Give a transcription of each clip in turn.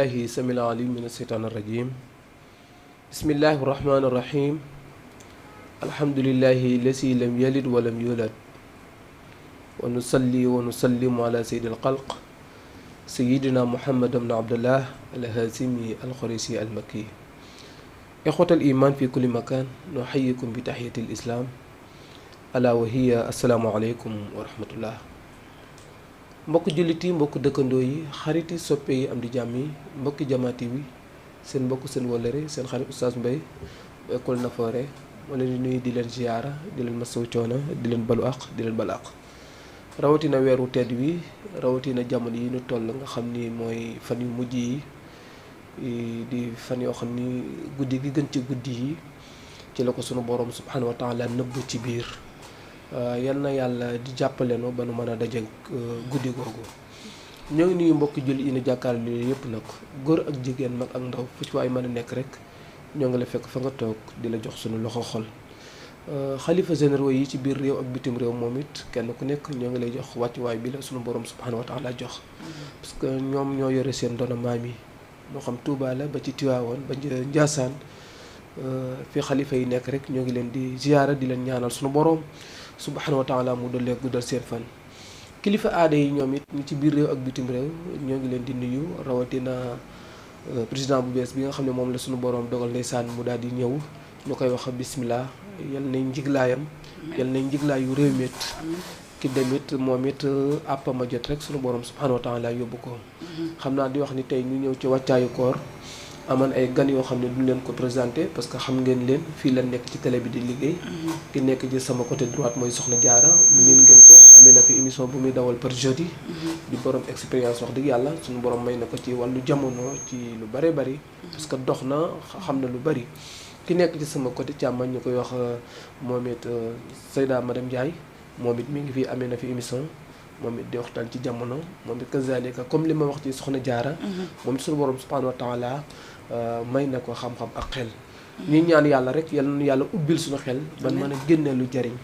billahi samil alim min asheytaan irrajim bismillahi irrahmani irrahim alhamdulillahi lasi lam yalid walam yulad wa nusalli wa nusallimu ala sayyidil xalq sayyidina muhammad ibn abdullah alhasimi alxorisi almakki ixwatal iman fi kulli makan nuxayikum bi taxiyati lislam ala wa hiya assalaamu aleykum wa rahmatullah. mbokk jullit yi mbokk dëkkandoo yi xarit yi soppe yi am di jàmm yi mbokki Jama TV seen mbokk seen wëllëre seen xarit Oustaz Mbaye bu école Nafoore moo leen di nuyu di leen ziyaara di leen masawu coono di leen balu àq di leen balu àq rawatina weeru tedd wi rawatina jamono yi ñu toll nga xam ni mooy fan yu mujj yi di fan yoo xam ni guddi gi gën ci guddi yi ci la ko sunu borom subhanahu wa taala nëbb ci biir yal na yàlla di jàppale no ba nu mën a daje guddi googu. ñoo ngi nuyu mbokki julli yi ñu jàkkaarloo yëpp nag góor ak jigéen mag ak ndaw fu ci waay mën a nekk rek ñoo ngi la fekk fa nga toog di la jox sunu loxo xol. xalifa généraux yi ci biir réew ak bitim réew moom it kenn ku nekk ñoo ngi lay jox wàccuwaay bi la sunu borom subhanahu wa taala jox. parce que ñoom ñoo yore seen doona maam yi moo xam Touba la ba ci Tiwaawoon ba Njaasaan fi xalifa yi nekk rek ñoo ngi leen di ziyaara di leen ñaanal sunu borom subhanahu wa taala mu dollee guddal seen fan. kilifa aada yi ñoom it ñi ci biir réew ak bitim réew ñoo ngi leen di nuyu rawatina président bu bees bi nga xam ne moom la suñu borom dogal ndeysaan mu daal di ñëw ñu koy wax bismillah yal nañ njiglaayam yal nañ njiglaayu réew mi it ki demit moom it àppama jot rek suñu borom subhanahu wa taala yóbbu ko. xam naa di wax ni tey ñu ñëw ci wàccaayu koor aman ay gan yoo xam ne duñ leen ko présenté parce que xam ngeen leen fii la nekk ci télé bi di liggéey. ki nekk ci sama côté droite mooy Soxna Jaara miin ngeen ko amee na fi émission bu muy dawal par jeudi. di borom expérience wax dëgg yàlla suñu borom may na ko ci wàllu jamono ci lu bëree bëri. parce que dox na xam na lu bëri. ki nekk ci sama côté càmmañ ñu koy wax moom it Seyda Madame Ndiaye moom it mi ngi fi amee na fi émission. moom it di waxtaan ci jamono moom it kazalika comme li ma wax ci Soxna Jaara moom it suñu borom subhanahu wa taala may na ko xam-xam ak xel. ñuy ñaan yàlla rek yal na yàlla ubbil suñu xel ban mën a génnee lu jariñ.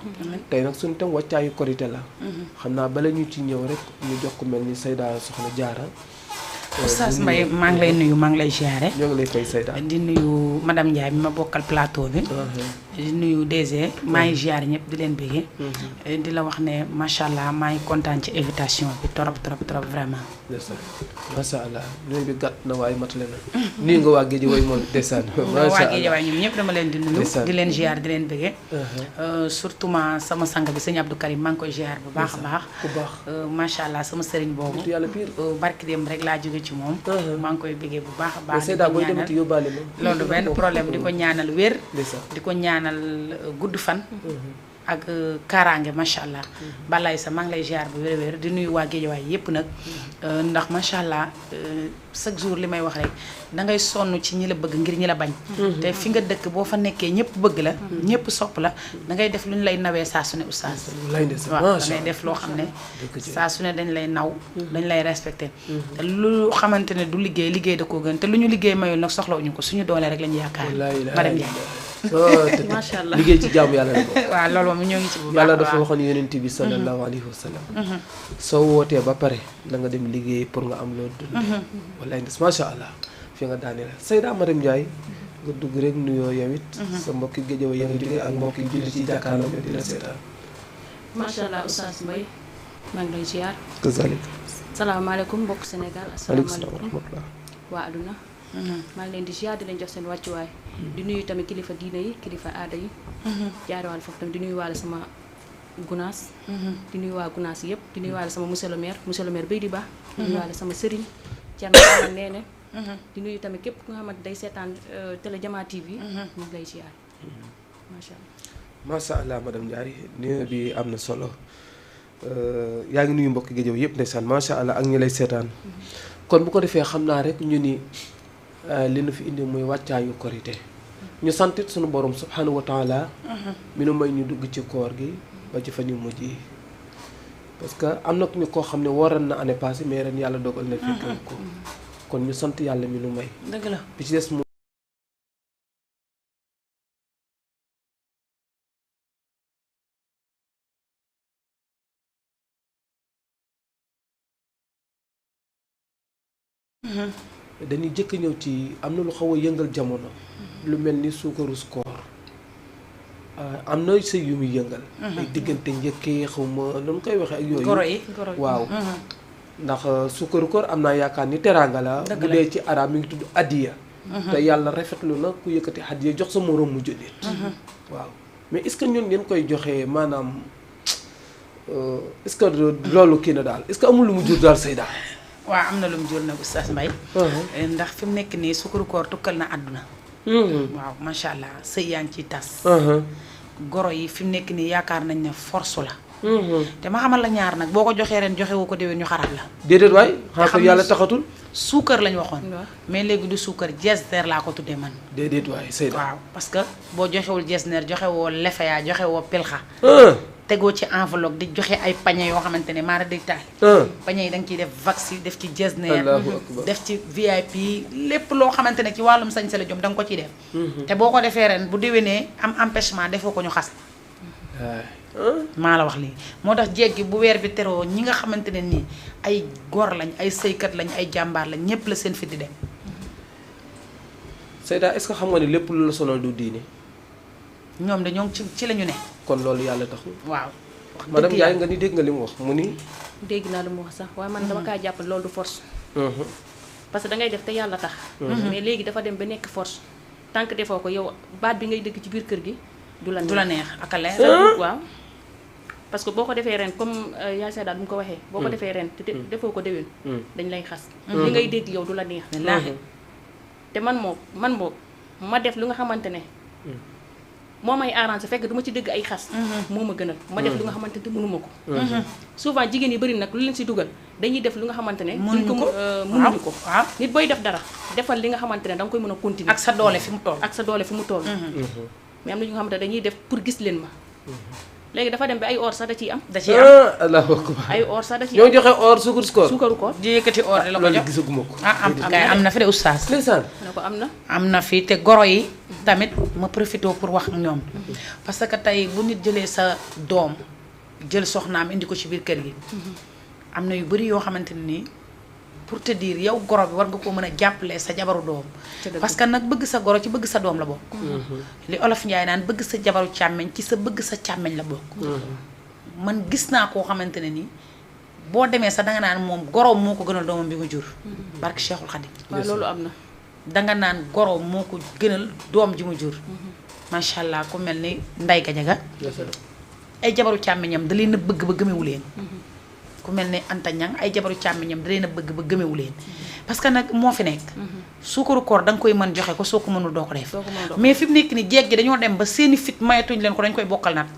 tey nag suñu tam wàccaayu korité la. xam naa bala ñu ci ñëw rek ñu jox ko mel ni Seyda Soxna Jaara. Oustaz Mbaye maa ngi lay nuyu maa ngi lay ziare. ñoo ngi lay fay Seyda. di nuyu madame Ndiaye mi ma bokkal plateau bi. di nuyu DG maa ngi ziare ñëpp di leen bëggee. di la wax ne macha allah maa ngi kontaan ci invitation bi trop vraiment. macha allah nuyu bi gàtt na waaye matale na. nii nga waa Géejawaay moom ndeysaan. macha allah waa Géejawaay ñoom ñëpp dama leen di nuyu. di leen ziare di leen bëggee. surtout ma sama sang bi sëñ Abdou Karim maa ngi koy ziare bu baax a baax. bu baax macha allah sama sëriñ boobu. yàlla pire barki dem rek laa jóge ci moom. maa ngi koy bëggee bu baax a baax. Seyda booy demati yóbbaale ma. loolu benn problème di ko ñaanal wér. di ko ñaanal gudd fan. ak kaaraange macha allah. balaay sa maa ngi lay ziar bu wér-wér di nuyu waa Géejawaay yépp nag. ndax macha allah chaque jour li may wax rek dangay sonn ci ñi la bëgg ngir ñi la bañ. te fi nga dëkk boo fa nekkee ñëpp bëgg la. ñëpp sopp la dangay def lu ñu lay nawee saa su ne oustaz. waaw dangay def loo xam ne saa su ne dañ lay naw. dañ lay respecté. te lu xamante ne du liggéey da koo gën te lu ñu liggéey mayul nag soxlawuñu ko suñu doole rek lañu yaakaar. madame Ndiaye. macha allah liggéey ci jaamu yàlla la ko. waaw loolu moom ñoo ngi ci bu baax yàlla dafa waxoon yonent bi sallallahu alayhi wa sallam. soo wootee ba pare na nga dem liggéey pour nga am loo dund. wallaay ndes macha allah fi nga daane la Seyda Madame Ndiaye nga dugg rek nuyoo yow it. sa mbokki Géejawaay ya nga jógee ak mbokki julli ci jàkkaarloo di la seetaan. macha allah Oustaz Mbaye maa ngi lay ziar. kazaalika. salaamaaleykum mbokk Sénégal. maaleykum salaam wa rahmatulah. waa aduna maa ngi leen di ziar di leen jox seen wàccuwaay. di nuyu tamit kilifa diine yi kilifa aada yi. jaarewaale foofu tamit di nuyu waale sama gunaas. di nuyu waa gunaas yëpp di nuyu waale sama monsieur le maire Baydi Ba. di nuyu waale sama sëriñ Thierno Ama Neene. di nuyu tamit képp ku nga xamante day seetaan télé Jama TV. ñu ngi lay ziar macha allah. macha allah madame Ndiaye nuyu bi am na solo yaa ngi nuyu mbokki Géejawaay yëpp ndeysaan macha allah ak ñi lay seetaan. kon bu ko defee xam naa rek ñu ni li nu fi indi muy wàccaayu korité ñu santit suñu borom subhanahu wa taala mi nu may ñu dugg ci koor gi ba ci fan yu mujj yi parce que am na ñu koo xam ne waroon na année passée mais ren yàlla dogal na fekk ko kon ñu sant yàlla mi nu may. dëgg la bi ci des mu dañuy jëkk ñëw ci am na lu xaw a yëngal jamono lu mel ni suukaru koor am na sëy yu muy yëngal ay diggante njëkkee xaw ma lu koy waxee ak yooyu goro yi waaw ndax suukaru koor am naa yaakaar ni teraanga la bu dee ci arab mi ngi tudd adiya te yàlla rafetlu na ku yëkkati adiya jox sa moroom mu jullit waaw mais est-ce que ñun ngeen koy joxe maanaam est-ce que loolu kii na daal est-ce que amul lu mu jur daal Seyda waaw am na lu mu jur nag Oustaz Mbaye ndax fi mu nekk nii suukaru koor tukkal na àdduna waaw macha allah sëy yaa ngi ciy tas goro yi fi mu nekk nii yaakaar nañ ne force la te ma xamal la ñaar nag boo ko joxee ren joxe woo ko déwén ñu xaraat la déedéet waay xanaa yàlla taxatul suukar lañ waxoon mais léegi du suukar jesner laa ko tuddee man déedéet waay Seyda waaw parce que boo joxewul jesner joxe woo lefeya joxe woo pilxa tegoo ci enveloppe di joxe ay pañe yoo xamante ne maara day taal pañe yi da nga ciy def vaccin def ci jesner def ci VIP lépp loo xamante ne ci wàllum sañse la jom da nga ko ciy def te boo ko defee ren bu déwénee am empêchement defoo ko ñu xas maa la wax lii moo tax jéggi bu weer bi teroo ñi nga xamante ne nii ay góor lañ ay sëykat lañ ay jàmbaar lañ ñépp la seen fit di dem Seyda est-ce que xam nga ne lépp lu la sonal du diine ñoom de ñoom ci la ñu ne kon loolu yàlla taxul waaw madame Ndiaye nga ni dégg nga li mu wax mu ni dégg naa lu mu wax sax waaye man dama kaa jàpp loolu du force parce que da ngay def te yàlla tax mais léegi dafa dem ba nekk force tant que defoo ko yow baat bi ngay dëgg ci biir kër gi du la neex ak a leer waaw parce que boo ko defee ren comme yaay Seyda bu mu ko waxee boo ko defee ren te defoo ko déwén dañ lay xas li ngay dégg yow du la neex te man moo ma def lu nga xamante ne moo may arrangé fekk du ma ci dëgg ay xas moo ma gënal ma def lu nga xamante ne mënuma ko souvent jigéen yi bëri nag lu leen si dugal dañuy def lu nga xamante ne mënuñu ko waaw nit booy def dara defal li nga xamante ne da nga koy mën a continuer ak sa doole fi mu toll mais am na ñu nga xamante ne dañuy def pour gis leen ma léegi dafa dem bi ay or sax da ciy am allahu akbar ay or sax da ciy ñoo joxe or suukaru koor di yëkkati or di la ko jox gisaguma ko am na fi de oustaz ndeysaan na ko am na fi te goro yi tamit ma profité pour wax ak ñoom parce que tey bu nit jëlee sa doom jël soxnaam indi ko ci biir kër gi am na yu bari yoo xamante ne nii pour te dire yow goro bi war nga koo mën a jàppale sa jabaru doom parce que nag bëgg sa goro ci bëgg sa doom la bokk li olof Njaay naan bëgg sa jabaru càmmeñ ci sa bëgg sa càmmeñ la bokk man gis naa koo xamante ne nii boo demee sax danga naan moom goroom moo ko gënal doomam bi nga jur barke Cheikhul Khadim waaw loolu am na danga naan goroom moo ko gënal doom ji mu jur macha allah ku mel ni Nday Gajaga ay jabaru càmmeñam da leen a bëgg ba gëmewu leen ku mel ne Anta Ñang ay jabaru càmmiñam da leen a bëgg ba gëmewu leen parce que nag moo fi nekk suukaru koor da nga koy mën joxe ko soo ko mënul doo ko def mais fi mu nekk ni jeeg gi dañoo dem ba seeni fit mayatuñ leen ko dañ koy bokkal nat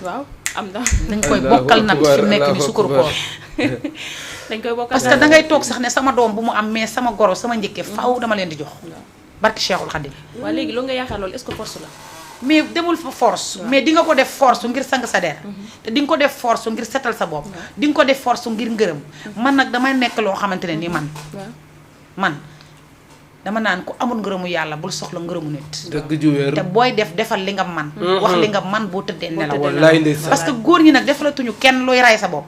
waaw am na dañ koy bokkal nat fi mu nekk ni suukaru koor dañ koy bokkal parce que da ngay toog sax ne sama doom bu mu am mais sama goro sama njëkke faaw dama leen di jox barki Cheikhul Khadim waaw léegi loolu nga yaakaar loolu est-ce que force la mais demul fa force mais di nga ko def force ngir sang sa der te di nga ko def force ngir setal sa bopp di nga ko def force ngir ngërëm man nag damay nekk loo xamante ne ni man dama naan ku amul ngërëmu yàlla bul soxla ngërëmu nit dëgg ju wér te booy def defal li nga man wax li nga man boo tëddee nelaw wallaay ndeysaan parce que góor ñi nag defalatuñu kenn looy ray sa bopp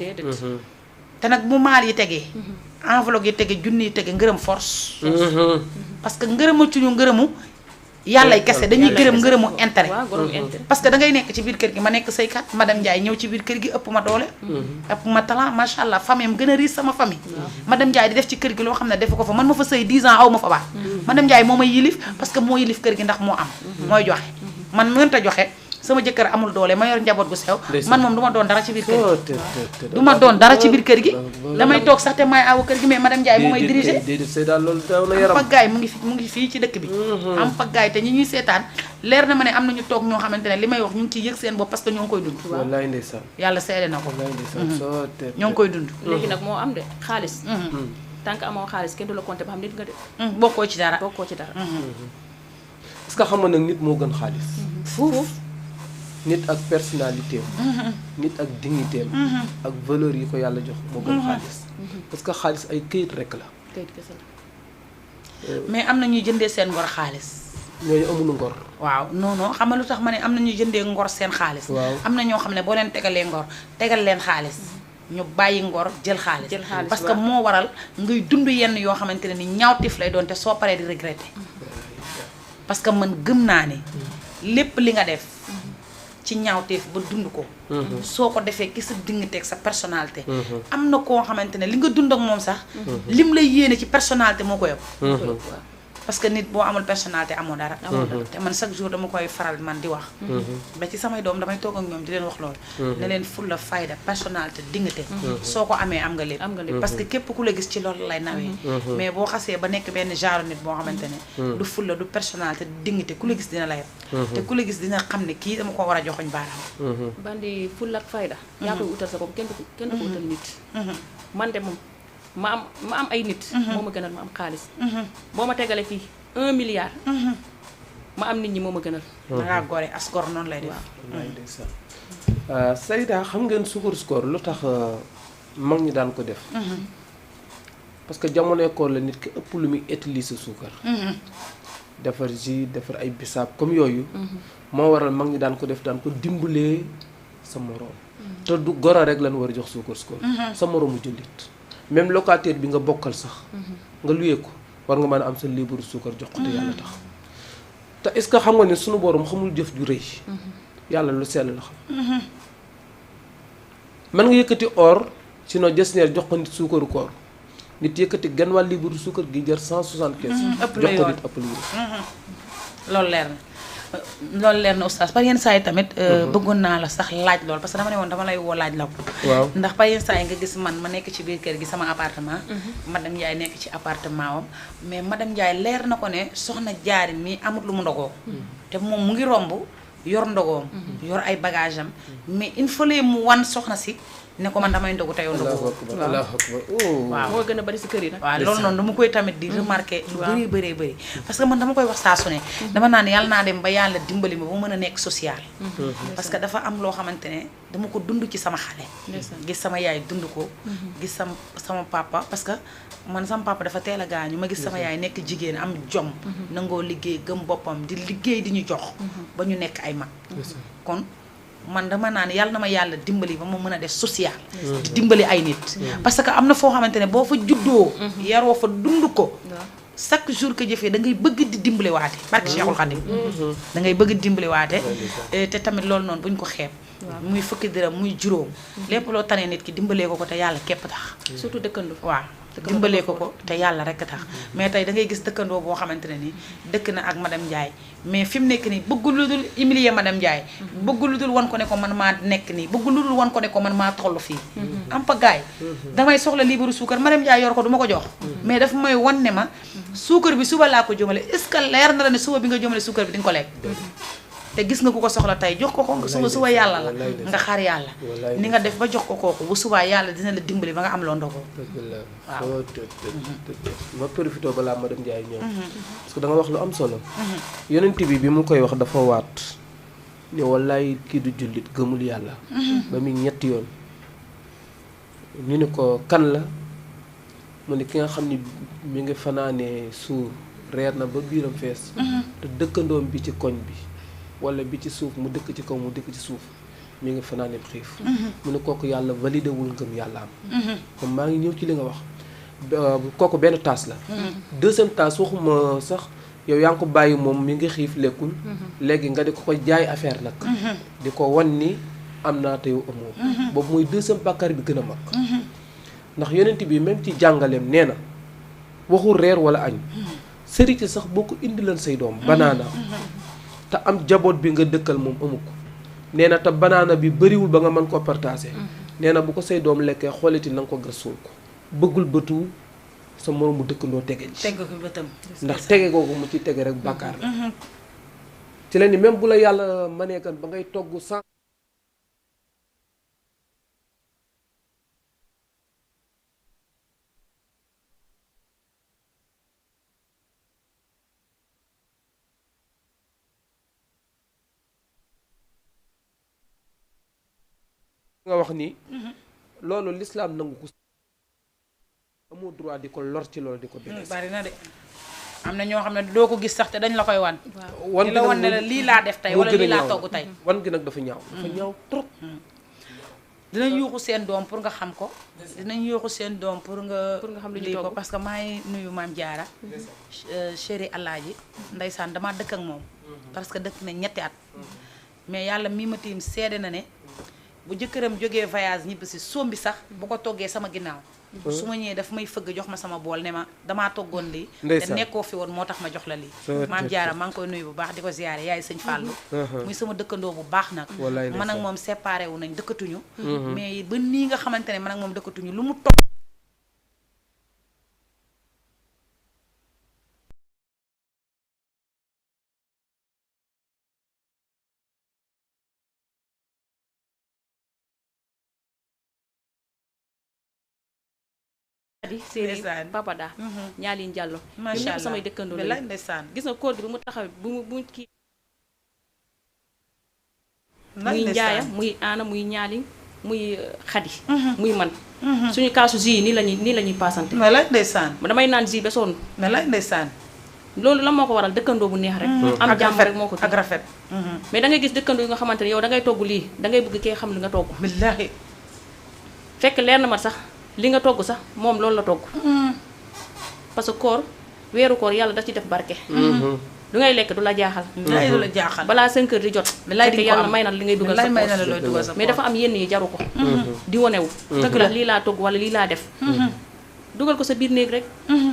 te nag bu maal yi tegee enveloppe yi tege junni yi tege ngërëm force parce que ngërëmatuñu ngërëmu yàllay kese dañuy gërëm ngërëmu intérêt parce que da ngay nekk ci biir kër gi ma nekk saykat madame Ndiaye ñëw ci biir kër gi ëpp ma doole ëpp ma talent macha allah famille am gën a riis sama famille madame Ndiaye di def ci kër gi loo xam ne defu ko fa man ma fa sëy 10 ans aw ma fa baax madame Ndiaye moo may yilif parce que moo yilif kër gi ndax moo am mooy joxe man mënta joxe sama jëkkër amul doole ma yor njaboot gu sew man moom du ma doon dara ci biir kër gi du ma doon dara ci biir kër gi damay toog sax te may awu kër gi mais madame Ndiaye moo may diriger am paggaay mu ngi fii ci dëkk bi am paggaay te ñi ñuy seetaan leer na ma ne am nañu toog ñoo xamante ne li may wax ñu ngi ciy yëg seen bopp parce que ñoo ngi koy dund wallaay ndeysaan yàlla seede na ko ñoo ngi koy dund léegi nag moo am de xaalis tant que amoo xaalis kenn du la compter ba xam nit nga de bokkoo ci dara est-ce que xam nga nag nit moo gën xaalis fuuf nit ak personnalité am nit ak dignité am ak valeur yi ko yàlla jox moo gën xaalis parce que xaalis ay këyit rekk la mais am na ñuy jëndee seen ngor xaalis ñooñu amuñu ngor waaw non non xam nga lu tax ma ne am na ñuy jëndee ngor seen xaalis am na ñoo xam ne boo leen tegalee ngor tegal leen xaalis ñu bàyyi ngor jël xaalis parce que waaw. moo waral ngay dund yenn yoo xamante ne ni ñaawtif lay doon te soo paree di regretter parce que man gëm naa ne lépp li nga def ci ñaawteef ba dund ko soo ko defee ki sa dignité ak sa personnalité am na koo xamante ne li nga dund ak moom sax lim lay yéene ci personnalité moo ko yëpp parce que nit boo amul personnalité amoo dara te man chaque jour dama koy faral man di wax ba ci samay doom damay toog ak ñoom di leen wax loolu ne leen fulla fayda personnalité dignité soo ko amee am nga lépp parce que képp ku la gis ci loolu lay nawee mais boo xasee ba nekk benn genre nit boo xamante ne du fulla du personnalité dignité ku la gis dina la yeb te ku la gis dina xam ne kii dama ko war a joxoñ baaraam bandi fulla ak fayda yaa koy utal sa bopp kenn du ko utal nit man de moom ma am ay nit moo ma gënal ma am xaalis boo ma tegalee fii 1 milliard ma am nit ñi moo ma gënal dangaa gore as gor noonu lay def Sayda xam ngeen suukaru koor lu tax mag ñi daan ko def parce que jamonoy koor la nit ki ëpp lu muy utiliser suukar defar jus defar ay bisaab comme yooyu moo waral mag ñi daan ko def daan ko dimbalee sa moroom te du goro rek lan war a jox suukaru koor sa moroomu jullit même locataire bi nga bokkal sax nga luyee ko war nga mën a am sa libre suukar jox ko te yàlla tax te est-ce que xam nga ne sunu borom xamul jëf ju rëy yàlla lu sell la xam mën nga yëkkati or sinon jësneer jox ko nit suukaru koor nit yëkkati genn wàll libre suukar gi jar 175 ëpp la jox ko yoon nit ëpp libre loolu leer na oustaz par yenn saa yi tamit bëggoon naa la sax laaj lool parce que dama ne woon dama lay woo laaj la ko waaw ndax par yenn saa yi nga gis man ma nekk ci biir kër gi sama appartement madame Ndiaye nekk ci appartement wam mais madame Ndiaye leer na ko ne soxna jaari mi amut lu mu ndogoo te moom mu ngi romb yor ndogoom yor ay bagage am mais il fallait mu wan soxna si ne ko man damay ndogu te yow ndogu Allahu akbar oh waaw moo gën a bari si kër yi nag waaw loolu noonu dama koy tamit di remarquer lu bëree bëri parce que man dama koy wax saa su ne dama naan yàlla naa dem ba yàlla dimbali ma ba mën a nekk social parce que dafa am loo xamante ne dama ko dund ci sama xale gis sama yaay dund ko gis sama papa parce que man sama papa dafa teel a gaañu ma gis sama yaay nekk jigéen am jom nangoo liggéey gëm boppam di liggéey di ñu jox ba ñu nekk ay mag kon man dama naan yàlla na ma yàlla dimbali ba ma mën a def social di dimbali ay nit parce que am na foo xamante ne boo fa juddoo yaroo fa dund ko chaque jour que jëfee da ngay bëgg di dimbali waate barke Cheikhul Khadim da ngay bëgg di dimbali waate te tamit loolu noonu buñ ko xeeb muy fukki dërëm muy juróom lépp loo tanee nit ki dimbalee ko te yàlla képp tax surtout dëkkandoo waaw dimbalee ko te yàlla rek tax mais tey da ngay gis dëkkandoo boo xamante ne ni dëkk na ak madame Ndiaye mais fi mu nekk nii bëggul lu dul humilier madame Ndiaye bëggul lu dul wan ko ne ko man maa nekk nii bëggul lu dul wan ko ne ko man maa toll fii am pa gaay damay soxla liibaru suukar madame Ndiaye yor ko du ma ko jox mais daf may wan ne ma suukar bi suba laa ko jëmale est-ce que leer na la ne suba bi nga jëmale suukar bi di nga ko lekk te gis nga ku ko soxla tey jox ko ko suba yàlla la nga xaar yàlla ni nga def ba jox ko kooku bu subaa yàlla dina la dimbali ba nga am loo ndogoo waaw ma profité balaa madame Ndiaye ñëw parce que da nga wax lu am solo yonent bi mu koy wax dafa waat ne wallaay kii du jullit gëmul yàlla ba muy ñetti yoon ñu ne ko kan la mu ne ki nga xam ni mi ngi fanaanee suur reer na ba biiram fees te dëkkandoom bi ci koñ bi wala bi ci suuf mu dëkk ci kaw mu dëkk ci suuf mi ngi fanaane xiif mu ne kooku yàlla validé wul ngëm yàlla am comme maa ngi ñëw ci li nga wax kooku benn taas la deuxième taas waxuma sax yow yaa ngi ko bàyyi moom mi ngi xiif lekkul léegi nga di ko ko jaay affaire nag di ko wan ni am naa te yow amoo boobu mooy deuxième bàkkaar bi gën a mag ndax yonent bi même ci jàngaleem nee na waxul reer wala añ sërite sax boo ko indi leen say doom banaana te am jaboot bi nga dëkkal moom amu ko nee na te banaana bi bëriwul ba nga mën koo partagé nee na bu ko say doom lekkee xooliti na nga ko gëstuwul ko bëggul bëtu sa moroom mu dëkkandoo tege ji teg ko bëtam ndax tege googu mu ci tege rek bàkkaar la ci la ni même bu la yàlla mënee kan ba ngay togg sans nga wax ni loolu l'islam nangu ko amoo droit di ko lor ci loolu di ko benn bari na de am na ñoo xam ne doo ko gis sax te dañ la koy wan wan la wan ne la lii laa def tey wala lii laa togg tey wan gi nag dafa ñaaw trop dinañ yuuxu seen doom pour nga xam ko dinañ yuuxu seen doom pour nga xam lu ñu lii ko togg. parce que maay nuyu maam Jaara chéri Alaaji ndeysaan damaa dëkk ak moom parce que dëkk nañ ñetti at mais yàlla mii ma tiim seede na ne bu jëkkëram jógee voyage ñibbi si sombi sax bu ko toggee sama ginnaaw su ma ñëwee daf may fëgg jox ma sama bool ne ma damaa toggoon lii te nekkoo fi woon moo tax ma jox la lii maam Jaara maa ngi koy nuyu bu baax di ko ziyaare yaay sëñ Fallou muy sama dëkkandoo bu baax nag man ak moom séparé wu nañ dëkkatuñu mais ba nii nga xamante ne man ak moom dëkkatuñu lu mu togg di séeri Papa Da ñaalin Diallo macha ñëpp allah samay dëkkandoo lay lañu ndeysaan gis nga koor gi bu mu taxawee bu mu kii lay muy njaaya muy aana muy ñaalin muy xadi muy man suñu kaasu jus yi nii la ñuy paasante mais lay ndeysaan damay naan jus ba sonn mais lay ndeysaan loolu la moo ko waral dëkkandoo bu neex rek am ak jàmm rafet rek moo ko ak rafet mais da ngay gis dëkkandoo yi nga xamante ne yow da ngay togg lii da ngay bëgg kee xam li nga togg billaahi fekk leer na ma sax li nga togg sax moom loolu la togg parce que koor weeru koor yàlla da ci def barke du ngay lekk du la jaaxal lay du la jaaxal balaa 5 heures di jot lay fekk di ko yàlla am may na li ngay dugal lay sa may na poos. la looy dugal sa mais dafa am yenn yi jaru ko di wonewu dëgg la lii laa togg wala lii laa def dugal ko sa biir néeg rek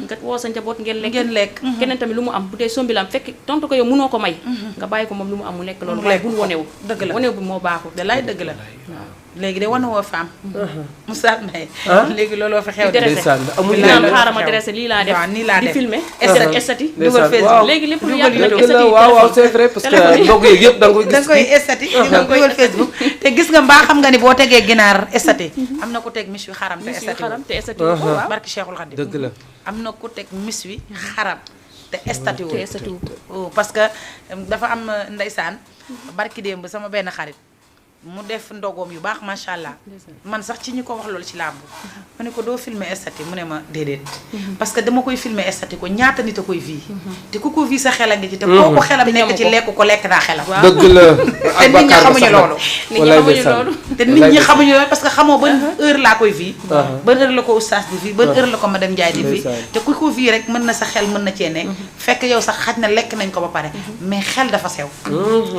nga woo sa njaboot ngeen lekk ngeen lekk keneen tamit lu mu am bu dee sombi la am fekk tontu ko yow mënoo ko may nga bàyyi ko moom lu mu am mu lekk loolu waaye bul wonewu dëgg la wonewu bi moo baaxul de lay dëgg la léegi de wane woo femme Moussa Mbaye léegi looloo fi xew di dressé ndeysaan amul naan lenn xaaral ma dressé lii laa def waaw nii laa di def filmer estati estati dugal ndeysaan, Facebook waaw. léegi lépp lu dugal yàgg YouTube. nag estati waaw waaw c'est vrai parce que téléphone yi. ndog yeeg yëpp da nga koy da gis nga koy estati dugal Facebook te gis nga mbaa xam nga ni boo tegee ginaar estati am na ku teg mis wi xaram te bis yu estati xaram te estati waaw. barki Cheikhul Khadim dëgg la am na ku teg mis wi xaram te estati te estati parce que dafa am ndeysaan barki démb sama benn xarit mu def ndogoom yu baax macha allah man sax ci ñi ko wax loolu ci làmb ma ne ko doo filmer estati mu ne ma déedéet parce que dama koy filmer estati ko ñaata nit a koy vie te ku ko vie sa xel a ngi ci te kooku xelam nekk ci lekk ko lekk naa xelam dëgg la te nit ñi xamuñu loolu nit ñi xamuñu loolu te nit ñi xamuñu loolu parce que xamoo ban heure laa koy vie ban heure la ko oustaz di vie ban heure la ko madame Ndiaye di vie te ku ko vie rek mën na sa xel mën na cee nekk fekk yow sax xaj na lekk nañ ko ba pare mais xel dafa sew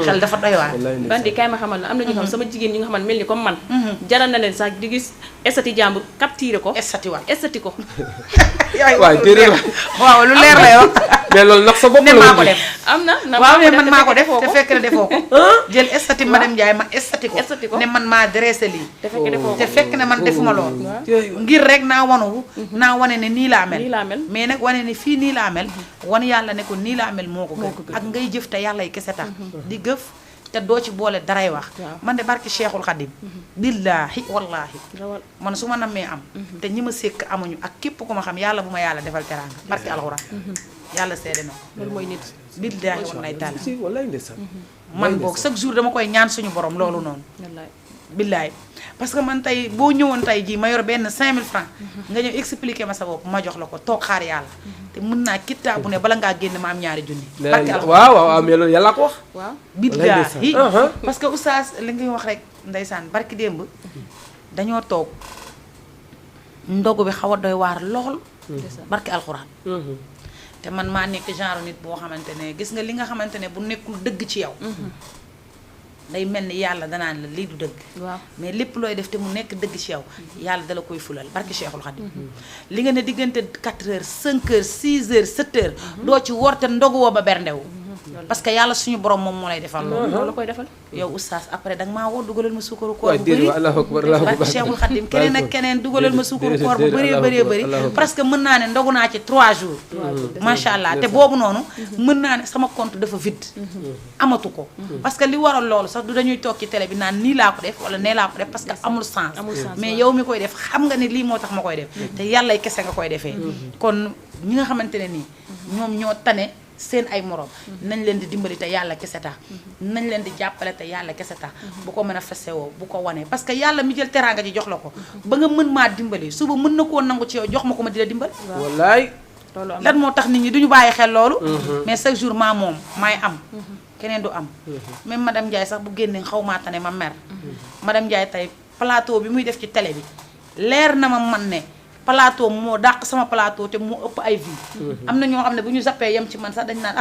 xel dafa doy waar bandi kaay ma xamal la am na ñu xam sama jigéen ñi nga xaman mel ni comme man jaral na leen sax di gis estati jàmbur capturé ko estati waat estati ko waaw déedéet waaw lu leer lay wax mais loolu nag sa bopp ne la maa ko woon def am na waaw mais man maa ko def defoo te ko fekk na defoo ko jël estati madame Ndiaye ma estati ko Estati ko. ne man maa dressé lii te fekk defoo te ko fekk ne man defuma lool waaw. ngir rek naa wanu naa wane ne nii laa mel nii laa mel mais nag wane ne fii nii laa mel wan yàlla ne ko nii laa mel moo ko gën ak ngay jëf te yàlla yi kese tax di gëf te doo ci boole daray wax waaw. man de barki Cheikhul Khadim billaahi wallaahi rawal man su ma nammee am te ñi ma sékk amuñu ak képp ku ma xam yàlla bu ma yàlla defal teraanga barki alxuraan yàlla seede na ko loolu mooy nit billaahi wallahi taala si wallaay ndeysaan man boog chaque jour dama koy ñaan suñu borom loolu noonu wallaay billaay parce que man tey boo ñëwoon tey jii ma yor benn 5000 francs nga ñëw expliquer ma sa bopp ma jox la ko toog xaar yàlla te mën naa kittaa bu ne bala ngaa génn ma am ñaari junni barki alxuraan waaw waaw mais loolu yàlla ko wax waaw billaahi ndeysaan. parce que oustaz li ngay wax rek ndeysaan barki démb dañoo toog ndogu bi xaw a doy waar lool barki alxuraan te man maa nekk genre nit boo xamante ne gis nga li nga xamante ne bu nekkul dëgg ci yow day mel ni yàlla danaan la lii du dëgg waaw mais lépp looy def te mu nekk dëgg ci yow yàlla dala koy fulal barki Cheikhul Khadim li nga ne diggante 4 heures 5 heures 6 heures 7 heures doo ci worte ndogu woo ba berndewu parce que yàlla suñu borom moom moo lay defal loolu loolu la koy defal yow oustaz après danga maa woo dugalal ma suukaru koor waay bu déedéet bëri allahu akbar allahu barki akbar Cheikhul Khadim keneen ak keneen dugalal ma suukaru koor bu bëree Allahu bëree akbar, bëri Allahu akbar. parce que mën naa ne ndogu naa ci 3 jours macha allah te boobu noonu mën naa ne sama compte dafa vide amatu ko parce que li waral loolu sax du dañuy toog ci télé bi naan nii laa ko def wala nee laa ko def parce que amul sens amul sens, mais waaw. yow mi koy def xam nga ne lii moo tax ma koy def te yàllay kese nga koy defee kon ñi nga xamante ne nii ñoom ñoo tane seen ay morom nañ leen di dimbali te yàlla kese tax nañ leen di jàppale te yàlla kese tax bu ko mën a fesewoo bu ko wanee parce que yàlla mi jël teraanga ji jox la ko ba nga mën maa dimbali suba mën na koo nangu ci yow jox ma ko ma di la dimbali wallaay loolu am lan moo tax nit ñi duñu bàyyi xel loolu mais chaque jour maa moom maay am keneen du am même madame Ndiaye sax bu génnee xaw maa tane ma mer madame Ndiaye tey plateau bi muy def ci télé bi leer na ma man ne plateau moo dàq sama plateau te moo ëpp ay vues. am na ñoo xam ne bu ñu zappee yem ci man sax dañ naan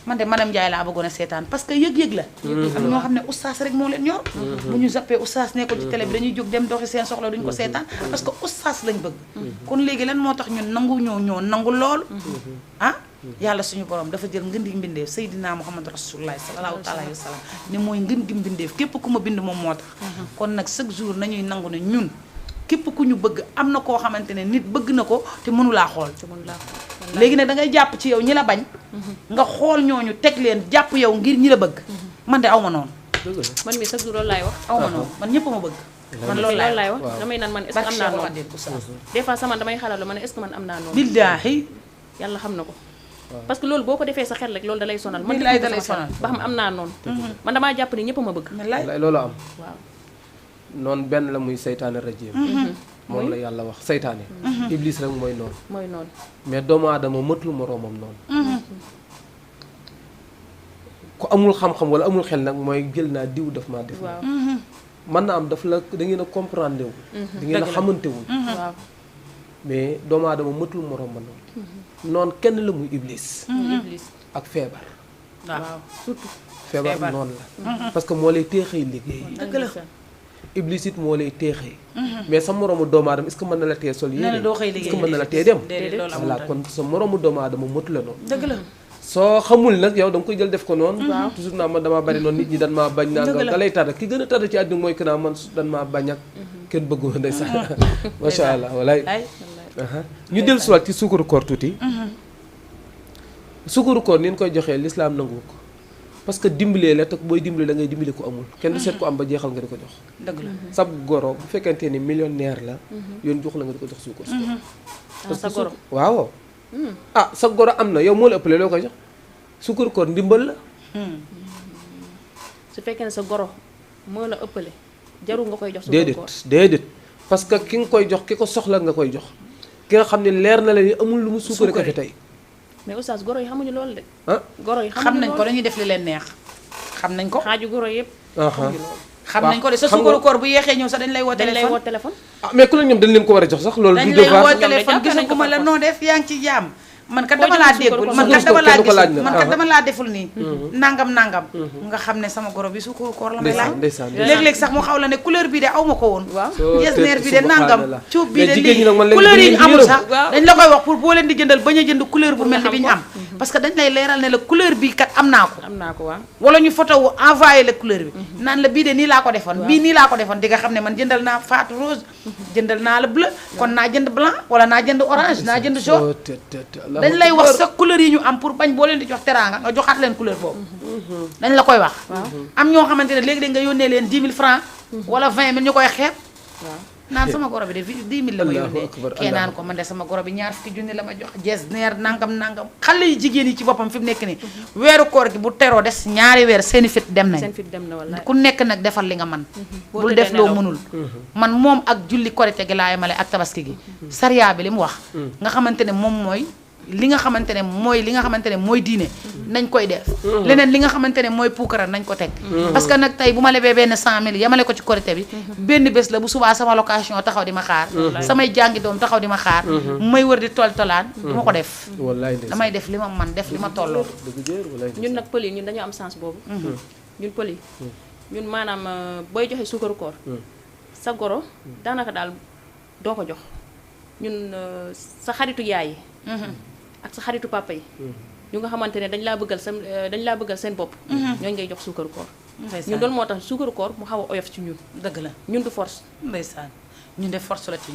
man de madame Ndiaye laa bëggoon a seetaan parce que yëg-yëg la. am ñoo xam ne oustaz rek moo leen ñor. bu ñu zappee oustaz nekkul ci télé bi dañuy jóg dem doxi seen soxla duñ ko seetaan parce que oustaz lañ bëgg. kon léegi lan moo tax ñun ñoo nangu loolu. yàlla suñu borom dafa jël ngën gi mbindeef Seydina Muhammad Rasulullah sallallahu alayhi wa sallam ne mooy ngën gi mbindeef képp ku ma bind moom moo tax. kon nag chaque jour nañuy nangu ne ñun képp ku ñu bëgg am na koo xamante ne nit bëgg na ko te mënulaa xool. léegi nag da ngay jàpp ci yow ñi la bañ. nga xool ñooñu teg leen jàpp yow ngir ñi la bëgg. man de aw ma noonu. man mi chaque jour loolu laay wax. aw ma noonu man ñëpp ma bëgg. man loolu laay wax damay naan man est-ce que am naa noonu. des fois sama damay xalaat la man est-ce que man am naa noonu. billaahi yàlla xam na ko. parce que loolu boo ko defee sa xel rek loolu da lay sonal. man da lay sonal ba xam am naa noonu. man damaa jàpp ni ñëpp ma bëgg. loolu am. waaw. noonu benn la muy seytaane rajim moom la yàlla wax seytaane iblis rek mooy noonu mais doomu aadama mëtul moroomam noonu ku amul xam-xam wala amul xel nag mooy jël naa diw daf maa def mën na am daf la da ngeen a comprendre wu da ngeen a xamante wu mais doomu aadama mëtul moroomam noonu noonu kenn la muy iblis ak feebar waaw surtout feebar noonu la parce que moo lay téexay liggéey dëgg la iblis it moo lay teexee mais sa moroomu doomu aadama est-ce que mën na la tee sol yéene est-ce que mën na la tee dem voilà kon sa moroomu doomu aadama motu la noonu dëgg la soo xamul nag yow da nga koy jël def ko noonu toujours naa man damaa bari noonu nit ñi dan maa bañ naa nga da lay tada ki gën a tada ci àdduna mooy que naa man dan maa bañ ak kenn bëgguma ndey sax macha allah walaay ñu dellu siwaat ci suukaru koor tuuti suukaru koor ni ñu koy joxee l'islam nangu ko parce que dimbalee la te booy dimbali da ngay dimbali ko amul kenn du seet ko am ba jeexal nga di ko jox dëgg la sab goro bu fekkente ni millionnaire la yoon jox la nga di ko jox suukar sa goro waaw sa goro am na yow moo la ëppale loo koy jox suukar koor ndimbal la su fekkee ne sa goro moo la ëppale jarul nga koy jox suukar koor déedéet parce que ki nga koy jox ki ko soxla nga koy jox ki nga xam ne leer na la ni amul lu mu suukar kafe tey mais oustaz goro yi xamuñu loolu de. goro yi xam nañ ko dañuy def li leen neex. xam nañ ko xaaju goro yëpp. xam nañ ko de sa suukaru koor bu yeexee ñëw sax dañ lay woo téléphone. mais ku la ñoom dañ leen ko war a jox sax loolu. dañ lay woo téléphone gisaguma la noo def yaa ngi ci jàmm. man kat dama laa déggul man kat dama laa gisul man kat dama laa deful nii. nangam nga xam ne sama goro bi suukaru koor la may laaj. léeg-léeg sax mu xaw la ne couleur bi de aw ma ko woon. jesneer bi de nangam cuub bi de lii couleur yi ñu amul sax dañ la koy wax pour boo leen di jëndal bañ a jënd couleur bu mel ni bi ñu am parce que dañ lay leeral ne la couleur bi kat am naa ko waaw wala ñu photo wu envoyé la couleur bi naan la bii de nii laa ko defoon bii nii laa ko defoon di nga xam ne man jëndal naa Fatou Rose jëndal naa la bleu kon naa jënd blanc wala naa jënd orange naa jënd jaune dañ lay wax sa couleur yi ñu am pour bañ boo leen di jox teraanga nga joxaat leen couleur boobu dañ la koy wax am ñoo xamante ne léegi nga yónnee leen 10 000 francs wala 20 000 ñu koy xeeb naan sama goro bi de 10 000 la ma yónnee kee naan ko man de sama goro bi ñaar fukki junni la ma jox jesneer nangam xale yi jigéen yi ci boppam fi mu nekk nii weeru koor gi bu teroo des ñaari weer seeni fit dem nañ ku nekk nag defal li nga man bul def loo mënul man moom ak julli korite gi laa yemale ak tabaski gi sariya bi li mu wax nga xamante ne moom mooy li nga xamante ne mooy diine nañ koy def leneen li nga xamante ne mooy puukara nañ ko teg parce que nag tey bu ma lebee benn 100 000 yamale ko ci korité bi benn bés la bu subaa sama location taxaw di ma xaar samay jàngi doom taxaw di ma xaar may wër di tolaan du ma ko def damay def li ma man def li ma tolloo ñun nag pël yi ñun dañoo am sens boobu ñun pël yi ñun maanaam booy joxe suukaru koor sa goro daanaka daal doo ko jox ñun sa xaritu yaay yi ak sa xaritu papa yi ñu nga xamante ne dañ laa bëggal seen bopp ñooñu ngay jox suukaru koor ñun loolu moo tax suukaru koor mu xaw a oyof ci ñun dëgg la ñun du force ndeysaan ñun de force la ci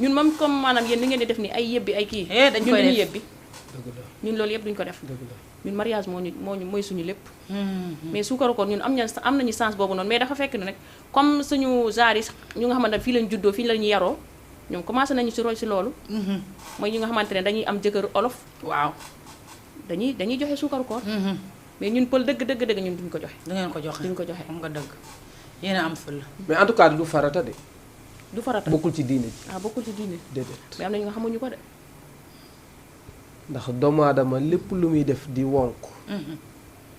ñun moom comme maanaam yéen ni ngeen di def ni ay yëbbi ay kii dañ koy def yëbbi ñun loolu yëpp duñ ko def ñun mariage mooy suñu lépp mais suukaru koor ñun am nañu sens boobu noonu mais dafa fekk ne nag comme suñu genre yi ñu nga xamante ne fii lañ juddoo fii lañu yaroo ñoom commencé nañu si roy si loolu mooy ñi nga xamante ne dañuy am jëkkër olof waaw dañuy joxe suukaru koor mais ñun pël dëgg ñun duñ ko joxe duñ ko joxe xam nga dëgg yéen a am fël mais en tout cas du farata de du farata bokkul ci diine ji bokkul ci diine déedéet mais am na ñu nga xamuñu ko de ndax doomu aadama lépp lu muy def di wonk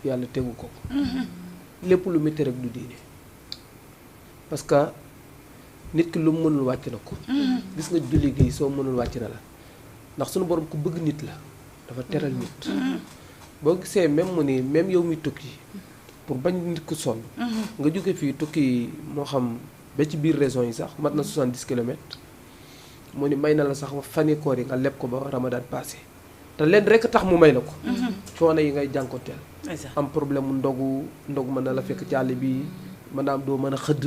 yàlla tegu ko lépp lu muy tere rek du diine parce que nit ki lu mu mënul wàcc na ko gis nga julli gi soo mënul wàcc na la ndax suñu borom ku bëgg nit la dafa teral nit boo gisee même mu ni même yow mi tukki pour bañ nit ku sonn nga jóge fii tukki moo xam ba ci biir région yi sax mat na 70 kilomètres mu ni may na la sax fani koor yi nga leb ko ba Ramadan passé te leen rek tax mu may la ko coono yi ngay jànkoteel am problème mu ndogu mën na la fekk ci àll bi mën naa am doo mën a xëdd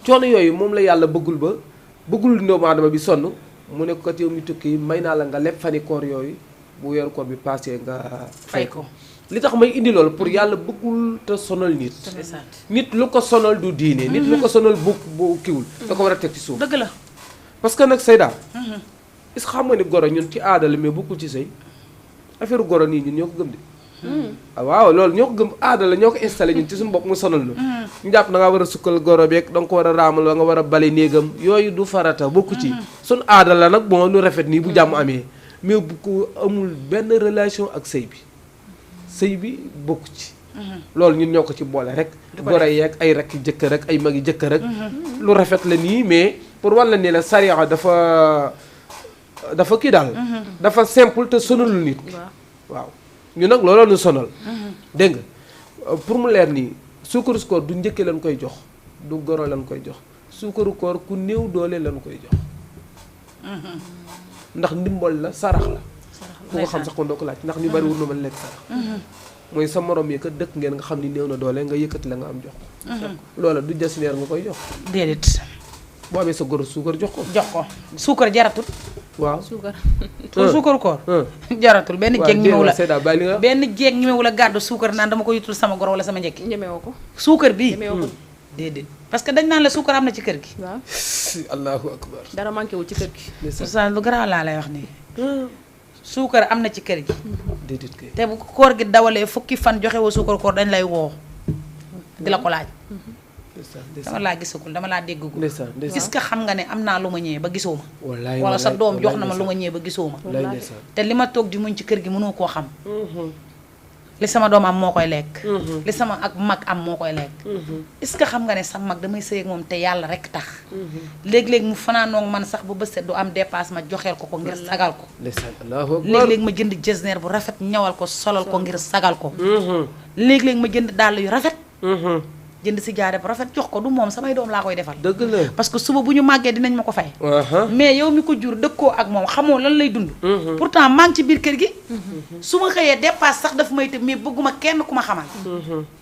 coono yooyu moom la yàlla bëggul doomu aadama bi sonn mu ne ko kat yow mi tukki may naa la nga leb fani koor yooyu bu weeru koor bi passé nga fay ko li tax may indi loolu pour yàlla bëggul te sonal nit lu ko sonal du diine nit lu ko sonal bu kiwul da ko war a teg ci suuf dëgg la parce que nag Seyda is xam nga ni goro ñun ci aada la mais bokkul ci sëy affaire goro nii ñun ñoo ko gëm de waaw loolu ñoo ko gëm aada la ñoo ko installé ñun ci suñu bopp mu sonal ñu ñu jàpp da nga war a sukkal goro beeg da nga ko war a raamal da nga war a bale néegam yooyu du farata bokku ci suñu aada la nag bon lu rafet nii bu jàmm amee mais bu ko amul benn relation ak sëy bi bokku ci loolu ñun ñoo ko ci boole rek goro yeeg ay rakki jëkkër rek ay magi jëkkër rek lu rafet la nii mais pour walla ni la sariya dafa kii daal dafa simple te sonalul nit waaw ñu nag looloo ñu sonal dégg nga pour mu leer nii suukaru koor du njëkke lañ koy jox du goro lañ koy jox suukaru koor ku néew doole lañ koy jox ndax ndimbal la sarax la ku ko xam sax kon doo ko laaj ndax ñu bari wur na mën lekk sarax mooy sa morom yi kat dëkk ngeen nga xam ni néew na doole nga yëkkati la nga am jox ko loola du jasineer nga koy jox déedéet boo amee sa goro suukar jox ko suukar jaratul waaw suukaru koor jaratul benn jéeg ñemewu la gàddu suukar naan dama ko yutul sama goro wala sama njëkk ñemewu ko suukar bii déedéet parce que dañ naan la suukar am na ci kër gi waaw allahu akbar dara manqué wul ci kër gi sa lu garaaw laa lay wax nii suukar am na ci kër gi déedéet kay te bu koor gi dawalee fukki fan joxe woo suukar koor dañ lay woo di la ko laaj dama laa gisagul dama laa déggagul gis nga xam nga ne am naa lu ma ñëwee ba gisoo ma wala sa doom jox na ma lu ma ñëwee ba gisoo ma te li ma toog di muñ ci kër gi mënoo koo xam li sama doom am moo koy lekk li sama ak mag am moo koy lekk est-ce que xam nga ne sa mag damay sëy ak moom te yàlla rek tax léeg-léeg mu fanaanoog man sax bu bës set du am dépasse ma joxeel ko ngir sagal ko léeg-léeg ma jënd jesner bu rafet ñawal ko solal ko ngir sagal ko léeg-léeg ma jënd dàll yu rafet jënd si jaare bu rafet jox ko du moom samay doom laa koy defal dëgg la parce que suba bu ñu màggee dinañ ma ko fay mais yow mi ko jur dëkkoo ak moom xamoo lan lay dund pourtant maa ngi ci biir kër gi su ma xëyee dépasse sax daf may tëb mais bëgguma kenn ku ma xamal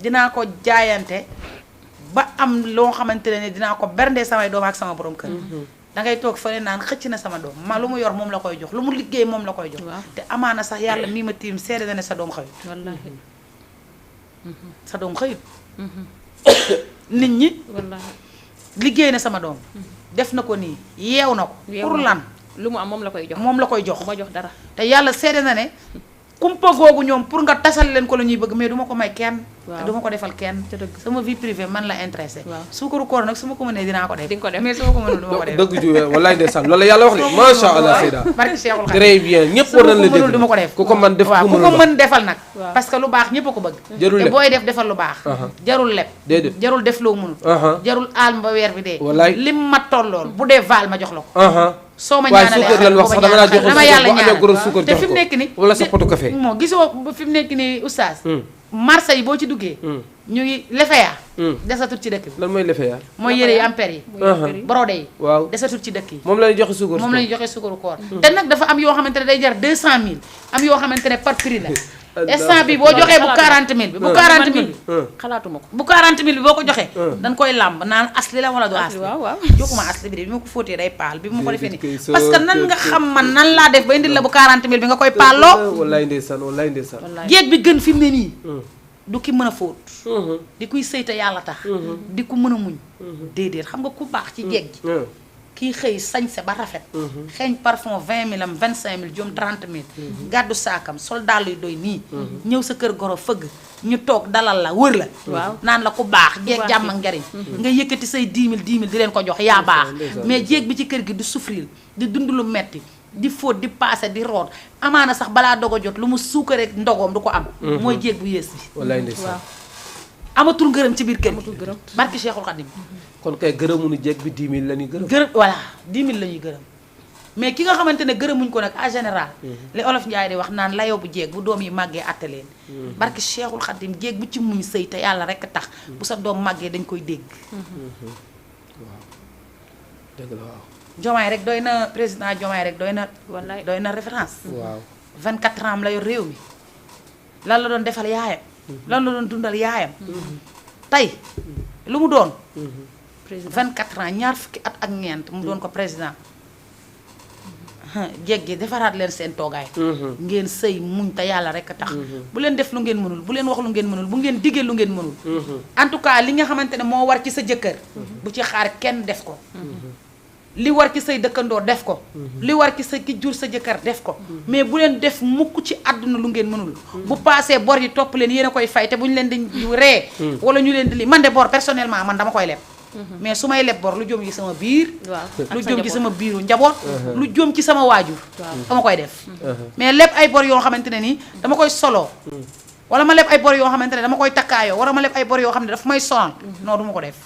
dinaa ko jaayante ba am loo xamante ne dinaa ko berndee samay doom ak sama borom kër dangay toog fële naan xëcc na sama doom ma lu mu yor moom la koy jox lu mu liggéey moom la koy jox te amaana sax yàlla mii ma tiim seede na ne sa doom xëyut wallaahi sa doom xëyut nit ñi liggéey na sama doom def na ko nii yeew na ko pour lan lu mu am moom la koy jox du ma jox dara te yàlla seede na ne kumpa googu ñoom pour nga tasal leen ko la ñuy bëgg mais du ma ko may kenn te du ma ko defal kenn sama vie privée man la intéressé suukaru koor nag su ma ko mënee dinaa ko def di nga ko def mais su ma ko mënul du ma ko def dëgg ju wallaay ndeysaan loolu la yàlla wax de masha Allah Seyda barki Cheikhul Khadim très bien ñëpp war nañ la dégg du ma ko def ku ko mën def waaw ku ko mën defal nag parce que lu baax ñëpp a ko bëgg te booy def defal lu baax jarul leb jarul def loo mënul jarul aal ba weer bi dee lim ma tollool bu dee vaal ma jox la ko soo ma ñaanalee lan wax sax dama la jox dama yàlla ñaan te fi mu nekk ni wala sa potu café moo gisoo fi mu nekk ni oustaz marché yi boo ci duggee ñu ngi lefeya desatul ci dëkk bi lan mooy lefeya mooy yére yi ampère yi brodé yi waaw desatul ci dëkk yi moom la ñuy joxe suukar moom la ñuy joxe suukaru koor te nag dafa am yoo xamante ne day jar 200000 am yoo xamante ne par prix la instant bi boo joxee bu 40000 bi bu 40000 bi xalaatuma ko bu 40000 bi boo ko joxee dañ koy làmb naan asli la wala du asli waaw joxuma asli bi de bi ma ko fóotee day paal bi ma ko defee nii parce que nan nga xam man nan laa def ba indil la bu 40000 bi nga koy paalloo wallaay ndeysaan wallaay ndeysaan jéeg bi gën fi mu ne nii du ki mën a fóot di kuy sëyta yàlla tax di ku mën a muñ déedéet xam nga ku baax ci jéeg ji kii xëy sañse ba rafet xeeñ parfum 20000 am 25000 jom 30000 gàddu saakam sol dàll yu doy nii ñëw sa kër goro fëgg ñu toog dalal la wër la naan la ku baax jéeg jàmm ak njariñ nga yëkkati say 10 000 di leen ko jox yaa baax mais jéeg bi ci kër gi du souffrir di dund lu metti di fóot di paase di root amaana sax balaa dogo jot lu mu suukaree ndogoom du ko am mooy jéeg bu yées bi wallaay ndeysaan amatul ngërëm ci biir kër gi amatul gërëm. barki Cheikhul Khadim kon kay gërëmuñu jeeg bi 10 000 la ñuy gërëm. gërëm voilà 10 000 la ñuy gërëm mais ki nga xamante ne gërëmuñ ko nag en général li olof Njaay di wax naan layoo bu jeeg bu doom yi màggee atte leen barki Cheikhul Khadim jeeg bu ci muñ sëy te yàlla rek tax bu sa doom màggee dañ koy dégg waaw dëgg la waaw. Diomaye rek doy na président Diomaye rek wallaay doy na référence waaw 24 ans la yor réew mi lan la doon defal yaayam lan la doon dundal yaayam tey lu mu doon président 24 ans ñaar fukki at ak ñeent mu doon ko président jeeg gi defaraat leen seen toogaay ngeen sëy muñ te yàlla rek a tax bu leen def lu ngeen mënul bu leen wax lu ngeen mënul bu ngeen diggee lu ngeen mënul en tout cas li nga xamante ne moo war ci sa jëkkër bu ci xaar kenn def ko li war ci say dëkkandoo def ko li war ci sa ki jur sa jëkkër def ko mais bu leen def mukk ci àdduna lu ngeen mënul bu paasee bor yi topp leen yéen a koy fay te bu ñu leen di ree wala ñu leen di li man de bor personnellement man dama koy leb mais su may leb bor lu jëm ci sama biir lu jëm ci sama biiru njaboot lu jëm ci sama waajur dama koy def mais leb ay bor yoo xamante ne nii dama koy soloo wala ma leb ay bor yoo xamante ne dama koy takkaayoo wala ma leb ay bor yoo xam ne dafa may sonal non du ma ko def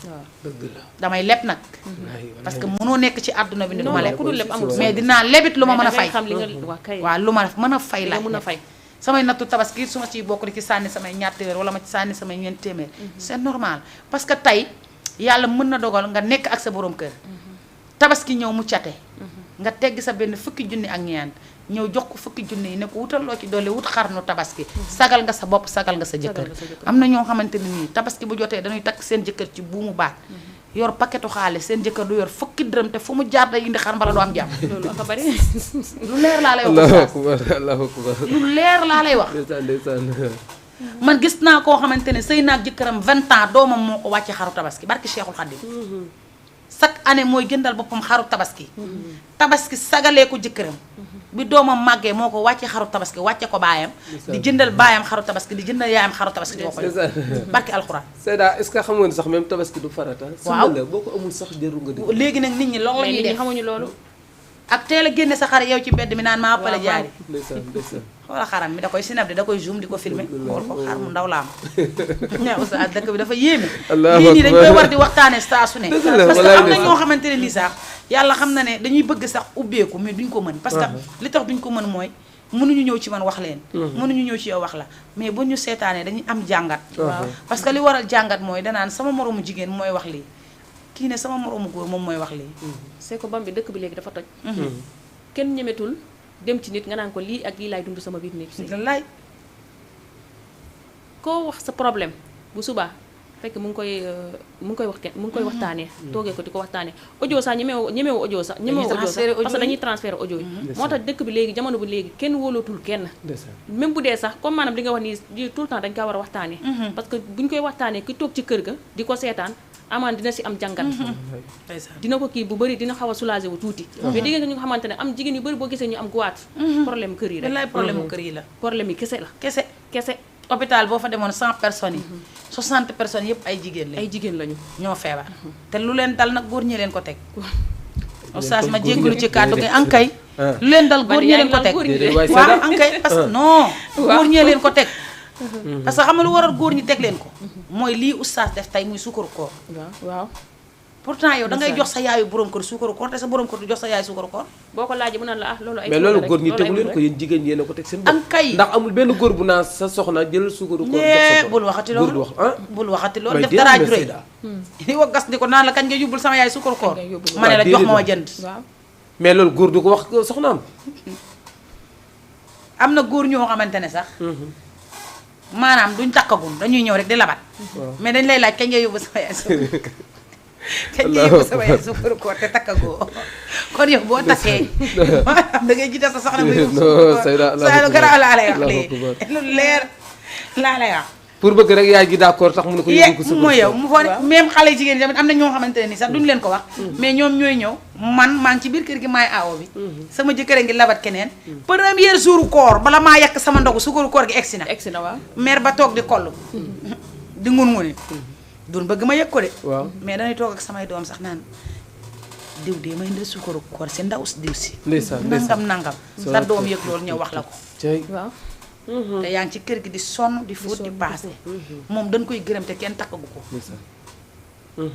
dëgg la. damay leb nag wallaay parce que mënoo nekk ci àdduna bi ne du ma leb ku dul lépp amul mais dinaa lebit lu ma mën a fay xam li nga waa kay waaw lu ma mën a fay nga laaj mën a fay samay nattu tabaski su ma ciy bokk di ci sànni samay ñaar téeméer wala ma ci sànni samay ñeent téeméer c'est normal parce que tey yàlla mën na dogal nga nekk ak sa borom kër tabaski ñëw mu cate nga tegg sa benn fukki junni ak ñeent ñëw jox ko fukki junni yi ne ko wutal loo ci doole wut xarnu tabaski sagal nga sa bopp sagal nga sa jëkkër am na ñoo xamante ne nii tabaski bu jotee dañuy takk seen jëkkër ci buumu baat yor paquetu xaalis seen jëkkër du yor fukki dërëm te fu mu jaar day indi xar mbala du am jàmm loolu aka bari lu leer laa lay wax allahu akbar allahu akbar. lu leer laa lay wax ndeysaan ndeysaan. man gis naa koo xamante ne sëy naag jëkkëram 20 ans doomam moo ko wàcce xaru tabaski barki Cheikhul Khadim chaque année mooy jëndal boppam xaru tabaski tabaski sagalee ko jëkkëram bi doomam màggee moo ko wàcce xaru tabaski wàcce ko baayam di jëndal baayam xaru tabaski di jëndal yaayam xaru tabaski di ko ko barki alxuraan Seyda est-ce que xam nga ni sax même tabaski du farata. waaw sunna la boo ko amul sax jarul nga di. léegi nag nit ñi loolu la mais ñuy nit ñi def xamuñu loolu ak teel a génne sa xar yow ci mbedd mi naan maa pale jaari ndeysaan ndeysaan. xoola xaram mi da koy sinab di da koy zoom di ko filmer xool ko xar mu ndaw la am ña oustaz dëkk bi dafa yéeme lii nii dañ koy war di waxtaane saa su ne parce que am na ñoo xamante ne nii sax yàlla xam na ne dañuy bëgg sax ubbeeku mais duñ ko mën parce que li tax duñ ko mën mooy mënuñu ñëw ci man wax leen mënuñu ñëw ci yow wax la mais bu ñu seetaanee dañuy am jàngat parce que li waral jàngat mooy danaan sama moroomu jigéen mooy wax lii kii ne sama moroomu góor moom mooy wax lii c'est que bam bi dëkk bi léegi dafa toj kenn ñemetul dem ci nit nga naan ko lii ak lii laay dund sama biir néeg si wallaay koo wax sa problème bu subaa fekk mu ngi koy waxtaanee toogee ko di ko waxtaanee audio sax ñemewu audio sax parce que dañuy transférer audio yi moo tax dëkk bi léegi jamono bi léegi kenn wóolootul kenn même bu dee sax comme maanaam li nga wax nii tout le temps dañ kaa war a waxtaanee parce que buñ koy waxtaanee ki toog ci kër ga di ko seetaan amaan dina si am jàngat dina ko kii bu bëri dina xaw a soulagé wu tuuti mais dégg nga ñu nga xamante ne am jigéen yu bëri boo gisee ñu am guwaat problème kër yi wallaay problème kër yi la problème yi kese la kese hôpital boo fa demoon 100 personnes yi 60 personnes yëpp ay jigéen lañu ay jigéen lañu ñoo feebar te lu leen dal nag góor ñi leen ko teg oustaz ma jéggalu ci kàddu gi ankay lu leen dal góor ñi leen ko teg waaw ankay parce que non góor ñi leen ko teg parce que xam nga lu waral góor ñi teg leen ko mooy lii oustaz def tey muy suukaru koor waaw pourtant yow da ngay jox sa yaayu borom kër suukaru koor te sa borom kër du jox sa yaay suukaru koor boo ko laajee mu naan la loolu ay mais loolu góor ñi tegu leen ko yéen jigéen yéen a ko teg seen bopp ankay ndax amul benn góor bu naan sa soxna jëlal suukaru koor jox sa bul waxati loolu wax ah bul waxati loolu def dara ju rëy di ko gas di ko naan la kañ nga yóbbul sama yaay suukaru koor ma ne la jox ma jënd waaw mais loolu góor du ko wax soxnaam am na góor ñoo xamante ne sax maanaam duñ takkagum dañuy ñëw rek di labat mais dañ lay laaj kañ nga yóbbu sama yaay suukaru kañ nga yóbbu sama yaay suukaru koor te takkagoo kon yow boo takkee maanaam da ngay jiite sa soxna muy yóbbu sa lu garaaw laa lay wax lii lu leer laa lay wax pour bëgg rek yaay gi d'accord tax mu ne ko yóbbu ko sa mooy yow mu foo ne même xale jigéen tamit am na ñoo xamante ne ni sax duñu leen ko wax mais ñoom ñooy ñëw man maa ngi ci biir kër gi maay aawo bi sama jëkkër ngi labat keneen premier jour koor bala maa yàq sama ndogu suukaru koor gi egsi na waaw mère ba toog di kollu di ngun-nguni duñ bëgg ma yëg ko de waaw mais dañuy toog ak samay doom sax naan diw de may ndil suukaru koor si ndaw si diw si nangam sa doom yëg loolu ñëw wax la ko waaw te yaa ngi ci kër gi di sonn di fóot di paase moom dañ koy gërëm te kenn takkagu ko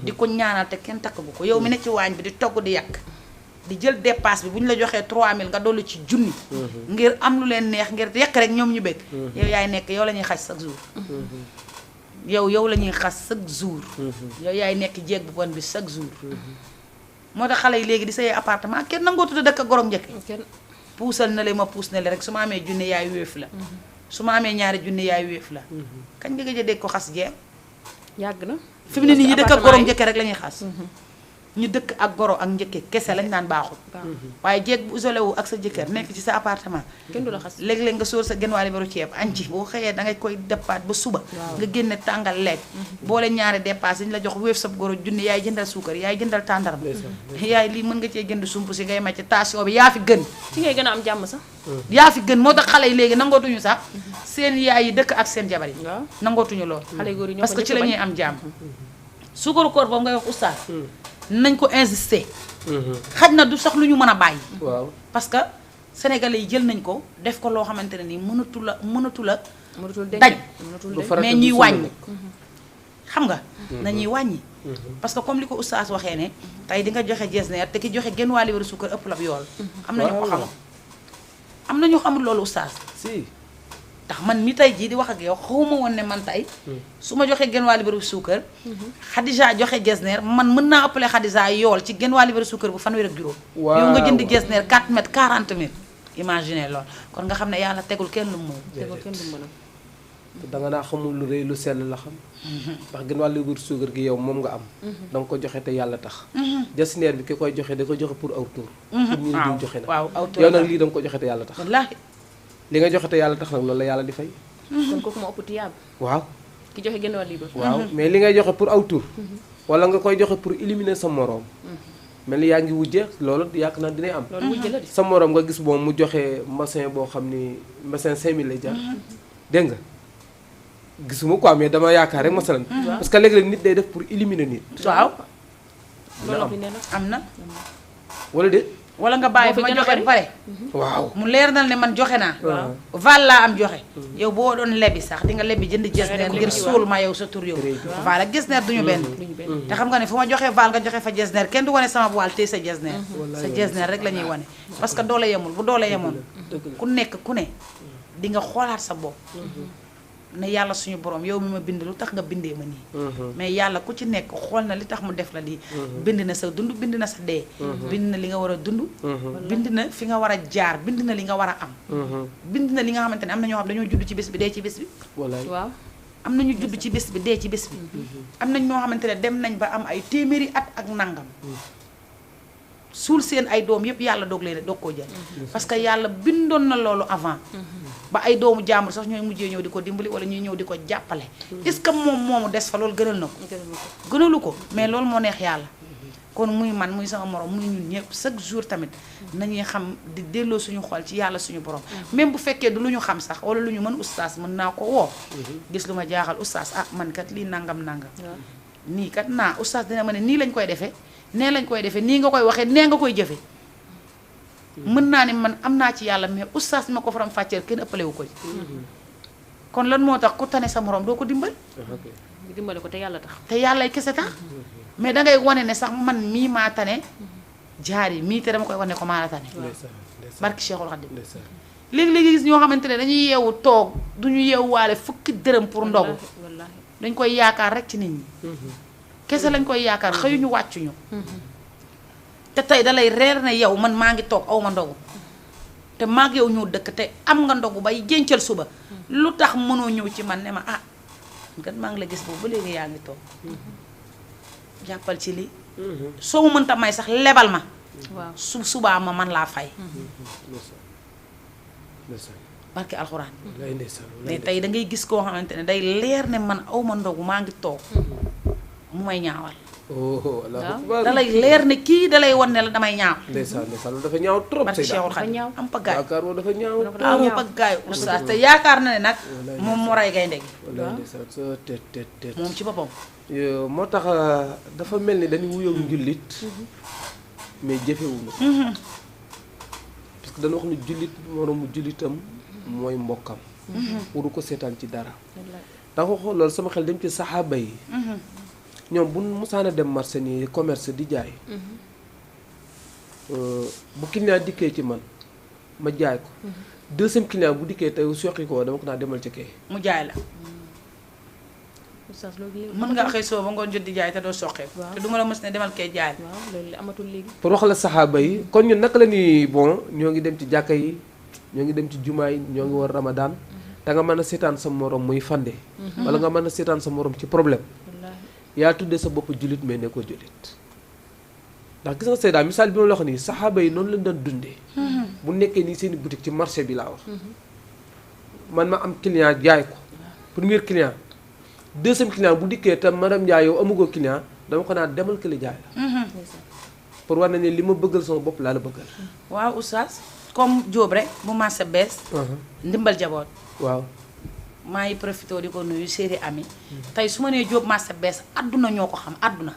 di ko ñaanal te kenn takkagu ko yow mi ne ci waañ bi di togg di yàq di jël dépasse bi bu ñu la joxee 3000 nga dolli ci junni ngir am lu leen neex ngir yekk rek ñoom ñu bëgg yow yaay nekk yow la ñuy xas chaque jour yow la ñuy xas chaque jour yow yaay nekk jeeg bu bon bi chaque jour moo tax xale yi léegi di sayee appartement kenn nangoo tudd dëkk ak gorom njëkk puusal na le ma puus na le rek su ma amee junni yaay wéef la su ma amee ñaari junni yaay wéef la kañ nga gëj a dégg ko xas jeeg yàgg na fi mu ne nii ñi dëkk ak gorom njëkke rek la ñuy xas ñu dëkk ak goro ak njëkke kese lañ naan baaxul waaye jeeg bu isolé wu ak sa jëkkër nekk ci sa appartement kenn du la xas léeg-léeg nga sóor sa genn waali baru ceeb añ ci boo xëyee da ngay koy deppaat ba suba nga génne tàngal lekk boole ñaari dépasse yi ñu la jox wéef sab goro junni yaay jëndal suukar yaay jëndal tàndarma yaay lii mën nga cee jënd sump si ngay màcc tension bi yaa fi gën ci ngay gën a am jàmm sax yaa fi gën moo tax xale yi léegi nangootuñu sax seen yaay yi dëkk ak seen jabar yi nangootuñu lool parce que ci la ñuy am jàmm suukaru koor boobu ngay wax oustaz nañ ko insister xaj na du sax lu ñu mën a bàyyi parce que sénégalais yi jël nañ ko def ko loo xamante ne nii mënatu la daj mais ñuy wàññi xam nga nañuy wàññi parce que comme li ko oustaz waxee ne tey di nga joxe jesneer te ki joxe genn waa libre suukar ëpp la yool am nañu ko xamul am nañu xamul loolu oustaz si ndax man mi tey jii di wax ak yow xawma woon ne man tey su ma joxee genn waa libre suukar Khadija joxe jesneer man mën naa ëppale Khadija yool ci genn waa libre suukar bu fanweer ak juróom yow nga jënd jesneer 4 mètres 40 mille imagine lool kon nga xam ne yàlla tegul kenn lu moom tegul kenn lu mën te danga naa xamul lu rëy lu sell la xam ndax genn waa libre suukar gi yow moom nga am danga ko joxe te yàlla tax jesneer bi ki koy joxe da ko joxe pour aw tur pour ñu ne joxe na waaw aw tur yow nag lii danga ko joxe te yàlla tax wallaahi li nga joxe te yàlla tax nag loolu la yàlla di fay kon kooku moo ëpp tiyaab waaw ki joxe genn wàll libre waaw mais li ngay joxe pour aw tur wala nga koy joxe pour éliminer sa moroom mel ni yaa ngi wujje loolu yaakaar naa dinay am loolu wujje la di sa moroom nga gis moom mu joxe machine boo xam ni machine 5000 lay jar dégg nga gisuma quoi mais dama yaakaar rek masalan parce que léeg-léeg nit day def pour éliminer nit waaw loolu am na wala de wala nga bàyyi ba ma joxe ba pare waaw mu leer na ne man joxe naa val laa am joxe yow boo doon lebi sax di nga lebi jënd jesneer ngir suul ma yow sa tur yow val ak jesneer duñu benn te xam nga ne fu ma joxee val nga joxe fa jesneer kenn du wane sama voile tey sa jesneer sa jesneer rek la ñuy wane parce que doole yemul bu doole yemoon ku nekk ku ne di nga xoolaat sa bopp ne yàlla suñu borom yow mi ma bind lu tax nga bindee ma nii mais yàlla ku ci nekk xool na li tax mu def la lii bind na sa dund bind na sa dee bind na li nga war a dund bind na fi nga war a jaar bind na li nga war a am bind na li nga xamante ne am na ñoo xam dañoo judd ci bés bi dee ci bés bi waaw am nañu judd ci bés bi dee ci bés bi am nañ ñoo xamante ne dem nañ ba am ay téeméeri at ak nangam suul seen ay doom yëpp yàlla doog leen doog koo jël parce que yàlla bindoon na loolu avant ba ay doomu jàmbur sax ñooy mujjee ñëw di ko dimbali wala ñuy ñëw di ko jàppale est-ce que moom moomu des fa loolu gënal na ko gënalu ko mais loolu moo neex yàlla kon muy man muy sama morom muy ñun ñëpp chaque jour tamit nañuy xam di delloo suñu xol ci yàlla suñu borom même bu fekkee du lu ñu xam sax wala lu ñu mën oustaz mën naa ko woo gis lu ma jaaxal oustaz ah man kat lii nangam nii kat naa oustaz dina ma ne nii lañ koy defee nee lañ koy defee nii nga koy waxee nee nga koy jëfe mën naa ne man am naa ci yàlla mais oustaz ma ko faram fàcceel kenn ëppalewu ko kon lan moo tax ku tane sa morom doo ko dimbal dimbale ko te yàlla tax te yàllay kese tax mais dangay wane ne sax man mii maa tane jaar yi mii te dama koy wane ko maa la tane barki Cheikhul Khadim léegi-léegi gis ñoo xamante ne dañuy yeewu toog duñu yeewuwaale fukki dërëm pour ndogu dañ koy yaakaar rek ci nit ñi kese lañ koy yaakaar xëyuñu wàccuñu te tey dalay reer ne yow man maa ngi toog aw ma ndogu te maag yow ñoo dëkk te am nga ndogu bay jëncal suba lu tax mënoo ñëw ci man ne ma ah kat maa ngi la gis boobu ba léegi yaa ngi toog jàppal ci lii soo ma mënta may sax lebal ma waaw subaa ma man laa fay barke alxuraan mais tey da ngay gis koo xamante ne day leer ne man aw ma ndogu maa ngi toog mu may ñaawal da lay leer ne kii da lay wan ne la damay ñaaw ndeysaan loolu dafa ñaaw trop barke Cheikhul Khadim am pagaay yaakaar woo dafa ñaaw am pagaay oustaz te yaakaar na ne nag moom mu ray gaynde gi moom ci boppam moo tax dafa mel ni dañu wuyoo njullit mais jëfewuñu parce que dañu wax ni jullit moroomu jullitam mooy mbokkam waru ko seetaan ci dara da ko xool loolu sama xel dem ci saxaaba yi ñoom bu musaana dem marché nii commerce di jaay bu client dikkee ci man ma jaay ko deuxième client bu dikkee tey soqi ko dama ko naa demal ci kee mu jaay la mën nga xëy soo ba ngoon jot di jaay te doo soqee te du ma la mës ne demal kee jaay waaw loolu amatul léegi pour wax la saxaaba yi kon ñun naka la ni bon ñoo ngi dem ci jàkka yi ñoo ngi dem ci jumaa yi ñoo ngi war Ramadan da nga mën a seetaan sa morom muy fande wala nga mën a seetaan sa morom ci problème yaa tuddee sa bopp jullit mais ne ko jullit ndax gis nga Seyda misaal bi ma la wax nii saxaaba yi noonu lañ doon dundee bu nekkee nii seeni boutique ci marché bi laa wax man ma am client jaay ko premier client deuxième client bu dikkee tam madame Ndiaye yow amugoo client dama ko naan demal kële jaay la pour war na ne li ma bëggal sama bopp laa la bëggal waaw oustaz comme Jóob rek bu marché bees ndimbal jaboot waaw maa ngi profité di ko nuyu série ami tey su ma nee Jóob marché bees adduna ñoo ko xam adduna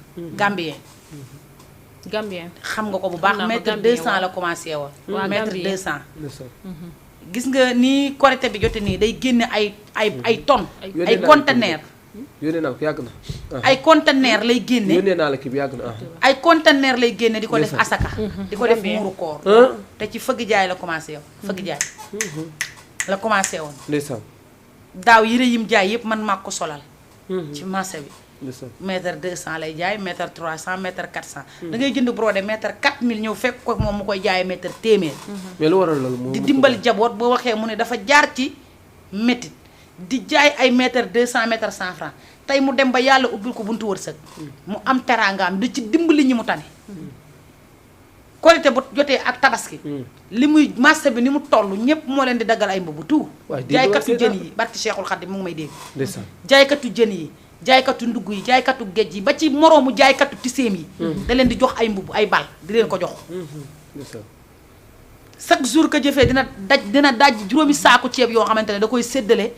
Gambien xam nga ko bu baax mètre 200 la commencé woon mètre 200 gis nga nii Korité bi jote nii day génne ay tonnes ay conteneur yónnee naa la ko yàgg na ay conteneur lay génne yónnee naa la kii bi yàgg na ay conteneur lay génne di ko def asaka di ko def muuru koor te ci fëgg jaay la commencé yow fëgg jaay la commencé woon ndeysaan daaw yére yim jaay yëpp man maa ko solal ci marché bi ndeysaan mètre 200 lay jaay mètre 300 mètre 400 da ngay jënd brodé mètre 4000 ñëw fekk ko moom mu koy jaayee mètre téeméer mais lu waral loolu moom di dimbali jaboot boo waxee mu ne dafa jaar ci métit di jaay ay mètre 200 mètre 100 francs tey mu dem ba yàlla ubbil ko buntu wërsëg mu am teraangaam di ci dimbali ñi mu tane Korité bu jotee ak tabaski li muy marché bi ni mu toll ñëpp moo leen di daggal ay mbubu tout jaaykatu jën yi barki Cheikhul Khadim mu ngi may dégg ndeysaan jaaykatu jën yi jaaykatu ndugg yi jaaykatu géej yi ba ci moroomu jaaykatu tiseem yi da leen di jox ay mbubb ay bal di leen ko jox chaque jour que jëfee dina daj juróomi saaku ceeb yoo xamante ne da koy séddale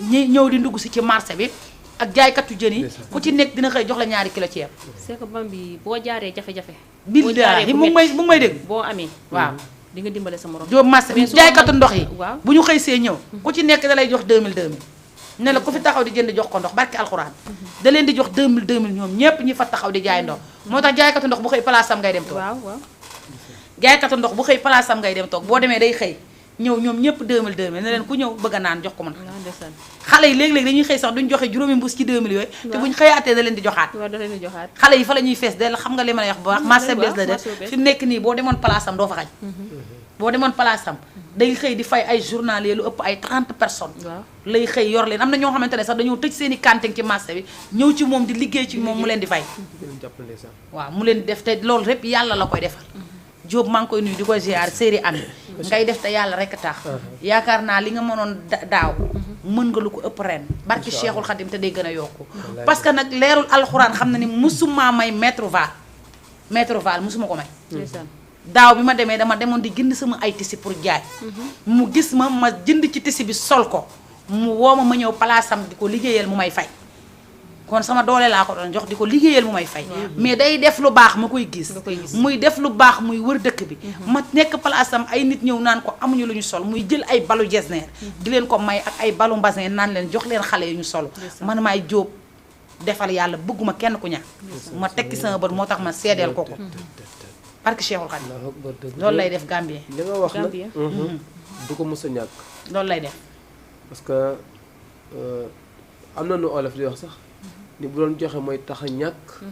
ñi ñëw di ndugg si ci marché bi ak jaaykatu jën yi ku ci nekk dina xëy jox la 2 kilo ceeb c'est que bam bi boo jaaree jafe-jafe billaahi mu ngi may dégg boo amee waaw di nga dimbale sa morom Jóob marché bi jaaykatu ndox yi waaw bu ñu xëy see ñëw ku ci nekk da lay jox 2000 ne la ku fi taxaw di jënd jox ko ndox barki alxuraan da leen di jox 2000 ñoom ñépp ñi fa taxaw di jaay ndox moo tax jaaykatu ndox bu xëy place am ngay dem toog waaw jaaykatu ndox bu xëy place am ngay dem toog boo demee day xëy ñëw ñoom ñëpp 2000 ne leen ku ñëw bëgg a naan jox ko man xale yi léeg-léeg dañuy xëy sax duñ joxe juróomi mbuus ci 2000 yooyu te buñ xëyaatee da leen di joxaat xale yi fa la ñuy fees del xam nga li ma lay wax bu baax marché bees la def fi mu nekk nii boo demoon place am doo fa xaj boo demoon place am day xëy di fay ay journalier lu ëpp ay 30 personnes lay xëy yor leen am na ñoo xamante ne sax dañoo tëj seen i cantine ci marché bi ñëw ci moom di liggéey ci moom mu leen di fay waaw mu leen di def te loolu rek yàlla la koy defal Jóob maa ngi koy nuyu di ko ziar série ami ngay def te yàlla rek tax yaakaar naa li nga mënoon daaw mën nga lu ko ëpp ren barki Cheikhul Khadim te day gën a yokku parce que nag leerul alxuraan xam na ni musuma may maître val musuma ko may daaw bi ma demee dama demoon di jënd sama ay tisi pour jaay mu gis ma jënd ci tisi bi sol ko mu woo ma ñëw palaasam di ko liggéeyal mu may fay kon sama doole laa ko doon jox di ko liggéeyal mu may fay mais day def lu baax ma koy gis muy def lu baax muy wër dëkk bi ma nekk palaasam ay nit ñëw naan ko amuñu lu ñu sol muy jël ay balu jesneer di leen ko may ak ay balu mbasin naan leen jox leen xale yu ñu sol man maay Jóob defal yàlla bëgguma kenn ku ñaan ma tekki sama bët moo tax ma seedeel ko parce que Cheikhul Khadim loolu lay def Gambien li nga wax nag du ko mos a ñàkk loolu lay def parce que am na nu olof di wax sax ni bu doon joxe mooy tax a ñàkk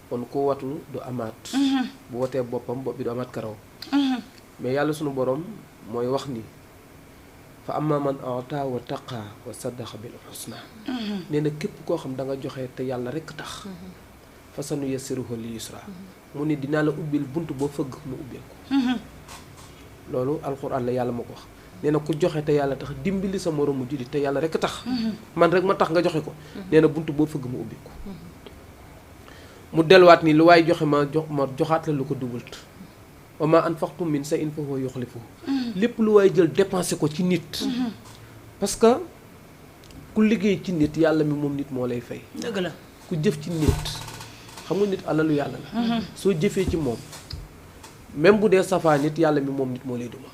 kon ku watu du amaat bu watee boppam bopp bi du amaat karaw mais yàlla sunu borom mooy wax ni fa amma man ata wa taqa wa saddaqa bil husna nee na képp koo xam da nga joxe te yàlla rekk tax fa sanu yassiruhu li yusra mu ne dinaa la ubbil bunt boo fëgg mu ubbeeku loolu alxuraan la yàlla ma ko wax nee na ku joxe te yàlla tax dimbali sa moromu jullit te yàlla rekk tax man rek ma tax nga joxe ko nee na bunt boo fëgg mu ubbeeku mu delluwaat ni lu waay joxe ma joxaat la lu ko dubult wa ma anfaqtum min shay'in fa huwa yukhlifuhu lépp lu waay jël dépensé ko ci nit parce que ku liggéey ci nit yàlla mi moom nit moo lay fay dëgg la ku jëf ci nit xam nga nit alalu yàlla la soo jëfee ci moom même bu dee safaa nit yàlla mi moom nit moo lay duma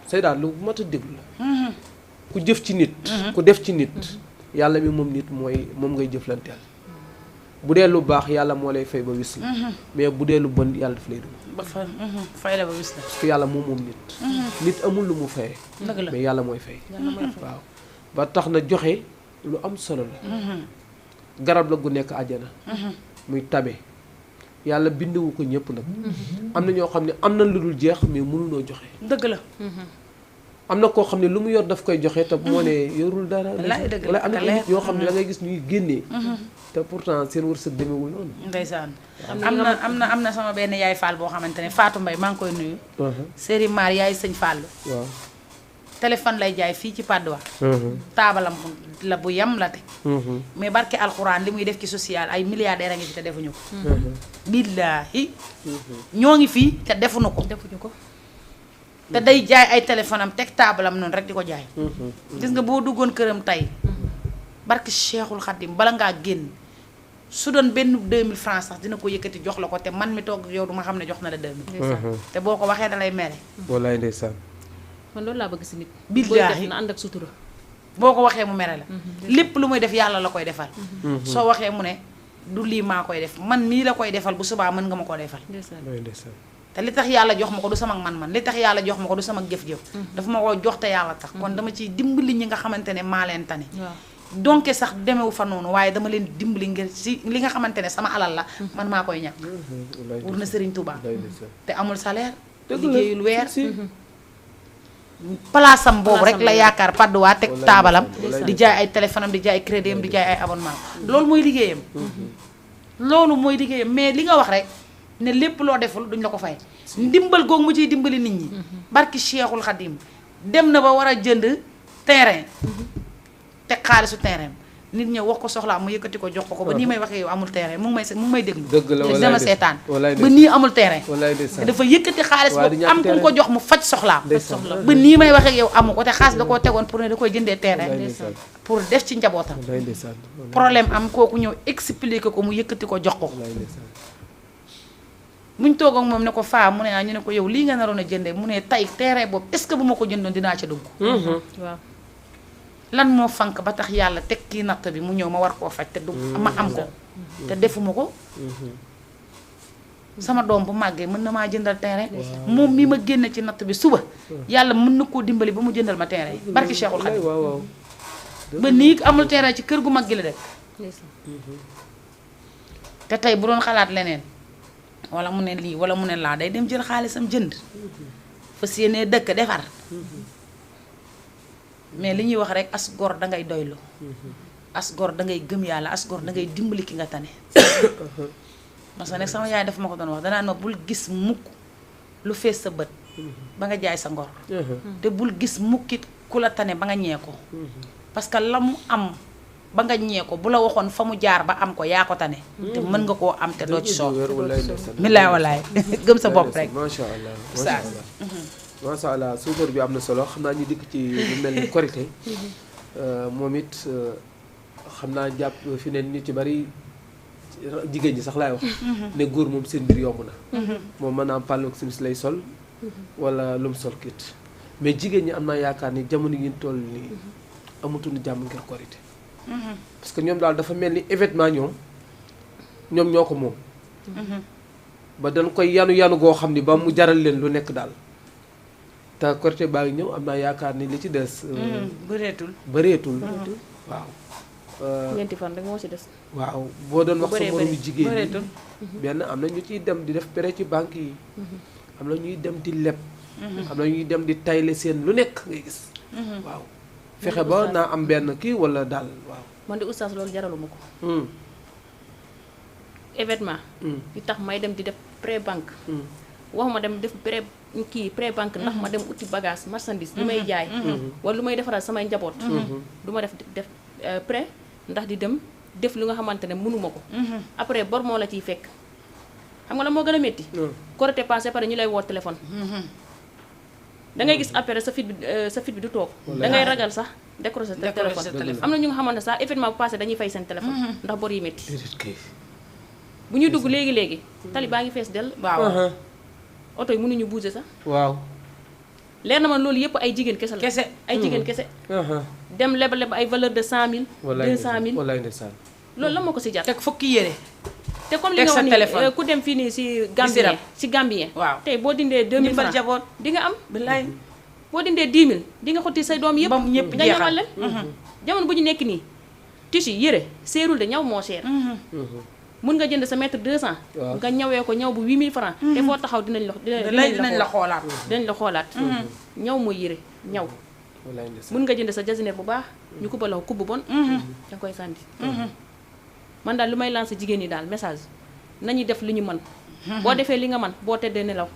say daal lu mat a déglu la ku jëf ci nit ku def ci nit yàlla mi moom nit mooy moom ngay jëflanteel bu dee lu baax yàlla moo lay fay ba wis la mais bu dee lu bon yàlla daf lay dugg ba fay la ba wis la parce que yàlla moom nit nit amul lu mu fayee dëgg la mais yàlla mooy fay waaw ba tax na joxe lu am solo la garab la gu nekk àjjana muy tabe yàlla bindewu ko ñëpp nag am na ñoo xam ne am na lu dul jeex mais mënuloo joxe dëgg la am na koo xam ne lu mu yor daf koy joxe te moo ne yorul dara wala am na ay nit ñoo xam ne da ngay gis ñuy génnee te pourtant seen wërsëg demewul noonu ndeysaan am na sama benn yaay Fall boo xamante ne Fatou Mbaye maa ngi koy nuyu série Mar yaay sëñ Fallou waaw téléphone lay jaay fii ci Padoa taabalam la bu yem la te mais barke alxuraan li muy def ci social ay milliardaires a ngi fi te defuñu ko billaahi ñoo ngi fii te defuñu ko te day jaay ay téléphone am teg taabalam noonu rek di ko jaay gis nga boo duggoon këram tey barke Cheikhul Khadim bala ngaa génn su doon benn 2000 francs sax dina ko yëkkati jox la ko te man mi toog yow duma xam ne jox na la 2000 te boo ko waxee dalay mere wallaay ndeysaan man loolu laa bëgg si nit billaahi na ànd ak sutura boo ko waxee mu mere la lépp lu muy def yàlla la koy defal soo waxee mu ne du lii maa koy def man nii la koy defal bu subaa mën nga ma koo defal te li tax yàlla jox ma ko du sama man-man li tax yàlla jox ma ko du sama jëf-jëf dafa ma ko jox te yàlla tax kon dama ciy dimbali ñi nga xamante ne maa leen tane donke sax demewu fa noonu waaye dama leen dimbali ngir si li nga xamante ne sama alal la man maa koy ñàkk wur na Serigne Touba te amul salaire liggéeyul weer palaasam boobu rek la yaakaar Padoa teg taabalam di jaay ay téléphone am di jaay ay crédit am di jaay ay abonnement loolu mooy liggéeyam loolu mooy liggéeyam mais li nga wax rek ne lépp loo deful duñ la ko fay ndimbal googu mu ciy dimbali nit ñi barki Cheikhul Khadim dem na ba war a jënd terrain teg xaalisu terrain nit ñëw wax ko soxlaa mu yëkkati ko jox ko ba nii may waxee yow amul terrain mu ngi may déglu te dama seetaan ba nii amul terrain dafa yëkkati xaalis boobu am ku ko jox mu faj soxlaa ba nii may waxee yow amu ko te xaalis da koo tegoon pour ne da koy jëndee terrain pour def ci njabootam problème am kooku ñëw expliquer ko mu yëkkati ko jox ko muñ toog ak moom ne ko faa mu ne ñu ne ko yow lii nga naroon a jëndee mu ne tay terrain boobu est-ce que bu ma ko jëndoon dinaa ca dugg waaw lan moo fank ba tax yàlla teg kii natt bi mu ñëw ma war koo faj te du ma am ko te defuma ko sama doom bu màggee mën na maa jëndal terrain moom mi ma génne ci natt bi suba yàlla mën na koo dimbali ba mu jëndal ma terrain yi barki Cheikhul Khadim ba nii amul terrain ci kër gu mag gi la def te tey bu doon xalaat leneen wala mu ne lii wala mu ne laa day dem jël xaalisam jënd fas yéenee dëkk defar mais li ñuy wax rek as gor dangay doylu as gor dangay gëm yàlla as gor dangay dimbali ki nga tane parce que nag sama yaay dafa ma ko doon wax danaan ma bul gis mukk lu fees sa bët ba nga jaay sa ngor te bul gis mukkit ku la tane ba nga ñee ko parce que la mu am ba nga ñee ko bu la waxoon fa mu jaar ba am ko yaa ko tane te mën nga koo am te doo ci soow milaay walaay gëm sa bopp rek macha allah macha allah suukar bi am na solo xam naa ñu dikk ci lu mel ni korité moom it xam naa jàpp fi ne nit ci bari jigéen ñi sax laay wax ne góor moom seen mbir yomb na moom mën naa am pàlloog simis lay sol wala lu mu sol kit mais jigéen ñi am naa yaakaar ni jamono yi ñu toll nii amatuñu jàmm ngir korité parce que ñoom daal dafa mel ni événement ñoom ñoo ko moom ba dañ koy yanu goo xam ni ba mu jaral leen lu nekk daal te korité baa ngi ñëw am naa yaakaar ni li ci des bëreetul waaw ñeenti fan rek moo ci des waaw boo doon wax sa moromu jigéen ñi benn am na ñu ciy dem di def prêt ci banque yi am na ñuy dem di leb am na ñuy dem di tayle seen lu nekk ngay gis waaw fexe ba naa am benn kii wala daal waaw man di oustaz loolu jaraluma ko événement li tax may dem di def pré banque waxuma dem def pré banque ndax ma dem uti bagage marchandise lu may jaay wala lu may defaral samay njaboot du ma def pré ndax di dem def lu nga xamante ne mënuma ko après bor moo la ciy fekk xam nga la moo gën a métti Korité passé pare ñu lay woo téléphone da ngay gis après sa fit bi du toog da ngay ragal sax décrocher téléphone am na ñu nga xamante ne sax événement bu passé dañuy fay seen téléphone ndax bor yi métti bu ñuy dugg léegi tali baa ngi fees del waaw oto yi mënuñu bouger sax waaw leer na ma loolu yëpp ay jigéen kese la kese ay jigéen kese dem leb ay valeur de 100 000 200 000 wallaay ndeysaan loolu la moo ko si jar teg fukki yére te comme li nga wax ni ku dem fii nii si Gambien waaw tey boo dindee 2000 francs jaboot di nga am billaay boo dindee 10 000 di nga xotti say doom yëpp ñëpp nga ñamal leen jamono bu ñu nekk nii tissu yére seerul de ñaw moo seer mun nga jënd sa mètre 200 nga ñawee ko ñaw bu 8000 francs te foo taxaw dinañ la xoolaat dinañ la xoolaat ñaw mooy yére ñaw mun nga jënd sa jasinaire bu baax ñu kubal la ko kubb bon da koy sànni man daal lu may lancer jigéen ñi daal message nañu def li ñu mën boo defee li nga mën boo teddee nelaw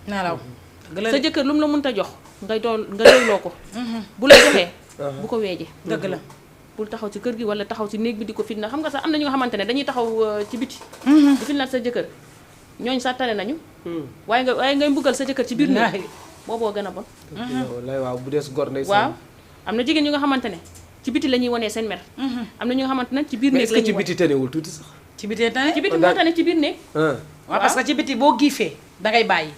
sa jëkkër lu mu la mënta jox nga doyloo ko bu la joxee bu ko weeje dëgg la bul taxaw ci kër gi wala taxaw ci néeg bi di ko fitna xam nga sax am na ñu nga xamante ne dañuy taxaw ci biti di fitnaat sa jëkkër ñooñu sax tane nañu waaye ngay mbugal sa jëkkër ci biir néeg booboo gën a bon wallaay waaw bu dee gor ndey waaw am na jigéen ñu nga xamante ne ci biti la ñuy wanee seen mer am na ñu nga xamante ne ci biir néeg la ñuy ci biti tanewul tuuti sax ci biti tane ci biti moo tane ci biir néeg waaw parce que ci biti boo giifee dangay bàyyi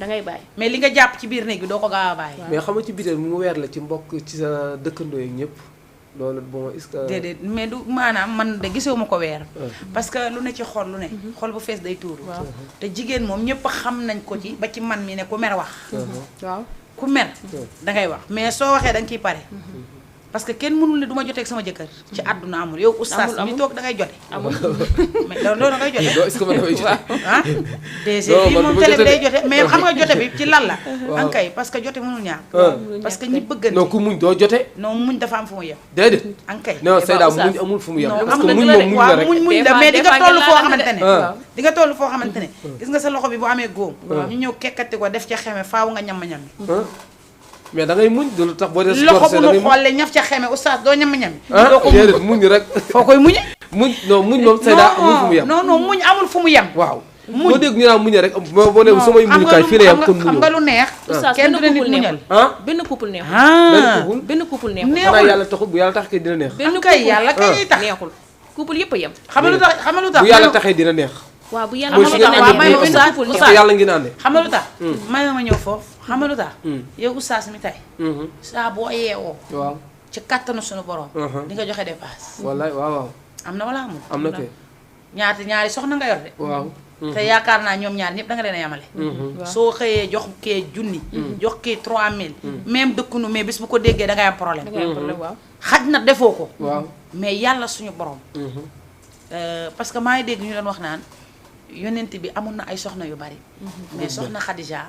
mais li nga jàpp ci biir néeg bi doo ko gaaw a bàyyi mais xam nga ci biti mu weer la ci mbokk ci sa dëkkandoo yi ñëpp loolu bon est-ce que déedéet mais du maanaam man de gisewuma ko weer parce que lu ne ci xol lu ne xol bu fees day tuuru te jigéen moom ñëpp xam nañ ko ci ba ci man mi ne ku mer wax waaw ku mer dangay wax mais soo waxee danga ciy pare parce que kenn mënul ne du ma jotee ak sama jëkkër ci àdduna amul yow oustaz mi toog dangay jote amul mais loolu dangay jote est-ce que man damay jote ah déjà fii moom télé bi day jote mais xam nga jote bi ci lan la ankay parce que jote mënul ñàkk parce que ñi bëggante non ku muñ doo jote non muñ dafa am fu mu yem déedéet ankay non Seyda muñ amul fu mu yem parce que muñ moom muñ la rek muñ la mais di nga toll foo xamante ne di nga toll foo xamante ne gis nga sa loxo bi bu amee góom ñu ñëw kekkati ko def ca xeme faaw nga ñam-ñam mais da ngay muñ du lu tax boo dee loxo bu nu xoolee ñaf ca xeme oustaz doo ñam-ñam doo ko déedéet muñ rek foo koy muñe muñ non muñ moom Seyda amul fu mu yem non muñ amul fu mu yem waaw boo dégg ñu naan muñe rek boo ne samay muñ kaay fii la yem kon xam nga lu neex kenn du ne nit muñal benn couple neexul benn couple neexul xanaa yàlla taxul bu yàlla tax kay dina neex benn kay yàlla kay tax neexul couple yëpp a yem xam nga lu tax bu yàlla taxee dina neex waaw bu yàlla yàlla ngi naan xam nga lu tax may ma ñëw foofu xam nga lu tax yow oustaz mi tey saa boo yeewoo waaw ci kattanu suñu borom di nga joxe dépasse wallaay waaw am na wala amul am na kay ñaari soxna nga yor de waaw te yaakaar naa ñoom ñaar ñëpp da nga leen a yamale soo xëyee jox kee junni jox kee 3000 même dëkkunu mais bis bu ko déggee da ngay am problème waaw xaj na defoo ko waaw mais yàlla suñu borom parce que maa ngi dégg ñu doon wax naan yonent bi amoon na ay soxna yu bari mais soxna Khadija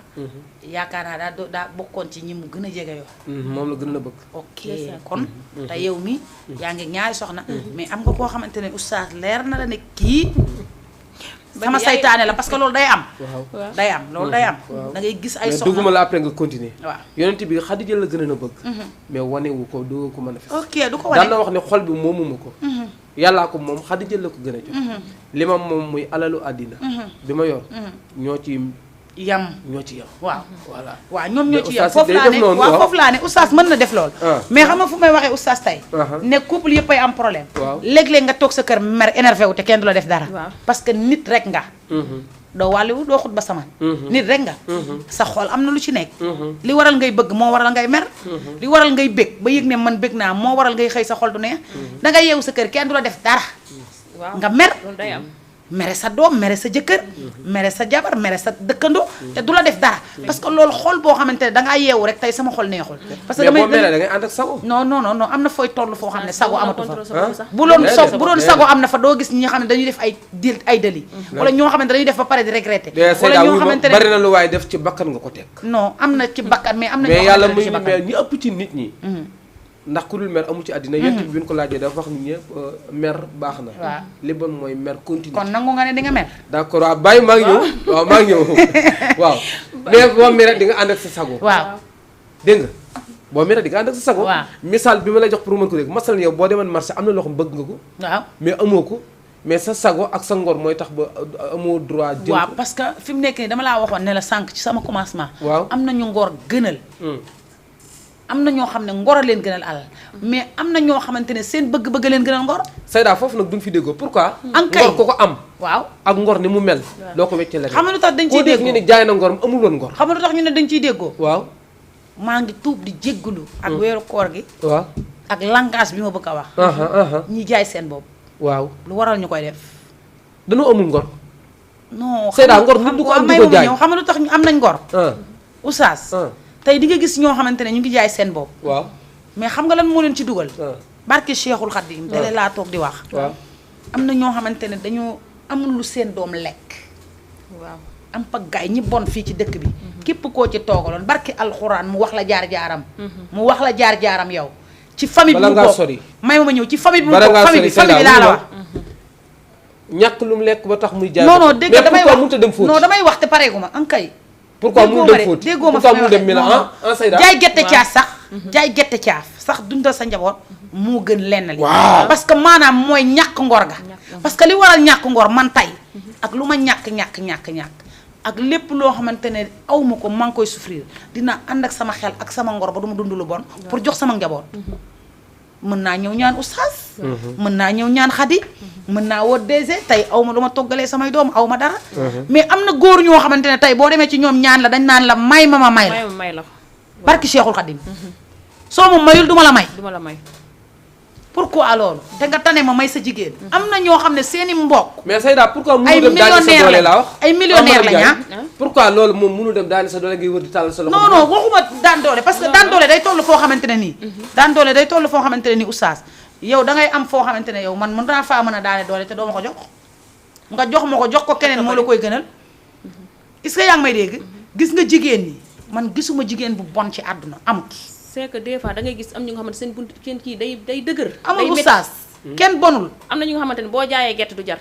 yaakaar naa daa bokkoon ci ñi mu gën a jege yoo moom la gën a bëgg ok kon te yow mi yaa ngi ñaari soxna mais am nga koo xamante ne oustaz leer na la ne kii sama saytaane la parce que loolu day am day am loolu day am da ngay gis ay soxna dugguma la après nga continuer waaw yonent bi Khadija la gën a bëgg mais wanewu ko du ko mën a fes ok du ko wane daan na wax ne xol bi moomuma ko yàllaa ko moom Xadija la ko gën a jox li ma moom muy alalu àddina bi ma yor ñoo ci yam waaw voilà waaw ñoom ñoo ci yam foofu laa ne waaw foofu laa ne oustaz mën na def lool mais xam nga fu may waxee oustaz tey ne couple yëpp ay am problème léeg-léeg nga toog sa kër mer énervé wu te kenn du la def dara parce que nit rek nga doo wàlliwu doo xut ba saman nit rek nga sa xol am na lu ci nekk li waral ngay bëgg moo waral ngay mer li waral ngay bëgg ba yëg ne man bëgg naa moo waral ngay xëy sa xol du neex da nga yeewu sa kër kenn du la def dara nga mer loolu day am mere sa doom mere sa jëkkër mere sa jabar mere sa dëkkandoo te du la def dara parce que loolu xol boo xamante ne dangaa yeewu rek tey sama xol neexul parce que damay da ngay ànd ak sago non am na fooy toll foo xam ne sago amatu fa bu doon sago am na fa doo gis ñi nga xam ne dañuy def ay dëli wala ñoo xamante dañuy def ba pare di regretter wala ñoo xamante ne bari na lu waaye def ci bakkan nga ko teg non am na ci bakkan mais am na mais yàlla muy mais ñi ëpp ci nit ñi ndax ku dul mer amu ci àddina yent bi ñu ko laajee dafa wax ni ñëpp mer baax na waaw li bon mooy mer continue kon nangu nga ne di nga mer d'accord waaw bàyyi maa ngi ñëw waaw maa ngi ñëw waaw mais boo meree di nga ànd ak sa sago waaw dégg nga boo meree di nga ànd ak sa sago waaw misaal bi ma lay jox pour mën ko dégg masal yow boo demoon marché am na loo xam bëgg nga ko waaw mais amoo ko mais sa sago ak sa ngor mooy tax ba amoo droit jël waaw parce que fi mu nekk nii dama laa waxoon ne la sànq ci sama commencement waaw am nañu ngor gënal am na ñoo xam ne ngor a leen gënal alal mais am na ñoo xamante ne seen bëgg-bëgg leen gënal ngor Seyda foofu nag duñ fi déggoo pourquoi ankay ngor ko ko am waaw ak ngor ni mu mel doo ko weccee la xam nga lu tax dañ ciy déggoo ñu ne jaay na ngorom amul woon ngor xam nga lu tax ñu ne dañ ciy déggoo waaw maa ngi tuub di jéggulu ak weeru koor gi waaw ak langage bi ma bëgg a wax ñi jaay seen bopp waaw lu waral ñu koy def dañoo amul ngor non Seyda ngor nit du ko am di ko jaay ñëw xam nga lu tax ñu am nañ ngor oustaz tey di nga gis ñoo xamante ne ñu ngi jaay seen bopp waaw mais xam nga lan moo leen ci dugal barke Cheikhul Khadim tele laa toog di wax waaw am na ñoo xamante ne dañoo amul lu seen doom lekk waaw am pagaay ñi bon fii ci dëkk bi képp koo ci toogaloon barke alxuraan mu wax la jaar-jaaram mu wax la jaar-jaaram yow ci famille bi bala mu ngaa bokk sori may ma ñëw ci famille bi mu bala bokk ngaa famille sori bi laa la wax ñàkk lu mu lekk ba tax muy jaay non non dégg damay wax mënut a dem fóoti non damay wax te pareegu ma an kay pourquoi mënul dem fóoti déggoo ma pourquoi mënul dem Milan Seyda jaay gerte caaf sax jaay gerte caaf sax dundal sa njaboot moo gën lenn li waaw parce que maanaam mooy ñàkk ngor ga parce que li waral ñàkk ngor man tey ak lu ma ñàkk ak lépp loo xamante ne aw ma ko maa ngi koy souffrir dina ànd ak sama xel ak sama ngor ba du ma dund lu bon pour jox sama njaboot mën naa ñëw ñaan oustaz mën naa ñëw ñaan xadi mën naa woo DG tey aw ma lu ma toggalee samay doom aw ma dara mais am na góor ñoo xamante ne tey boo demee ci ñoom ñaan la dañ naan la may ma may la barki Cheikhul Khadim soo ma mayul duma la may pourquoi loolu te nga tane ma may sa jigéen am na ñoo xam ne seeni mbokk mais Seyda pourquoi ay mënul dem daani sa doole laa wax ay millionnaire la ñaa pourquoi loolu moom mënul dem daani sa doole ngay wër di tàllal sa loxo non waxuma daan doole parce que daan doole day toll foo xamante ne nii daan doole day toll foo xamante ne nii oustaz yow da ngay am foo xamante ne yow man mën naa faa mën a daane doole te doo ma ko jox nga jox ma ko jox ko keneen moo la koy gënal est-ce que yaa ngi may dégg gis nga jigéen ñi man gisuma jigéen bu bon ci àdduna amut c'est que des fois da ngay gis am ñu nga xamante seen bunt seen kii day dëgër amul oustaz kenn bonul am na ñu nga xamante ne boo jaayee gerte du jar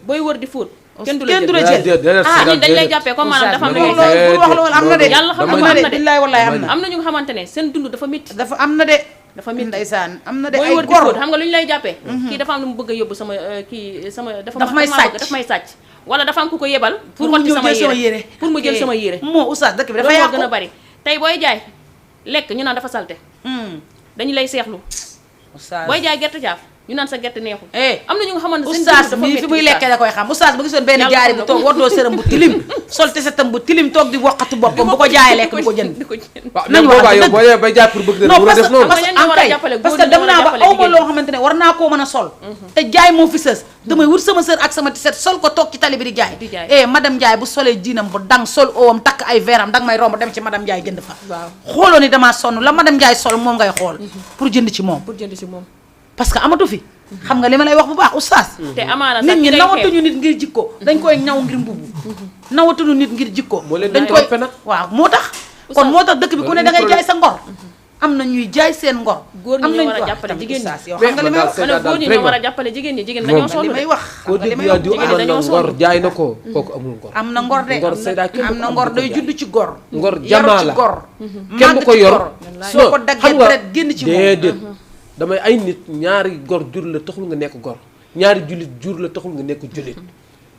booy wër di fóot kenn du la jël ñun dañ lay jàppee comme maanaam dafa am pour wax loolu am na de yàlla xam am na de billaay wallaay am na am na ñu nga xamante ne seen dund dafa métti dafa am na de dafa métti ndeysaan am na de booy ay wër di gor fóot xam nga lu ñu lay jàppee kii dafa am lu mu bëgg a yóbbu sama kii sama daf may sàcc wala dafa am ku ko yebal pour mu jël sama yére pour mu jël sama yére moo oustaz dëkk bi dafa loolu moo yàqu gën a bari tey booy jaay lekk ñu naan dafa salte dañu lay seexlu oustaz booy jaay gerte caaf ñu naan sa gerte neexul am na ñu nga xamante ne oustaz mii fi muy lekkee da koy xam oustaz ba gisoon benn jaari bu toog waddoo sëram bu tilim sol te setam bu tilim toog di waxatu boppam bu ko jaayee lekk du ko jënd waaw même boobaa yow boo ñëwee bay jaay pour bëgg non a def noonu parce que dem naa ba aw ma loo xamante ne war naa koo mën a sol te jaay moo fi sës damay wut sama sër ak sama tiset sol ko toog ci tali bi di jaay madame Ndiaye bu solee jiinam bu dang sol owam takk ay veram danga may romb dem ci madame Ndiaye jënd fa xooloo ni damaa sonn la madame Ndiaye sol moom ngay xool pour jënd ci moom parce que amatu fi xam nga li ma lay wax bu baax oustaz te amaana nit ñi nawatuñu nit ngir jikko dañ koy ñaw ngir mbubu nawatuñu nit ngir jikko dañ koy waaw moo tax kon moo tax dëkk bi ku ne da ngay jaay sa ngor am na ñuy jaay seen ngor góor ñi ñoo war a jàppale jigéen ñi yow xam nga li may wax góor ñi ñoo war a jàppale jigéen ñi jigéen dañoo sonn li may wax koo dégg yaa diw amoon na ngor jaay na ko kooku amul ngor am na ngor de am na ngor day judd ci gor ngor jamaa la kenn du ko yor soo ko daggee deret génn ci moom déedéet damay ay nit ñaari gor jur la taxul nga nekk gor ñaari jullit jur la taxul nga nekk jullit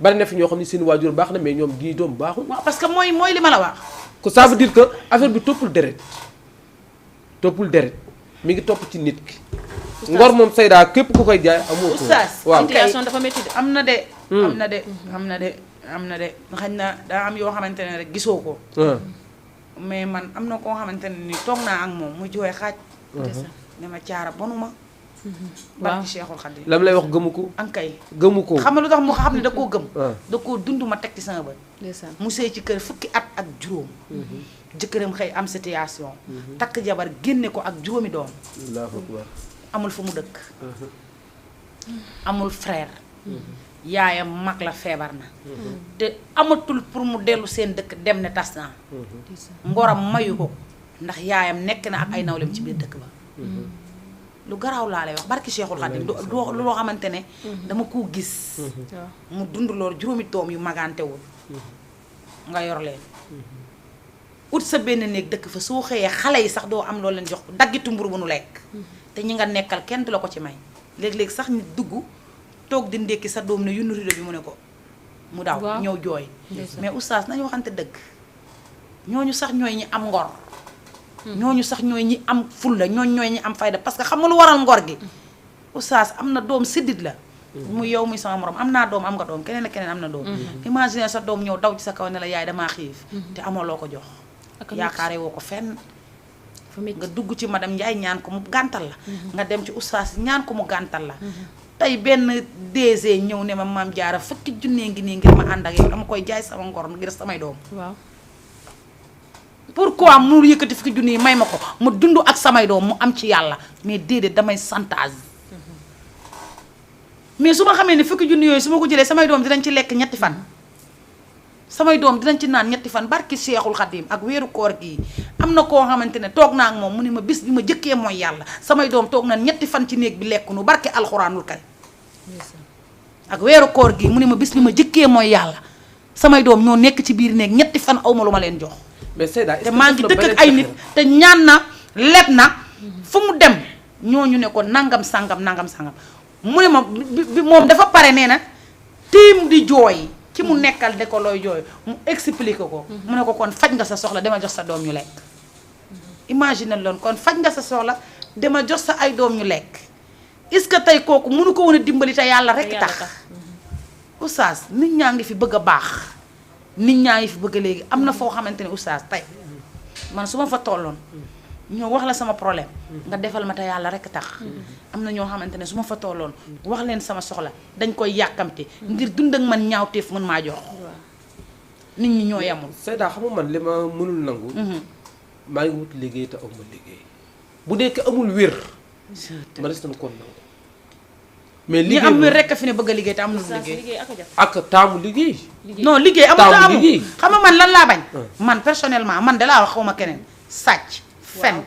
bari na fi ñoo xam ne seen waajur baax na mais ñoom di doom baaxul waaw parce que mooy li ma la wax ko ça veut dire que affaire bi toppul deret mi ngi topp ci nit ki ngor moom Seyda képp ku koy jaay amoo ko waaw situation dafa métti de am na de xañ na daa am yoo xamante ne rek gisoo ko mais man am na koo xamante ne ni toog naa ak moom mu jooy xaaj ne ma caara bonuma barki Cheikhul Khadim lam lay wax gëmu ko ankay gëmu ko xam nga lu tax mu xam ne da koo gëm da koo dund ma teg ci sama bët ndeysaan mu sëy ci kër fukki at ak juróom jëkkëram xëy am situation takk jabar génne ko ak juróomi doom Allahu akbar amul fu mu dëkk amul frère yaayam mag la feebar na te amatul pour mu dellu seen dëkk dem ne tas naa ngoram mayu ko ndax yaayam nekk na ak ay nawlem ci biir dëkk ba lu garaaw laa lay wax barki Cheikhul Khadim du loo xamante ne dama koo gis mu dund loolu juróomi doom yu magantewul nga yor leen ut sa benn néeg dëkk fa soo xëyee xale yi sax doo am loo leen jox daggitu mburu bu nu lekk te ñi nga nekkal kenn du la ko ci may léeg-léeg sax nit dugg toog di ndékki sa doom ne yunnu rido bi mu ne ko mu daw ñëw jooy mais oustaz nañu waxante dëgg ñooñu sax ñooy ñi am ngor ñooñu sax ñooy ñi am fulla ñooy ñi am fayda parce que xam nga lu waral ngor gi oustaz am na doom siddit la muy yow muy sama morom am naa doom am nga doom keneen ak keneen am na doom imagine sa doom ñëw daw ci sa kaw ne la yaay damaa xiif te amoo loo ko jox yaakaare woo ko fenn nga dugg ci madame Ndiaye ñaan ko mu gàntal la nga dem ci oustaz ñaan ko mu gàntal la tey benn DG ñëw ne ma maam Jaara fukki junne ngi nii ngir ma ànd ak yow dama koy jaay sama ngor ngir samay doom waaw pourquoi mu yëkkati fukki junne yi may ma ko mu dund ak samay doom mu am ci yàlla mais déedéet damay chantage mais su ma xamee ne fukki junne yooyu su ma ko jëlee samay doom dinañ ci lekk ñetti fan samay doom dinañ ci naan ñetti fan barki Seexul Xadim ak weeru koor gii am na koo xamante ne toog naa ak moom mu ne ma bis bi ma jëkkee mooy yàlla samay doom toog naan ñetti fan ci néeg bi lekk nu barki alxuraanul kay ak weeru koor gii mu ne ma bis bi ma jëkkee mooy yàlla samay doom ñoo nekk ci biir néeg ñetti fan awma lu ma leen jox mais Seyda te maa ngi dëkk ak ay nit te ñaan na leb na fu mu dem ñooñu ne ko nangam sangam nangam sangam mu ne ma bi moom dafa pare nee na tiim di jooy ci mu nekkal de ko looy jooy mu expliqué ko mu ne ko kon faj nga sa soxla dama jox sa doom ñu lekk imagine loon kon faj nga sa soxla dama jox sa ay doom ñu lekk est-ce que tey kooku mënu ko woon a dimbali te yàlla rek tax oustaz nit ñaa ngi fi bëgg a baax nit ñaa ngi fi bëgg a léegi am na foo xamante ne oustaz tey man su ma fa tolloon ñoo wax la sama problème nga defal ma te yàlla rek tax am na ñoo xamante ne su ma fa tolloon wax leen sama soxla dañ koy yàkkamte ngir dund ak man ñaawteef mën maa jox nit ñi ñoo yemul Seyda xam nga man li ma mënul nangu maa ngi wut liggéey te amul liggéey bu dee que amul wér ma des na kon nangu mais ñi liggéey am wér rek a fi ne bëgg a liggéey te am lu liggéey ak taamu liggéey non liggéey amul te taamu amul liggéey. xam nga man lan laa bañ man personnellement man dalaa wax xawma keneen sàcc fen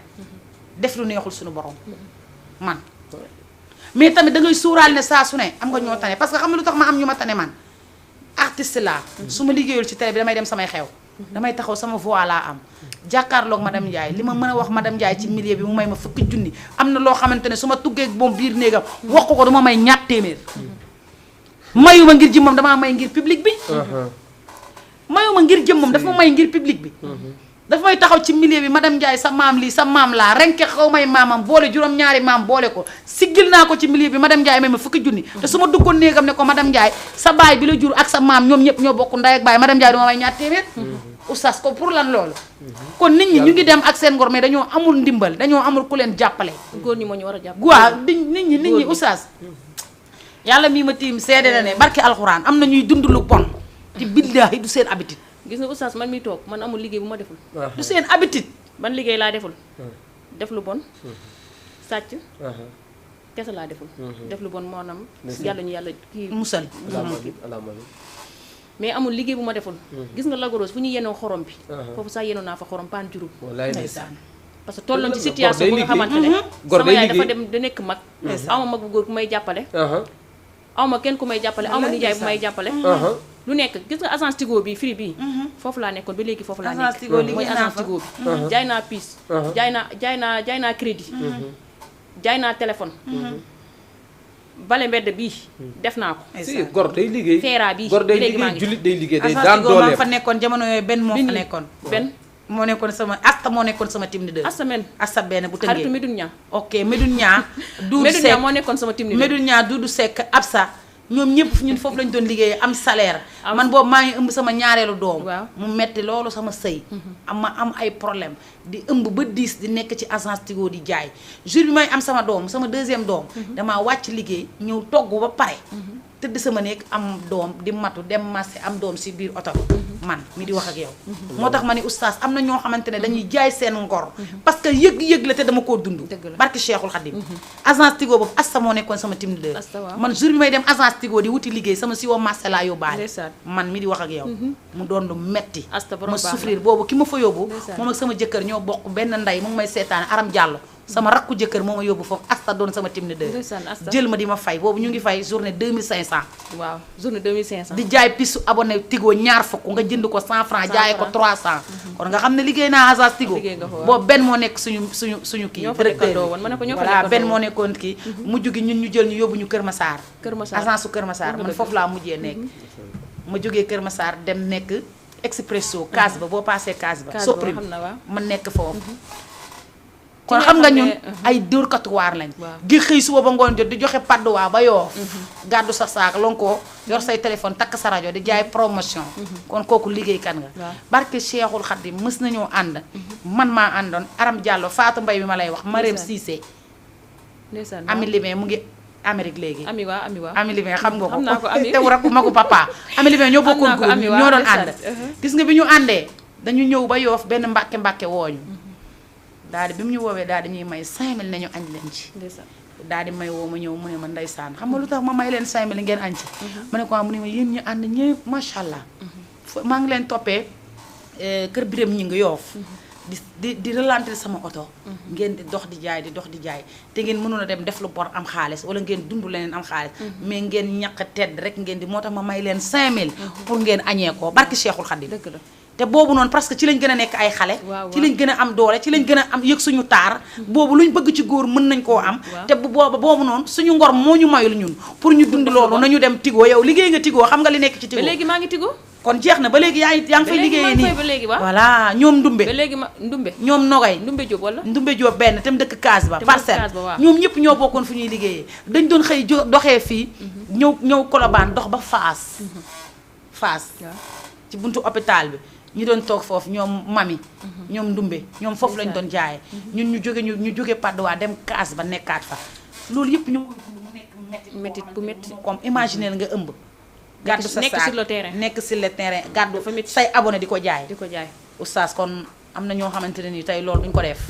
def lu neexul suñu borom man mais tamit da ngay suuraal ne saa su ne am nga ñoo tane parce que xam nga lu tax ma am ñu ma tane man artiste laa su ma liggéeyul ci télé bi damay dem samay xew damay taxaw sama voix laa am jàkkaarloog madame Ndiaye li ma mën a wax madame Ndiaye ci milieu bi mu may ma fukki junni am na loo xamante ne su ma tuggee moom biir néegam wax ko duma may ñaat téeméer mayuma ngir jëmmam damaa may ngir public bi mayuma ngir jëmmam dafa may ngir public bi dafa may taxaw ci milieu bi madame Ndiaye sa maam lii sa maam laa renke xaw may maamam boole juróom-ñaari maam boole ko siggil naa ko ci milieu bi madame Ndiaye may ma fukki junni te su ma duggoon néegam ne ko madame Ndiaye sa baay bi la jur ak sa maam ñoom ñëpp ñoo bokk ndey ak baay madame Ndiaye duma may ñaat téeméer oustaz ko pour lan loolu kon nit ñi ñu ngi dem ak seen ngor mais dañoo amul ndimbal dañoo amul ku leen jàppale góor ñi moo ñu war a jàpp waaw nit ñi oustaz yàlla mii ma tiim seede na ne barki alxuraan am na ñuy dund lu bon te billaahi du seen habitude gis nga oustaz man mi toog man amul liggéey bu ma deful du seen habitude ban liggéey laa deful def lu bon sàcc kese laa deful def lu bon maanaam yàlla ñu yàlla kii musal mais amul liggéey bu ma deful gis nga lagoroos fu ñu yenoo xorom bi foofu sax yenoo naa fa xorom paan juróom ndeysaan parce que tolloon ci situation bu nga xamante ne sama yaay dafa dem da nekk mag awma mag bu góor ku may jàppale awma kenn ku may jàppale awma nijaay bu may jàppale lu nekk gis nga agence Tigo bi free bii foofu laa nekkoon ba léegi foofu laa nekk mooy agence Tigo bi jaay naa piis jaay naa crédit jaay naa téléphone bale mbedd bii def naa ko si gor day liggéey feera bii gor day liggéey jullit day liggéey day daan dooleem fa nekkoon jamono yooyu benn moo fa nekkoon benn moo nekkoon sama asta moo nekkoon sama team leader asta benn bu tëngee xaritu Medoune Niang ok Medoune Niang Doudou Medoune Seck Niang moo nekkoon sama team leader Medoune Niang Doudou Seck Absa ñoom ñëpp ñun foofu lañu doon liggéey am salaire man boobu maa ngi ëmb sama ñaareelu doom mu metti loolu sama sëy am ay problème di ëmb ba 10 di nekk ci agence Tigo di jaay jour bi may am sama doom sama deuxième doom damaa wàcc liggéey ñëw togg ba pare tëdd sama néeg am doom di matu dem marché am doom si biir oto man mi di wax ak yow moo tax ma ne oustaz am na ñoo xamante ne dañuy jaay seen ngor parce que yëg-yëg la te dama koo dund barki Cheikhul Khadim agence Tigo boobu asta moo nekkoon sama team leader man jour bi may dem agence Tigo di wuti liggéey sama siwo marché laa yóbbaale man mi di wax ak yow mu doon lu metti ma souffrir boobu ki ma fa yóbbu moom ak sama jëkkër ñoo bokk benn ndey mu ngi may seetaane Aram Diallo sama rakku jëkkër moo ma yóbbu foofu asta doon sama team leader jël ma di ma fay boobu ñu ngi fay journée 2500 waaw journée 2500 di jaay pisu abonné Tigo ñaar fukk nga jënd ko 100 francs jaayee ko 300 kon nga xam ne liggéey naa agence Tigo boobu benn moo nekk suñu kii directeur voilà benn moo nekkoon kii mujj gi ñun ñu jël ñu yóbbu ñu Kër Massar agence su Kër Massar man foofu laa mujjee nekk ma jógee Kër Massar dem nekk Expresso case ba boo passé case ba Soprim ma nekk foofu kon xam nga ñun ay dóorkatu waar lañ gi xëy suba ba ngoon jot di joxe padduwaa ba Yoff gàddu sa saak lonko yor say téléphone takk sa rajo di jaay promotion kon kooku liggéeykat nga barke Cheikhul Khadim mës nañoo ànd man maa àndoon Aram Diallo Fatou Mbaye bi ma lay wax Marème Cissé Ami Limé mu ngi Amérique léegi Ami Limé xam nga ko tew rakku magu papa Ami Limé ñoo bokkoon góor ñoo doon ànd gis nga bi ñu àndee dañu ñëw ba Yoff benn mbàkke wooñu daal di bi mu ñu woowee daal di ñuy may 5000 nañu añ leen ci daal di may woo ma ñëw mu ne ma ndeysaan xam nga lu tax ma may leen 5000 ngeen añ ci ma ne ko mu ne ma yéen ñu ànd ñëpp macha allah maa ngi leen toppee kër Biram ñi ngi Yoff di ralentir sama oto ngeen di dox di jaay te ngeen mënoon a dem def lu bor am xaalis wala ngeen dund leneen am xaalis mais ngeen ñàkk tedd rek ngeen di moo tax ma may leen 5000 pour ngeen añee ko barki Cheikhul Khadim te boobu noonu parce que ci lañ gën a nekk ay xale ci lañ gën a am doole ci lañ gën a am yëg suñu taar boobu luñ bëgg ci góor mën nañ koo am te boobu noonu suñu ngor moo ñu mayul ñun pour ñu dund loolu nañu dem Tigo yow liggéey nga Tigo xam nga li nekk ci Tigo ba léegi maa ngi Tigo kon jeex na ba léegi yaa ngi fay liggéeyee nii voilà ñoom Ndumbe ba léegi Ndumbe ñoom Nogay Ndumbe Diop wala Ndumbe Diop benn tam dëkk Kaas ba Parcelles ñoom ñëpp ñoo bokkoon fu ñuy liggéeyee dañ doon xëy doxee fii ñëw Colobane dox ba Faas ci buntu hôpital bi ñu doon toog foofu ñoom Mami ñoom Ndumbe ñoom foofu lañ doon jaayee ñun ñu jóge Padoa dem Kaas ba nekkaat fa loolu yëpp ñu mu nekk métit bu métti comme imaginer nga ëmb gàddu sa nekk sur le terrain nekk sur le terrain gàddu say abonné di ko jaay oustaz kon am na ñoo xamante ne ni tey loolu duñ ko def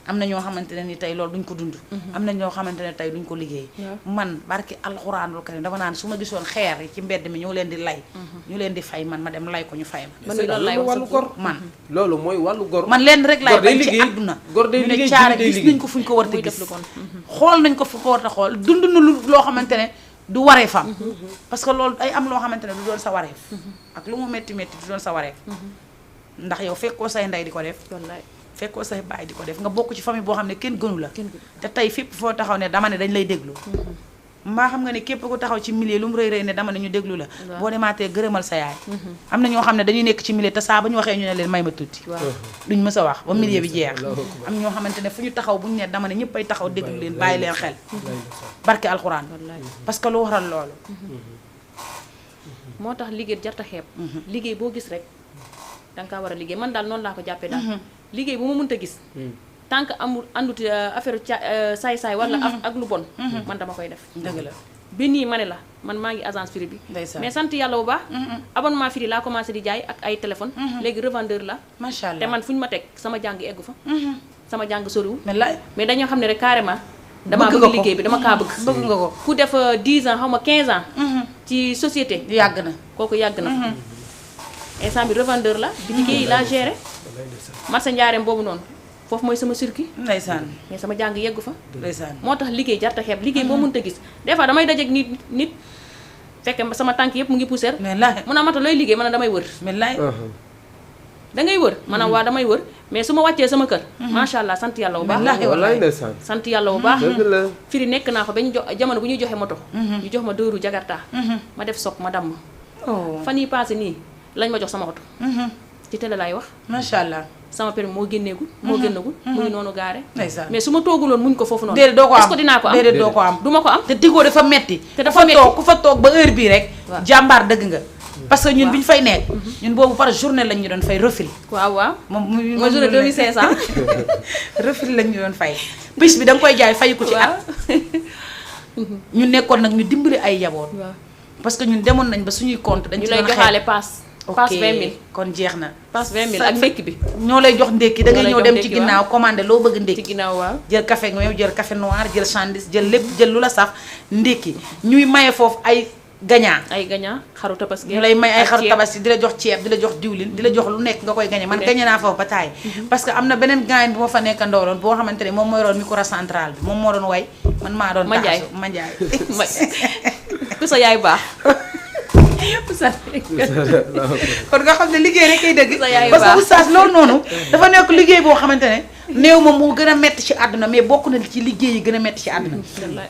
am na ñoo xamante ne ni tey loolu duñ ko dund am na ñoo xamante ne tey duñ ko liggéey man barki alxuraanul karim dama naan su ma gisoon xeer yi ci mbedd mi ñoo leen di lay ñu leen di fay man ma dem lay ko ñu fay ma wàllu gor man loolu mooy wàllu gor man leen rek lay bañ ci àdduna ñu ne caare gis nañ ko fuñ ko war a gis xool nañ ko fu ko war a xool dund na lu loo xamante ne du waree fam parce que loolu ay am loo xamante ne du doon sa wareef ak lu mu métti métti du doon sa wareef ndax yow fekkoo say ndey di ko def fekkoo say baay di ko def nga bokk ci famille boo xam ne kenn gënu la te tey fépp foo taxaw ne dama ne dañ lay déglu mbaa xam nga ne képp ku taxaw ci milieu lu mu rëy rëy ne dama ne ñu déglu la boo demaatee gërëmal sa yaay am na ñoo xam ne dañuy nekk ci milieu te saa ba ñu waxee ñu ne leen may ma tuuti duñ mës a wax ba milieu bi jeex am ñoo xamante ne fu ñu taxaw bu ñu ne dama ne ñëpp ay taxaw déglu leen bàyyi leen xel barke alxuraan parce que lu waral loolu moo tax liggéey jarta xeeb liggéey boo gis rek danga kaa war a liggéey man daal noonu laa ko jàppee daal liggéey bu ma mënta gis tant que amul àndut affaire saay-saay wala ak lu bon man dama koy def dëgg la bi nii ma ne la man maa ngi agence Free bi mais sant yàlla bu baax abonnement Free laa commencé di jaay ak ay téléphone léegi revendeur la macha allah te man fu ñu ma teg sama jàng eggu fa sama jàng soriwul mais dañoo xam ne rek carrément damaa bëgg liggéey bi dama kaa bëgg nga ko ku def 10 ans xaw ma 15 ans ci société yàgg na kooku yàgg na instant bi revendeur la boutique yi laa géré marché njaareem boobu noonu foofu mooy sama circuit ndeysaan mais sama jàng yeggu fa ndeysaan moo tax liggéey jarta xeeb liggéey boo mënta gis des fois damay dajeek nit fekke sama tànk yëpp mu ngi poussière mun a mata looy liggéey man a damay wër da ngay wër maanaam waa damay wër mais su ma wàccee sama kër macha allah sant yàlla bu baax wallaay ndeysaan sant yàlla bu baax dëgg la Free nekk naa ko ba ñu jox jamono bu ñuy joxe moto ñu jox ma 2 roues Jakarta ma def soog ma damm fan yi passé nii lañ ma jox sama oto ci télé laay wax macha allah sama permis moo génneegul moo génnagul mu ngi noonu gaare ndeysaan mais su ma tooguloon muñ ko foofu noonu déedéet doo ko am est-ce que dinaa ko am déedéet doo ko am du ma ko am te Tigo dafa metti te dafa metti ku fa toog ba heure bii rek jàmbaar dëgg nga parce que ñun bi ñu fay nekk ñun boobu par journée lañ ñu doon fay refil waaw mooy journée 2500 refil lañ ñu doon fay bis bi da nga koy jaay fay ko ci at ñu nekkoon nag ñu dimbali ay yaboot parce que ñun demoon nañ ba suñuy compte dañ ñu ci lay doon joxaale paas paas 20 000 kon jeex na paas 20 000 ak ndékki bi ñoo lay jox ndékki da ngay ñëw dem ci ginnaaw commandé loo bëgg ndékki ci ginnaaw waaw jël café nga yow jël café noir jël sandwich jël lépp jël lu la saf ndékki ñuy maye foofu ay gagnant xaru tabaski ñu lay may ay xaru tabaski di la jox ceeb di la jox diwlin di la jox lu nekk nga koy gañe man gañe naa foofu ba taay parce que am na beneen gaañ bu ma fa nekk ndooroon boo xamante ne moom mooy roon micro central bi moom moo doon way man maa doon taxasu Mandiaye ku sa yaay baax kon nga xam ne liggéey rek kay dëgg yaay parce que baax oustaz loolu noonu dafa nekk liggéey boo xamante ne néew ma moo gën a metti ci àdduna mais bokk na ci liggéey yi gën a metti ci àdduna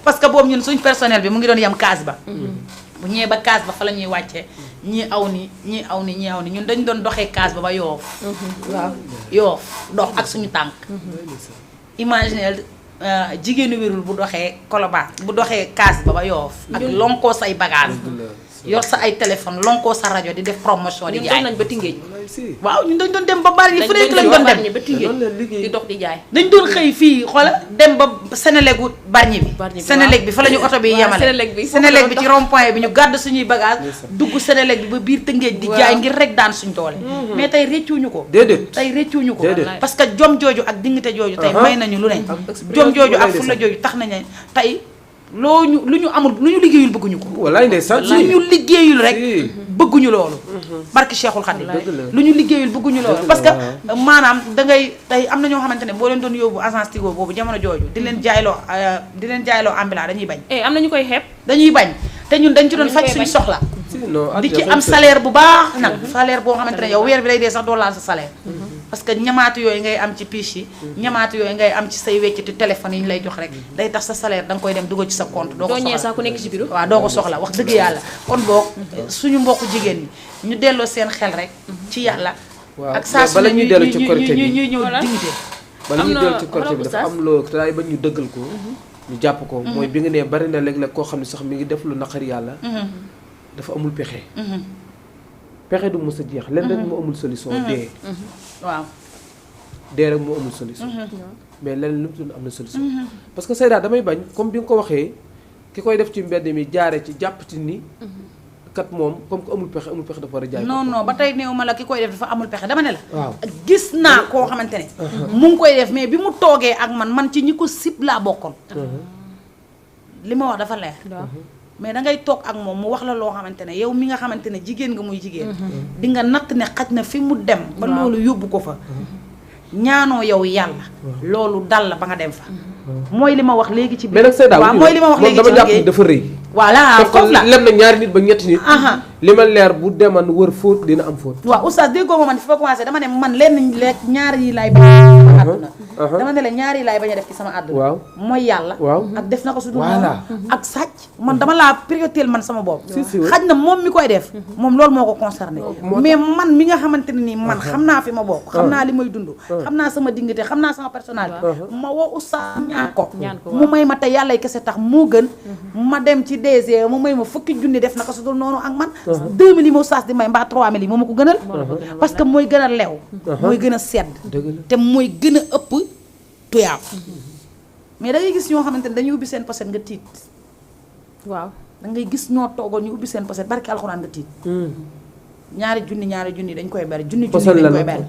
parce que boobu ñun suñ personnel bi mu ngi doon yem case ba bu ñëwee ba case ba fa la ñuy wàccee ñii aw ni ñii aw ni ñii aw ni ñun dañu doon doxee case ba Yoff waaw Yoff dox ak suñu tànk imaginel jigéenu wérul bu doxee Colobane bu doxee kaas ba Yoof ak lonkoo say bagage yor sa ay téléphone lonkoo sa rajo di def promotion di jaay. ñun doon nañ ba Tëngéej. waaw ñun dañ doon dem ba bari ñi fu nekk lañ doon dem ba Tëngéej di dox di jaay. dañ doon xëy fii xoola dem ba Sénélegu Bargny bi. Sénéleg bi fa la ñu oto bi yemale. Sénéleg bi ci rond point bi ñu gàdd suñuy bagage dugg Sénéleg bi ba biir Tëngéej di jaay ngir rek daan suñ doole. mais tey réccuñu ko. déedéet tey réccuñu ko. parce que jom jooju ak dignité jooju tey may nañu lu ne. jom jooju ak fulla jooju tax nañu tey lu ñu amul lu ñu liggéeyul bëgguñu ko. wallaay ndeysaan lu ñu liggéeyul rek bëgguñu loolu. barki Cheikhul Khadim lu ñu liggéeyul bëgguñu loolu. parce que maanaam dangay tey am na ñoo xamante ne boo leen doon yóbbu agence Tigo boobu jamono jooju di leen jaayloo ambulant dañuy bañ. am na ñu koy xeeb. dañuy bañ te ñun dañ ci doon faj suñu soxla. di ci am salaire bu baax nag. salaire boo xamante ne yow weer bi lay dee sax doo laal sa salaire. parce que ñamaatu yooyu ngay am ci piche yi. ñamaatu yooyu ngay am ci say wecciti téléphone yi ñu lay jox rek day tax sa salaire danga koy dem dugal ci sa compte. doo ko soxla sax ku nekk ci bureau. waaw doo ko soxla wax dëgg yàlla kon boog suñu mbokku jigéen ñi ñu delloo seen xel rek ci yàlla. ak saa su bala ñuy dellu ci korité bi ñuy ñëw dignité. bala ñuy dellu ci korité bi dafa am loo taay ba ñu dëggal ko. ñu jàpp ko mooy bi nga nee bari na léeg-léeg koo xam ne sax mi ngi def lu naqari yàlla. dafa amul pexe. pexe du mës a jeex lenn rek mu amul solution dee. waaw dee rek mu amul solution. mais leneen lu mu tudd am na solution. parce que Seyda damay bañ comme bi nga ko waxee ki koy def ci mbedd mi jaare ci jàppati ni. kat moom comme que amul pexe dafa war a jaay. non ba tey néew ma la ki koy def dafa amul pexe dama ne la. waaw gis naa koo xamante ne. mu ngi koy def mais bi mu toogee ak man ci ñi ko sib laa bokkoon. li ma wax dafa leer. mais dangay toog ak moom mu wax la loo xamante ne yow mi nga xamante ne jigéen nga muy jigéen. di nga natt ne xaj na fi mu dem. ba loolu yóbbu ko fa. ñaanoo yow yàlla. loolu dal la ba nga dem fa. mooy li ma wax léegi ci biir. waaw mooy li ma wax léegi ci dama jàpp dafa rëy. voilà foofu la lem na ñaari nit ba ñetti nit. li ma leer bu deman wër fóot dina am fóot. waaw oustaz déggoo ma man fi fa commencé dama ne man lenn lekk ñaar yi laay bañ a sama àdduna. dama ne la ñaar yi laay bañ a def ci sama àdduna. waaw mooy yàlla. waaw ak def na ko su dul noonu ak sàcc man dama laa priorité man sama bopp. xaj na moom mi koy def. moom loolu moo ko concerné. mais man mi nga xamante ne nii man xam naa fi ma bokk. xam naa li may dund. xam naa sama dignité xam naa sama personnalité. ma woo oustaz ñaan ko. mu may ma tey yàlla kese tax moo gën. ma dem ci DG mu may ma fukki junni def na ko su dul noonu ak man. 2000 yi ma oustaz di may mbaa 3000 yi moo ma ko gënal. parce que mooy gën a lew. mooy gën a sedd. te mooy gën a ëpp tuyaab. mais da ngay gis ñoo xamante ne dañuy ubbi seen poset nga tiit. waaw da ngay gis ñoo toogoon ñu ubbi seen poset barki alxuraan nga tiit. ñaari junni dañ koy bari junni dañ koy bari.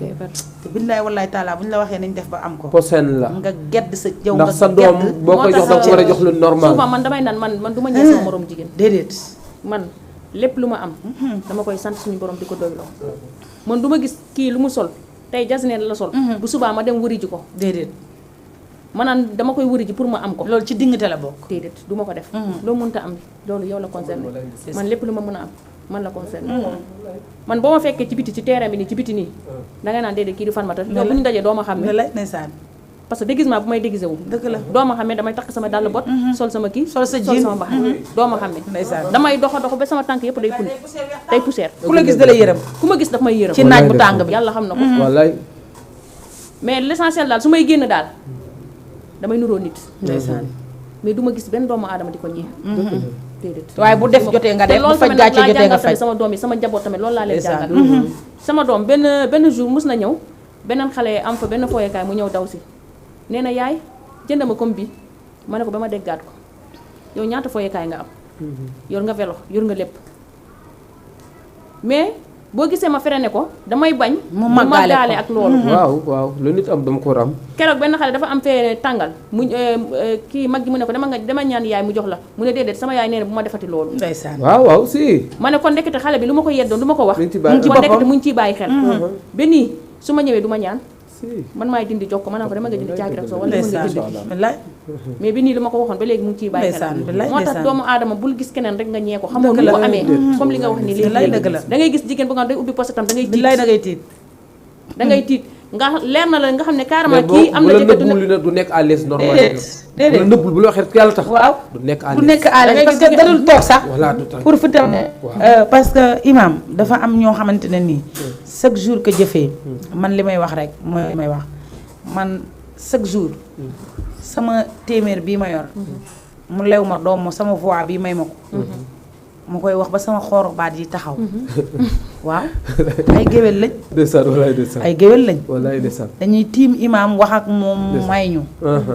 te billaay wallaay taala bu ñu la waxee nañ def ba am ko. posen la nga gedd sa jaww ndax sa doom boo koy jox da ko war a jox lu normal. souvent man damay naan man du ma ñëw sama morom jigéen. déedéet man lépp lu ma am. dama koy sant suñu borom di ko doyloo. man du ma gis kii lu mu sol tey jasneer la sol. bu subaa ma dem wëri ji ko. déedéet. ma naan dama koy wëri ji pour ma am ko. loolu ci dignité la bokk. déedéet du ma ko def. loo mënta am loolu yow la concerné. man lépp lu ma mën a am man la concerné. man boo ma fekkee ci biti ci terrain bi nii ci biti nii. dangay naan déedéet kii di fan ma tax. yow bu ñu dajee doo ma xam ne. ndeysaan. parce que déguisement bu may déguisé wu. dëgg la doo ma xam ne damay takk sama dàll bot. sol sama kii sol sa jean sama mbaxane. doo ma xam ne. ndeysaan damay doxa ba sama tànk yëpp day pun day poussière. ku la gis da lay yërëm. ku ma gis daf may yërëm. ci naaj bu tàng bi yàlla xam na ko. wallaay. mais l'essentiel daal su may génn daal damay nuroo nit. ndeysaan. mais du ma gis benn doomu aadama di ko ñee. déedéet. waaye bu def jotee nga def bu faj gàcce jotee nga faj. sama doom yi sama njaboot tamit loolu laa leen jàngal. sama doom benn jour mus na ñëw beneen xale am fa benn fooyekaay mu ñëw daw si nee na yaay jënd ma comme bi ma ne ko ba ma déggaat ko yow ñaata fooyekaay nga am. yor nga vélo yor nga lépp mais boo gisee ma freiné ko damay bañ. mu màggaale ak loolu. waaw lu nit am dama ko am. keroog benn xale dafa am fee tàngal mu kii mag gi mu ne ko dama ñaan yaay mu jox la mu ne déedéet sama yaay nee na bu ma defati loolu. ndeysaan. waaw si. ma ne kon ndekete xale bi lu ma ko yeddoon du ma ko wax. mu ngi ci bàyyi kon ndekete mu ngi ciy bàyyi xel. ba nii su ma ñëwee du ma ñaan. man maay dindi jox ko ma ne ko dama nga dindi caagi rek soo wala mën nga dindi. mais bi nii lu ma ko waxoon ba léegi mu ngi ciy bàyyi xel. moo tax doomu aadama bul gis keneen rek nga ñee ko xamoo lu ko amee comme li nga wax ni léegi da ngay gis jigéen bu nga day ubbi posetam da ngay tiit da ngay tiit nga leer na la nga xam ne carrément kii am na jëkkër du nekk à l'aise normal. déedéet bu la nëbbul bu la waxee yàlla tax. waaw du nekk à l'aise du nekk à l'aise parce que dadul toog sax. voilà du tax pour fi tam parce que imam dafa am ñoo xamante ne nii chaque jour que jëfee man li may wax rek mooy li may wax man chaque jour sama téeméer bii ma yor mu lew ma doom ma sama voix bii may ma ko mu koy wax ba sama xooru baat yi taxaw waaw ay géwél lañ ndeysaan wallaay ndeysaan ay géwél lañ wallaay ndeysaan dañuy tiim imaam wax ak moom may ñu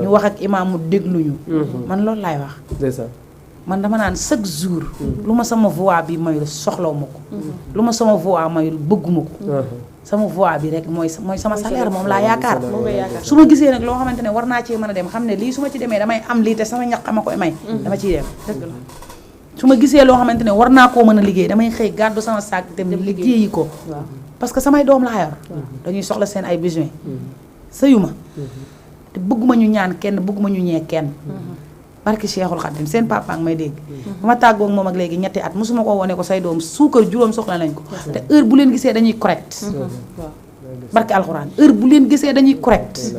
ñu wax ak imaam mu dégluñu man loolu laay wax ndeysaan man dama naan chaque jour lu ma sama voix bi mayul soxlaw ma ko lu ma sama voix mayul bëgguma ko sama voix bi rek mooy sama salaire moom laa yaakaar su ma gisee nag loo xamante ne war naa cee mën a dem xam ne lii su ma ci demee damay am lii te sama ñaq ma koy may dama ciy dem dëgg la su ma gisee loo xamante ne war naa koo mën a liggéey damay xëy gàddu sama saak dem liggéeyi ko parce que samay doom laa yor dañuy soxla seen ay besoin sëyu ma te bëgguma ñu ñaan kenn bëgguma ñu ñee kenn barki Cheikhul Khadim seen papa ak may dégg ba ma tàggoog moom ak léegi ñetti at mosuma ko wone ko say doom suukar juróom soxla nañ ko te heure bu leen gisee dañuy correct barki alxuraan heure bu leen gisee dañuy correct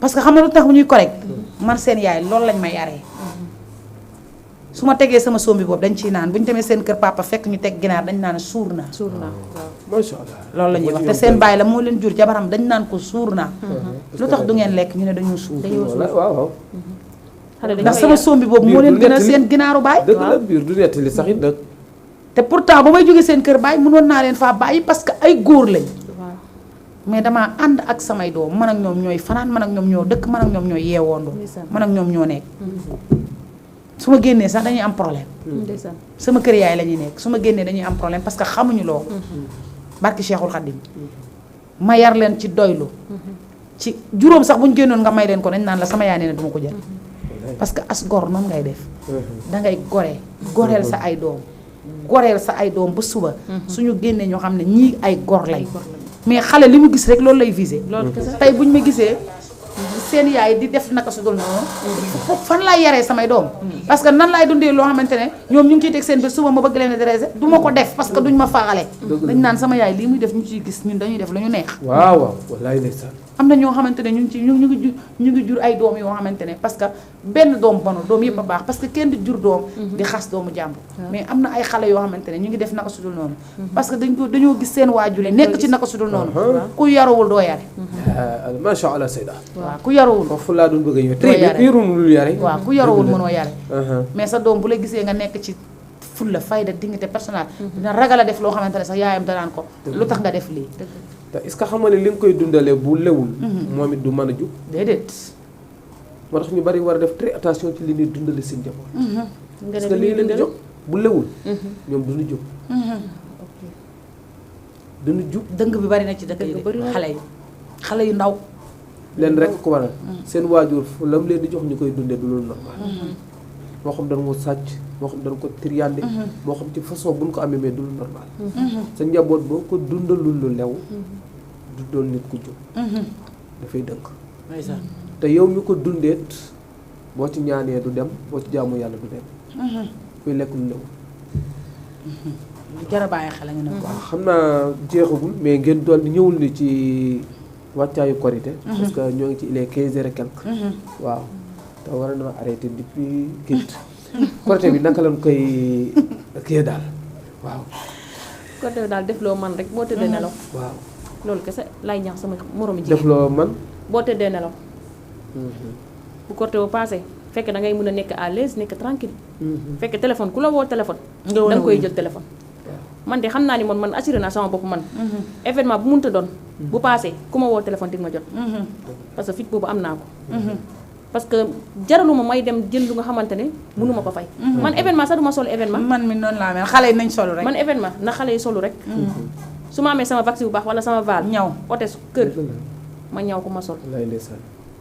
parce que xam nga lu tax bu ñuy correct man seen yaay loolu lañ may yaree su ma tegee sama sombi boobu dañ ciy naan bu ñu demee seen kër papa fekk ñu teg ginaar dañ naan suur naa macha allah loolu la ñuy wax te seen baay la moo leen jur jabaram dañ naan ko suur naa lu tax du ngeen lekk ñu ne dañoo suur waaw ndax sama sombi boobu moo leen gën a seen ginaaru baay dëgg la biir du nettali sax it nag te pourtant ba may jógee seen kër baay mënoon naa leen faa bàyyi parce que ay góor lañ mais damaa ànd ak samay doom man ak ñoom ñooy fanaan man ak ñoom ñoo dëkk man ak ñoom ñooy yeewoondoo man ak ñoom ñoo nekk su ma génnee sax dañuy am problème sama kër yaay la ñuy nekk su ma génnee dañuy am problème parce que xamuñu loo barki Cheikhul Khadim ma yar leen ci doylu ci juróom sax bu ñu génnoon nga may leen ko dañ naan la sama yaay nee na duma ko jël parce que as gor noonu ngay def dangay goreel sa ay doom goreel sa ay doom ba suba suñu génnee ñoo xam ne ñii ay gor lay mais xale li mu gis rek loolu lay visé tey buñ ma gisee seen yaay di def naka su dul noonu fan laay yaree samay doom parce que nan laay dundee loo xamante ne ñoom ñu ngi ciy teg seen bët suba ma bëgg leen a dérégé du ma ko def parce que duñ ma faale dañ naan sama yaay lii muy def ñu ciy gis ñun dañuy def lu ñu neex waaw wallaay ndeysaan am na ñoo xamante ne ñu ngi jur ay doom yoo xamante ne parce que benn doom bonul doom yëpp a baax parce que kenn di jur doom di xas doomu jàmbur mais am na ay xale yoo xamante ne ñu ngi def naka sudul noonu parce que dañoo gis seen waajur yi nekk ci naka sudul noonu ku yaruwul doo yare macha allah Seyda waaw ku yaruwul foofu laa doon bëgg a ñëw tey yërul yare waaw ku yaruwul mënoo yare mais sa doom bu la gisee nga nekk ci fulla fayda dignité personnelle dina ragal a def loo xamante ne sax yaayam danaan ko lu tax nga def lii te est-ce que xam nga ne li nga koy dundalee bu lewul moom it du mën a jug déedéet moo tax ñu bari war a def très attention ci li ñuy dundale seen njaboot parce que lii leen di jóg bu lewul ñoom duñu jóg duñu jug dëng bi bari na ci dëkk yi xale yu ndaw leen rek ko waral seen waajur fu lam leen di jox ñu koy dundee du loolu normal moo xam dañ ko sàcc moo xam dañ ko triande moo xam ci façon buñ ko amee mais du lu normal sa njaboot boo ko dundalul lu lew du doon nit ku jub dafay dënk te yow mi ko dundeet boo ci ñaanee du dem boo ci jaamu yàlla du dem kuy lekk lu lew jar a bàyyi xel nga ne ko xam naa jeexagul mais ngeen doon ñëwul ni ci wàccaayu korité parce que ñoo ngi ci il est 15 heures et quelque waaw te war na ma arrêté depuis kit korité bi naka lañ koy kii daal waaw korité bi daal def loo man rek boo tëddee nelaw waaw loolu kese lay ñax sama moromi jigéen def loo man boo tëddee nelaw bu korité bu passé fekk da ngay mën a nekk à l'aise nekk tranquille fekk téléphone ku la woo téléphone da nga koy jël téléphone man de xam naa ni man assuré naa sama bopp man événement bu mënta doon bu passé ku ma woo téléphone dig ma jot parce que fit boobu am naa ko parce que jaraluma may dem jël lu nga xamante ne mënuma ko fay man événement sax duma solu événement man mi noonu laa mel xale yi nañ solu rek man événement na xale yi solu rek su ma amee sama vaccin bu baax wala sama val ñaw otes kër ma ñaw ko ma sol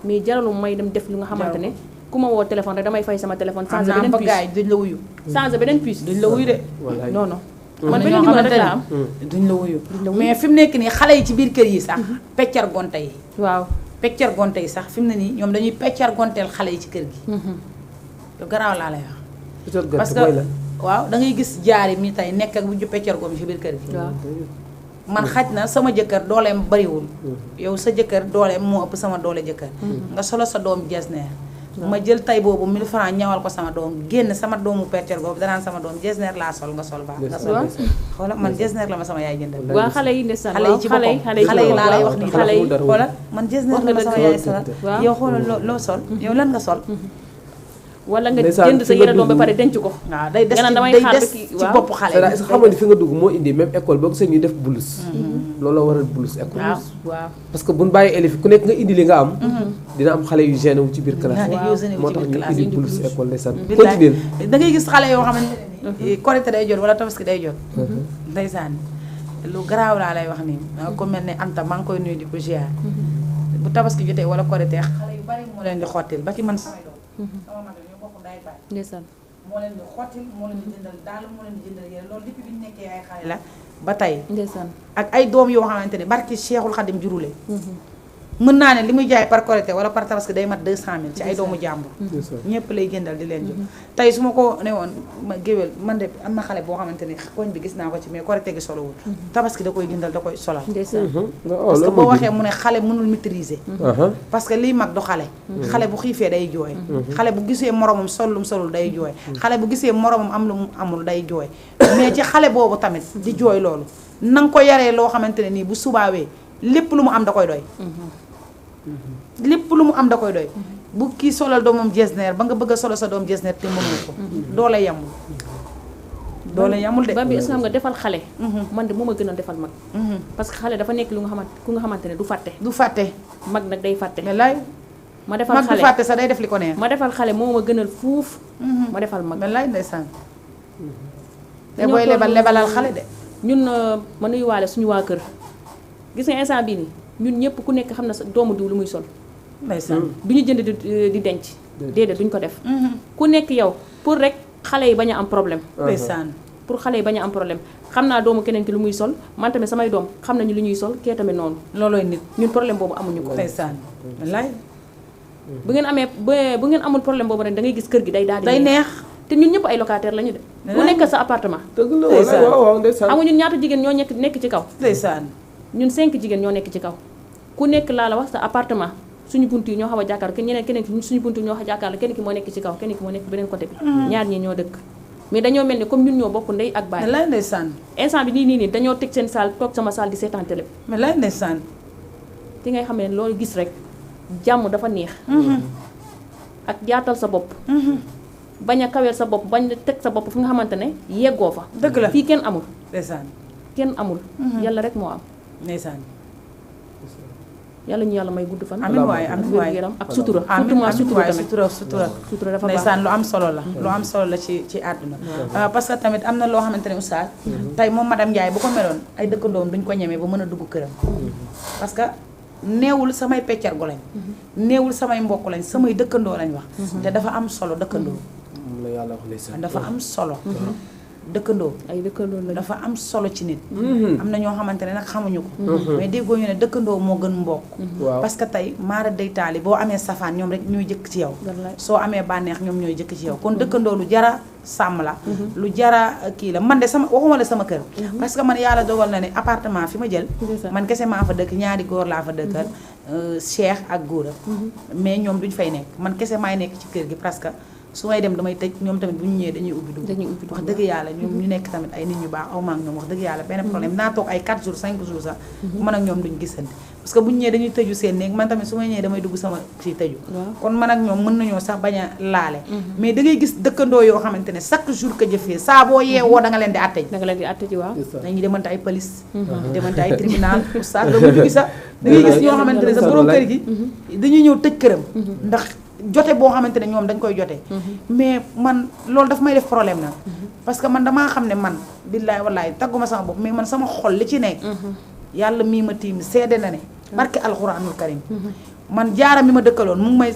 mais jaraluma may dem def lu nga xamante ne ku ma woo téléphone rek damay fay sama téléphone changé beneen puce duñ la wuyu changé beneen puce duñ la wuyu de non non man beneen numéro rek laa am duñ la wuyu mais fi mu nekk nii xale yi ci biir kër yi sax peccar gonte yi waaw peccar gonte yi sax fi mu ne nii ñoom dañuy peccar gonteel xale yi ci kër gi lu garaaw laa lay wax parce que waaw da ngay gis jaari mi tey nekk ak bu ju peccar goom ci biir kër gi man xaj na sama jëkkër dooleem bariwul yow sa jëkkër dooleem moo ëpp sama doole jëkkër nga solo sa doom jesneer ma jël tay boobu 1000 francs ñawal ko sama doom génn sama doomu percer boobu danaan sama doom jesner laa sol nga sol baax nga sol xoola man jesner la ma sama yaay jëndal waa xale yi ndeysaan xale yi ci boppam xale yi laa lay wax nii xale yi xoola man jesner la ma sama yaay solal yow xoolal loo sol yow lan nga sol wala nga jënd sa yére doom ba pare denc ko waaw day des ci bopp xale est-ce que xam nga fi nga dugg moo indi même école boo gisee ñuy def blouse loolu la waral blouse école waaw parce que buñ bàyyi élèves ku nekk nga indi li nga am dina am xale yu gêné wu ci biir classe moo tax ñu indi blouse école ndeysaan continuer da ngay gis xale yoo xamante ne korité day jot wala tabaski day jot ndeysaan lu garaaw laa lay wax nii ko mel ne Anta maa ngi koy nuyu di ko ziar bu tabaski jotee wala korité xale yu bari moo leen di xottil ba ci man samay doom sama mag ñoo bokk day bàyyi ndeysaan moo leen di xottil moo leen di jëndal daal moo leen di jëndal yére loolu depuis bi ñu nekkee ay xale la ba tey ndeysaan ak ay doom yoo xamante ne barki Cheikhul Khadim jurule mën naa ne li muy jaay par korité wala par tabaski day mat 200 000 ci ay doomu jàmbur ñëpp lay jëndal di leen jox tey su ma ko ne woon ma géwél man de am na xale boo xamante ne koñ bi gis naa ko ci mais korité gi solowul tabaski da koy jëndal da koy solal parce que boo waxee mu ne xale mënul maîtriser parce que liy mag du xale xale bu xiifee day jooy xale bu gisee moromam sol lum solul day jooy xale bu gisee moromam am lu mu amul day jooy mais ci xale boobu tamit di jooy loolu na nga ko yaree loo xamante ne nii bu subaawee lépp lu mu am da koy doy lépp lu mu am da koy doy bu kii solal doomam jesner ba nga bëgg a solo sa doom jesner te mënul ko doole yamul doole yamul de ba bi islam nga defal xale man de moom a gën a defal mag parce que xale dafa nekk lu nga xamante ne du fàtte mag nag day fàtte wallaay ma defal mag xale du fàtte sax day def li ko neex ma defal xale moo ma gënal fuuf ma defal mag wallaay ndeysaan te booy lebalal xale de ñun ma nuyuwaale suñu waa kër gis nga instant bii nii ñun ñëpp ku nekk xam na sa doomu diw lu muy sol ndeysaan du ñu jënd di denc déedéet duñ ko def ku nekk yow pour rek xale yi bañ a am problème ndeysaan pour xale yi bañ a am problème xam naa doomu keneen ki lu muy sol man tamit samay doom xam nañu lu ñuy sol kee tamit noonu loolooy nit ñun problème boobu amuñu ko ndeysaan wallaay bu ngeen amul problème boobu rek da ngay gis kër gi day daal di day neex te ñun ñëpp ay locataire lañu de bu nekk sa appartement dëgg la waaw waaw ndeysaan amuñu ñaata jigéen ñoo nekk ci kaw ndeysaan ñun 5 jigéen ñoo nekk ci kaw ku nekk laa la wax sa appartement suñu bunt yi ñoo xaw a jàkkaarloo keneen ki suñu bunt yi ñoo xaw a jàkkaarloo kenn ki moo nekk ci kaw kenn ki moo nekk beneen côté bi ñaar ñi ñoo dëkk mais dañoo mel ni comme ñun ñoo bokk ndey ak baay lay ndeysaan instant bi nii dañoo teg seen salle toog sama salle di seetaan télé mais lay ndeysaan ti ngay xam ne loolu gis rek jàmm dafa neex ak yaatal sa bopp bañ a kaweel sa bopp bañ a teg sa bopp fi nga xamante ne yeggoo fa dëgg la fii kenn amul ndeysaan kenn amul yàlla rek moo am ndeysaan yàlla ñu yàlla may gudd fan amiin waay amiin waay yaram ak sutura sutura dafa baax ndeysaan lu am solo la lu am solo la ci àdduna parce que tamit am na loo xamante ne oustaz tey moom madame Ndiaye bu ko meloon ay dëkkandoom duñ ko ñemee ba mën a dugg këram parce que neewul samay peccargo lañ neewul samay mbokk lañ samay dëkkandoo lañ wax te dafa am solo dëkkandoo la yàlla wax ndeysaan dafa am solo dëkkandoo ay dëkkandoo la dafa am solo ci nit am na ñoo xamante ne nag xamuñu ko mais déggoo ñu ne dëkkandoo moo gën mbokk parce que tey maara day taali boo amee safaan ñoom rek ñooy jëkk ci yow soo amee bànneex ñoom ñooy jëkk ci yow kon dëkkandoo lu jara sàmm la lu jara kii la man de sama waxuma la sama kër parce que man yàlla dogal na ne appartement fi ma jël man kese maa fa dëkk ñaari góor laa fa dëkkal Cheikh ak góora mais ñoom duñ fay nekk man kese maay nekk ci kër gi presque su may dem damay tëj ñoom tamit bu ñu ñëwee dañuy ubbi dugg wax dëgg yàlla ñoom ñu nekk tamit ay nit ñu baax aw ma ak ñoom wax dëgg yàlla benn problème naa toog ay 4 jours 5 jours sax man ak ñoom duñ gisante parce que bu ñu ñëwee dañuy tëju seen néeg man tamit su may ñëwee damay dugg sama fii tëju kon man ak ñoom mën nañoo sax bañ a laale mais da ngay gis dëkkandoo yoo xamante ne chaque jour que jëfee saa boo yeewoo da nga leen di àtte ji waaw dañuy demante ay police demante ay tribunal oustaz da mujj gi sax da ngay gis ñoo xamante ne sa borom kër gi dañuy ñëw tëj këram ndax jote boo xamante ne ñoom dañ koy jote mais man loolu daf may def problème nag parce que man damaa xam ne man billaay wallaay tagguma sama bopp mais man sama xol li ci nekk yàlla mii ma tiim seede na ne barke alxuraanul karim man jaara mi ma dëkkaloon mu ngi may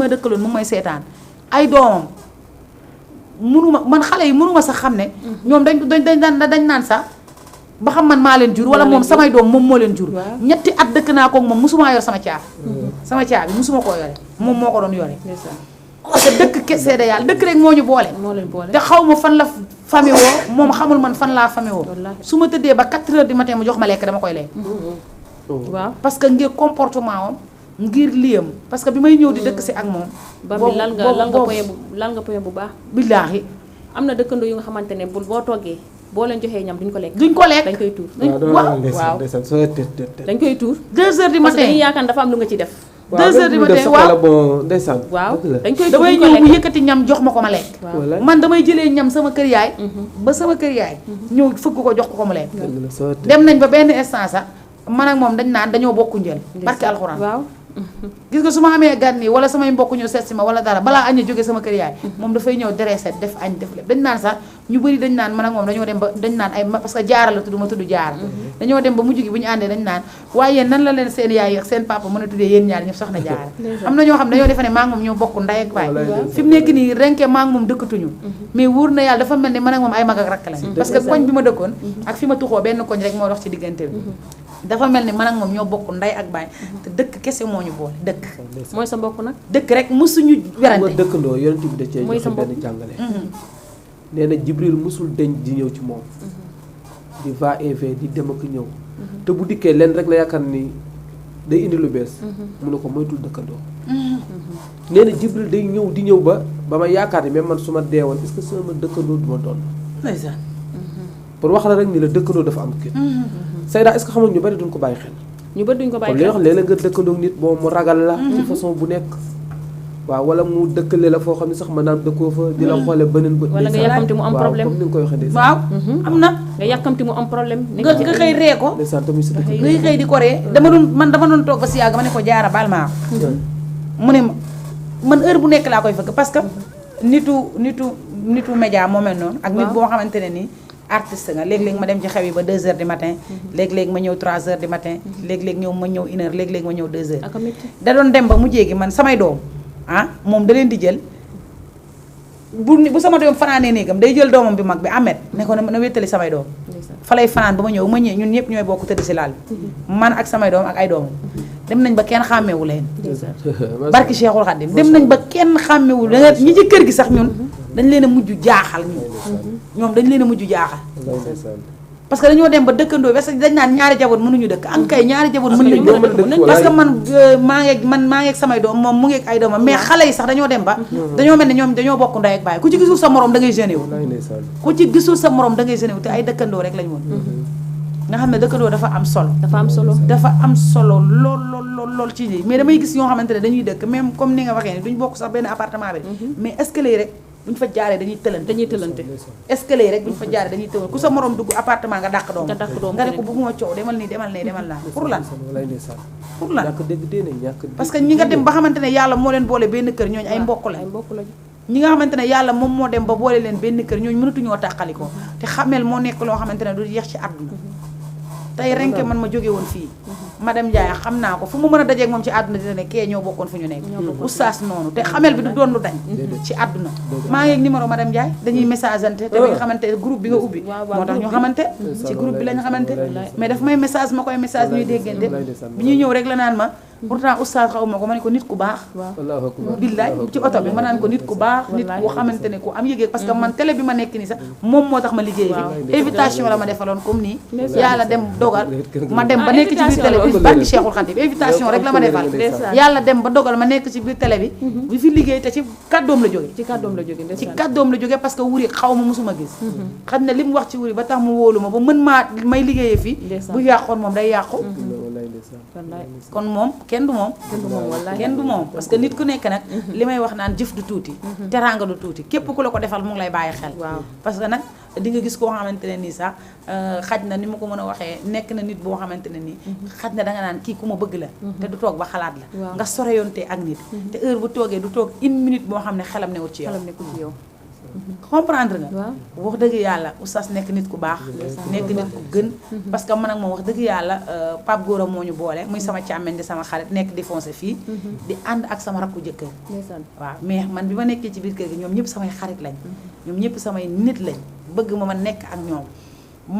dëkkaloon mu ngi may seetaan ay doomam munuma man xale yi munuma sax xam ne ñoom dañ naan sax ba xam man maa leen jur wala moom samay doom moom moo leen jur ñetti at dëkk naa koog moom mosumaa yor sama caabi musuma koo yore moom moo ko doon yore te dëkk kese de yàlla dëkk rek moo ñu boole te xaw ma fan la famille woo moom xamul man fan laa famille woo su ma tëddee ba 4 heures du matin mu jox ma lekk dama koy lekk waaw parce que ngir comportement am ngir liyam parce que bi may ñëw di dëkk si ak moom ba bi lan nga poye bu baax billaahi am na dëkkandoo yu nga xamante ne boo toggee boo leen joxee ñam duñ ko lekk dañ koy tuur waaw dañ koy tuur 2 heures du matin parce que dañuy yaakaar dafa am lu nga ci def 2 heures du matin waaw dañ koy damay ñëw mu yëkkati ñam jox ma ko ma lekk man damay jëlee ñam sama kër yaay ba sama kër yaay ñëw fëgg ko jox ko mu lekk dem nañ ba benn instant sax man ak moom dañ naan dañoo bokku njël barke alxuraan waaw gis nga su ma amee gan nii wala samay mbokk ñëw seet si ma wala dara balaa añ a jógee sama kër yaay moom dafay ñëw dressé def añ def lépp dañ naan sax ñu bëri dañ naan man ak moom dañoo dem ba dañ naan ay parce que jaara la tudd ma tudd jaara dañoo dem ba mujj gi bu ñu àndee dañ naan waaye yéen nan la leen seen yaay ak seen papa mën a tuddee yéen ñaar ñëpp soxna jaara am na ñoo xam ne dañoo defe ne maa ngi moom ñoo bokk ndey ak baay fi mu nekk nii renke maa ngi moom dëkkatuñu mais wóor na yàlla dafa mel ni man ak moom ay mag ak rakk lañ parce que koñ bi ma dëkkoon ak fi ma tuxoo benn koñ rek moo dox ci diggante bi dafa mel ni man ak moom ñoo bokk ndey ak baay te dëkk kese moo ñu boole dëkk mooy sa mbokk nag dëkk rek musuñu werante dëkkandoo yonent bi da cee joxe benn jàngale nee na Jibril musul deñ di ñëw ci moom di va et vient di dem ak ñëw te bu dikkee leen rek la yaakaar ni day indi lu bees mu ne ko moytul dëkkandoo nee na Jibril day ñëw di ñëw ba ma yaakaar ni même man su ma deewoon est-ce que sama dëkkandoo du ma doon ndeysaan pour wax la rek ni la dëkkandoo dafa am kii Seyda est-ce que xam nga ñu bari duñ ko bàyyi xel ñu bari duñ ko bàyyi xel kon li nga léeg-léeg nga dëkkandoo nit boo mu ragal la ci façon bu nekk waaw wala mu dëkkale la foo xam ne sax maanaam dëkkoo fa di la xoole beneen bët wala nga yàkkamti mu am problème comme ni nga koy waxee de waaw am na nga yàkkamti mu am problème nga xëy ree ko ngay xëy di ko ree dama doon toog ba si yàgg ma ne ko jaara baal maa mu ne man heure bu nekk laa koy fëgg parce que nitu média moo mel noonu ak nit boo xamante ne nii artiste nga léeg-léeg ma dem ci xew yi ba 2 heures du matin léeg-léeg ma ñëw 3 heures du matin léeg-léeg ma ñëw 1 heure léeg-léeg ma ñëw 2 heures da doon dem ba mu jéegi man samay doom moom da leen di jël bu sama doom fanaanee néegam day jël doomam bi mag bi Ahmed ne ko na wéttali samay doom fa lay fanaan ba ma ñëw ñun ñëpp ñooy bokk tëdd si laal bi man ak samay doom ak ay doomam dem nañ ba kenn xàmmeewu leen barki Cheikhul Khadim dem nañ ba kenn xàmmeewu leen ñi ci kër gi sax ñun dañ leen a mujj jaaxal ñoom dañ leen a mujj jaaxal parce que dañoo dem ba dëkkandoo parce que dañ naan ñaari jaboot mënuñu dëkk an kay ñaari jaboot mënuñu dëkk parce que maa ngeeg samay doom moom mu ngeeg ay doomam mais xale yi sax dañoo dem ba dañoo mel ne ñoom dañoo bokk ndey ak baay ku ci gisul sa morom da ngay gêné wu ku ci gisul sa morom da ngay gêné wu te ay dëkkandoo rek lañ woon nga xam ne dëkkandoo dafa am solo lool ci lii mais damay gis ñoo xamante ne dañuy dëkk même comme ni nga waxee ni duñ bokk sax benn appartement bi mais escalier rek buñ fa jaaree dañuy tëlante escalier rek buñ fa jaaree dañuy tëlante ku sa morom dugg appartement nga dàq doom nga ne ko bëgguma coow demal nii demal naa pour lan parce que ñi nga dem ba xamante ne yàlla moo leen boole benn kër ñooñu ay mbokk la ñi nga xamante ne yàlla moom moo dem ba boole leen benn kër ñooñu mënatuñoo tàqalikoo te xamel moo nekk loo xamante ne du yeex ci àdduna tey renke man ma jóge woon fii madame Ndiaye xam naa ko fu mu mën a dajeeg moom ci àdduna dina ne kee ñoo bokkoon fu ñu nekk oustaz noonu te xamel bi du doon lu dañ ci àdduna maa ngi ak numéro madame Ndiaye dañuy message ante te bi nga xamante groupe bi nga ubbi moo tax ñu xamante ci groupe bi lañ xamante mais daf may message ma koy message ñuy déggante bi ñuy ñëw rek la naan ma pourtant oustaz xaw ma ko ma ne ko nit ku baax billaay ci oto bi ma naan ko nit ku baax nit ku xamante ne ku am yëgee parce que man télé bi ma nekk nii sax moom moo tax ma liggéey fi invitation la ma defaloon comme nii yàlla dem dogal ma dem ba nekk ci biir télé bi barki Cheikhul Khadim invitation rek la ma defal yàlla dem ba dogal ma nekk ci biir télé bi bi fi liggéey te ci kàddoom la jóge parce que wuri xaw ma musuma gis xam ne li mu wax ci wuri ba tax mu wóolu ma ba mën maa may liggéeyee fii bu yàqoon moom day yàqu kon moom kenn du moom parce que nit ku nekk nag li may wax naan jëf du tuuti teraanga du tuuti képp ku la ko defal mu ngi lay bàyyi xel parce que nag di nga gis koo xamante ne nii sax xaj na ni ma ko mën a waxee nekk na nit boo xamante ne nii xaj na danga naan kii ku ma bëgg la te du toog ba xalaat la nga soreyoonte ak nit te heure bu toogee du toog 1 minute boo xam ne xelam newut ci yow comprendre nga wax dëgg yàlla oustaz nekk nit ku baax nekk nit ku gën parce que man ak moom wax dëgg yàlla Pape Gora moo ñu boole muy sama càmmeñ di sama xarit nekk di foncé fii di ànd ak sama rakku jëkkër waaw mais man bi ma nekkee ci biir kër gi ñoom ñëpp samay xarit lañ ñoom ñëpp samay nit lañ bëgg ma nekk ak ñoom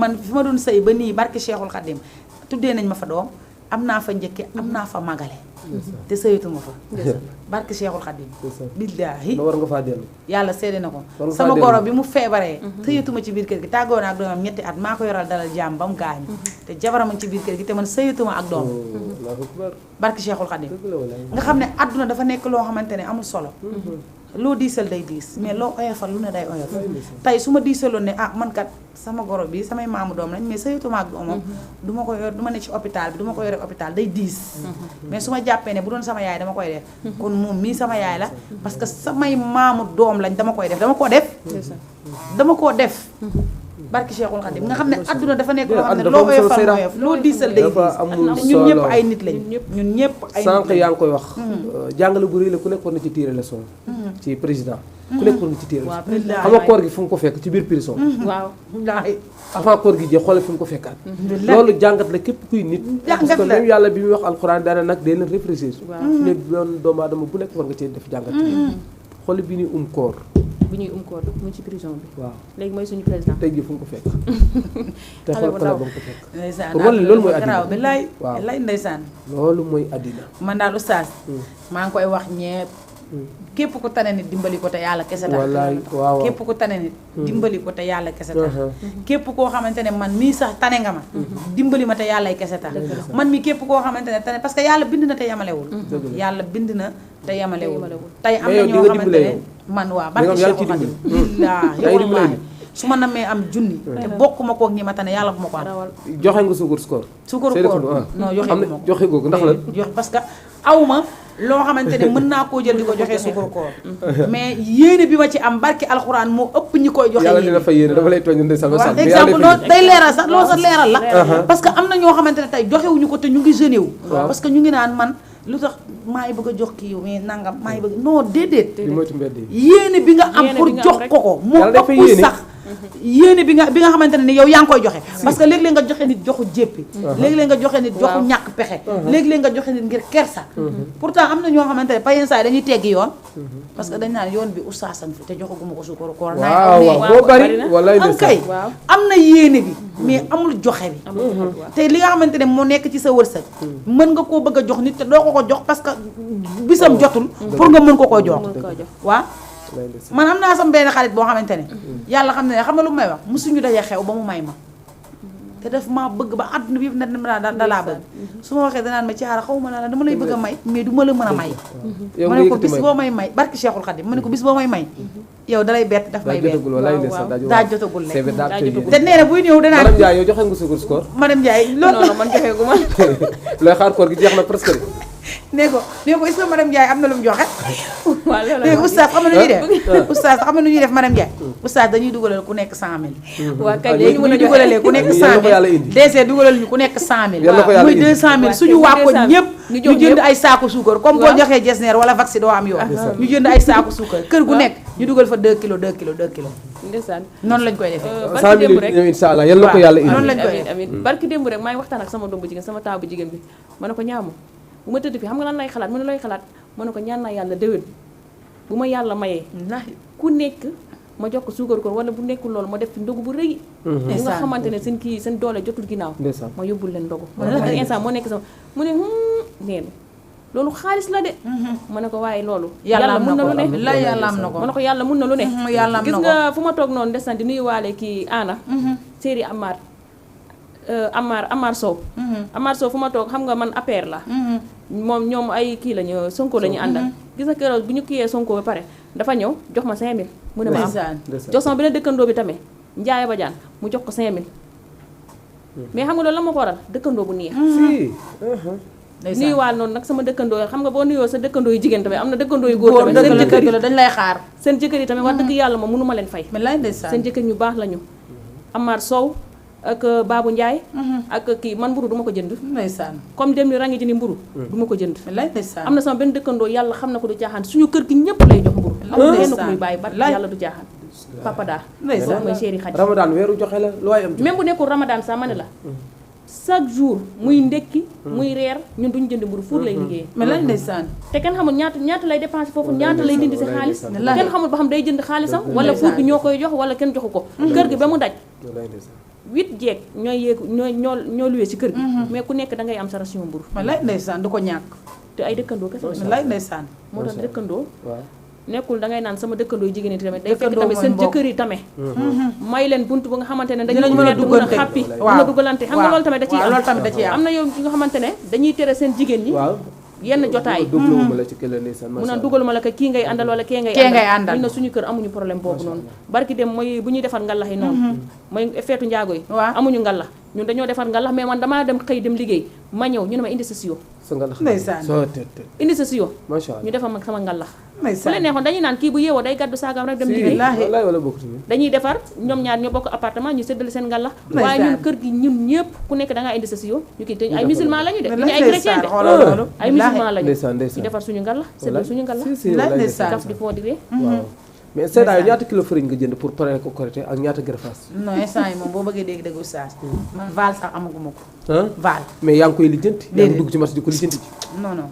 man fi ma doon sëy ba nii barke Cheikhul Khadim tuddee nañ ma fa doom am naa fa njëkke am naa fa magale te sëyatuma fa barke Cheikhul Khadim billaahi war nga faa dellu yàlla seede na ko sama goro bi mu feebaree sëyatuma ci biir kër gi tàggoo na ak doomam ñetti at maa ko yoral dalal jàmm ba mu gaañu te jabaram ci biir kër gi te man sëyatuma ak doom barke Cheikhul Khadim nga xam ne àdduna dafa nekk loo xamante ne amul solo loo diisal day diis mais loo oyofal lu ne day oyof tey su ma diisaloon ne ah man kat sama goro bi samay maamu doom lañ mais sëyatuma ak doomam du ma ko yor du ma ne ci hôpital bi du ma ko yore hôpital day diis mais su ma jàppee ne bu doon sama yaay dama koy def kon moom mii sama yaay la parce que samay maamu doom lañ dama koy def dama koo def barki Cheikhul Khadim nga xam ne adduna dafa nekk loo xam ne loo oyofal oyof loo diisal day diis ñun ñëpp ay nit lañ ñun ñëpp ay nit sànq yaa ngi koy wax jàngale bu rëy la ku nekk war na ci tirer leçon ci président ku nekk war na ci tirer leçon xam nga koor gi fu mu ko fekk ci biir prison waaw avant koor gi jeex xoolal fi mu ko fekkaat loolu jàngat la képp kuy nit parce que même yàlla bi muy wax alxuraan dara nag day leen réfléchir ne doon doomu aadama bu nekk war nga cee def jàngat xool bi ñuy koor bu ñuy koor mu ci prison bi waaw léegi mooy suñu président tey jii fu mu ko fekk te xool ko la ba mu ko fekk ndeysaan pour wala loolu mooy addina billaay waaw lay ndeysaan loolu mooy addina man daal oustaz maa ngi koy wax ñepp képp ku tane nit dimbali ko te yàlla kese tax wallaay waaw képp ku tane nit dimbali ko te yàlla kese tax képp koo xamante ne man mii sax tane nga ma dimbali ma te yàllay kese tax man mi képp koo xamante ne tane parce que yàlla bind na te yamalewul yàlla bind na te yamalewul tey am na ñoo xamante ne man waa barke Cheikhul Khadim billaahi wallaahi su ma namee am junni te bokkuma koog ñi ma tane yàlla bu ma ko am joxe nga suukar score koor non joxe gu ma ko joxe googu ndax la joxe parce que awma loo xamante ne mën naa koo jël di ko joxee suukar koor mais yéene bi ma ci am barki alxuraan moo ëpp ñi koy joxe yàlla dina fa yéene dafa lay tooñ ndeysaan waaw exemple loolu day leeral sax loolu sax leeral la parce que am na ñoo xamante ne tey joxewuñu ko te ñu ngi jeune wu parce que ñu ngi naan man lu tax maa ngi bëgg a jox kii mais nangam maa ngi bëgg non déedéet yéene bi nga am pour jox ko moo ëpp sax yéene bi nga xamante ne ni yow yaa ngi koy joxe parce que léeg-léeg nga joxe nit joxu jéppi léeg-léeg nga joxe nit joxu ñàkk pexe léeg-léeg nga joxe nit ngir kersa pourtant am na ñoo xamante ne payen saa dañuy teggi yoon parce que dañ naan yoon bi oustaasan fi te joxaguma ko suukaru koor boo bari wala am kay am na yéene bi mais amul joxe bi te li nga xamante ne moo nekk ci sa wërsëg mën nga koo bëgg a jox nit te doo ko jox parce que bisam jotul pour nga mën ko koo jox waaw man am naa sama benn xarit boo xamante ne yàlla xam ne xam nga lu may wax musuñu daje xew ba mu may ma te def maa bëgg ba àdduna bi yëpp na dalaa bëgg su ma waxee danaan ma ci aara xaw ma la dama lay bëgg a may mais du ma la mën a may ma ne ko bis boo may may barki Cheikhul Khadim ma ne ko bis boo may may yow dalay bett daf may bett daa jotagul lekk te nee na buy ñëw danaa madame Ndiaye yow joxe nga suukar score madame Ndiaye loolu man joxe gu ma looy xaar koor gi jeex na presque nee ko est-ce que madame Ndiaye am na lu mu joxe léegi oustaz xam na nu ñuy def oustaz xam na nu ñuy def madame Ndiaye oustaz dañuy dugalal ku nekk 100000 waa kay léegi ñu dugalalee ku nekk 100000 DC dugalal ñu ku nekk 100000 muy 200000 suñu waa ko ñëpp ñu jënd ay saaku suukar comme boo joxee jesneer wala vaccin doo am yoon ñu jënd ay saaku suukar kër gu nekk ñu dugal fa 2 kilos ndeysaan noonu lañ koy defee barki démb rek incha allah yal na ko yàlla indi noonu lañ koy def amiin barki démb rek maa ngi waxtaan ak sama doom bu jigéen sama taaw bu jigéen bi ma ne ko ñaamu bu ma tëdd fi xam nga lan lay xalaat mu ne looy xalaat ma ne ko ñaan naa yàlla déwén bu ma yàlla mayee ku nekk ma jox ko suukar koor wala bu nekkul loolu ma def fi ndogu bu rëy bu nga xamante ne seen doole jotul ginnaaw ma yóbbul leen ndogu ma ne instant moo nekk sama mu ne neen loolu xaalis la de ma ne ko waaye loolu yàlla mun na lu ne yàlla am na ko ma ne ko yàlla mun na lu ne yàlla am na ko gis nga fu ma toog noonu ndeysaan di nuyuwaale kii Anna série Amar Sow Amar Sow fu ma toog xam nga man APR la moom ñoom ay kii lañu Sonko la ñu àndal gis nga keroog bu ñu kiyee Sonko ba pare dafa ñëw jox ma 5000 mu ne ma am jox sama beneen dëkkandoo bi tamit Ndiaye Badiane mu jox ko 5000 mais xam nga loolu la ma ko waral dëkkandoo bu neex nuyuwaal noonu nag sama dëkkandoo xam nga boo nuyoo sa dëkkandoo yu jigéen tamit am na dëkkandoo yu góor tamit seen jëkkër yi dañ lay xaar seen jëkkër yi tamit wax dëgg yàlla moom mënu ma leen fay seen jëkkër ñu baax lañu Amar Sow ak Babou Ndiaye ak kii man mburu duma ko jënd ndeysaan comme dem ni rangi ji ni mburu duma ko jënd ndeysaan am na sama benn dëkkandoo yàlla xam na ko du jaaxaan suñu kër gi ñëpp lay jox mburu amul kenn ku muy bàyyi ba yàlla du jaaxaan papa daa ndeysaan mooy chéri xaj Ramadan weeru joxe la lu waay am même bu nekkul Ramadan sax ma ne la chaque jour muy ndekki muy reer ñun duñu jënd mburu fuur lay liggéey ndeysaan te kenn xamul ñaata lay dépensé foofu ñaata lay dindi si xaalis kenn xamul ba xam day jënd xaalisam wala fuur bi ñoo koy jox wala kenn joxu ko kër gi ba mu daj wallaay ndeysaan 8 jeeg ñooy yéegu ñoo luwee ci kër gi mais ku nekk da ngay am sa ration mburu wallaay ndeysaan du ko ñàkk te ay dëkkandoo kese wallaay ndeysaan moo tax dëkkandoo waaw nekkul da ngay naan sama dëkkandoo yi jigéen ñi tamit day fekk tamit seen jëkkër yi tamit may leen buntu ba nga xamante ne dañu mën a duggante xàppi mën a duggalante xam nga loolu tamit da ciy am loolu tamit da ciy am na yow nga xamante ne dañuy tere seen jigéen ñi waaw yenn jotaay dugaluma la ci kële ndeysaan mu naan dugaluma la ko kii ngay àndal wala kee ngay àndal ñu ne suñu kër amuñu problème boobu noonu barki dem mooy bu ñuy defar ngalax yi noonu mooy feetu njaago yi amuñu ngalax ñun dañoo defar ngalax mais man damaa dem xëy dem liggéey ma ñëw ñu ne ma indi sa siyo sa ngalax ndeysaan indi sa siyo macha Allah ñu defar ma sama ngalax bu ndeysaan leen neexoon dañuy naan kii bu yeewoo day gàddu saagam rek dem liggéey wallaay wala bokk tamit dañuy defar ñoom ñaar ñoo bokk appartement ñu séddale seen ngalax waaye ñun kër gi ñun ñëpp ku nekk da ngaa indi sa siyo ñu kii te ay musulman lañu de ñu ay chrétien de ay musulman lañu ñu defar suñu ngalax séddale suñu ngalax kaf di foo di ree waaw mais Seyda yow ñaata kilo farine nga jënd pour pare ko Korité ak ñaata greffage non instant yi moom boo bëggee dégg dëgg oustaz man Val sax amaguma ko Val mais yaa ngi koy lijjanti yaa ngi dugg ci marché di ko lijjanti ci non non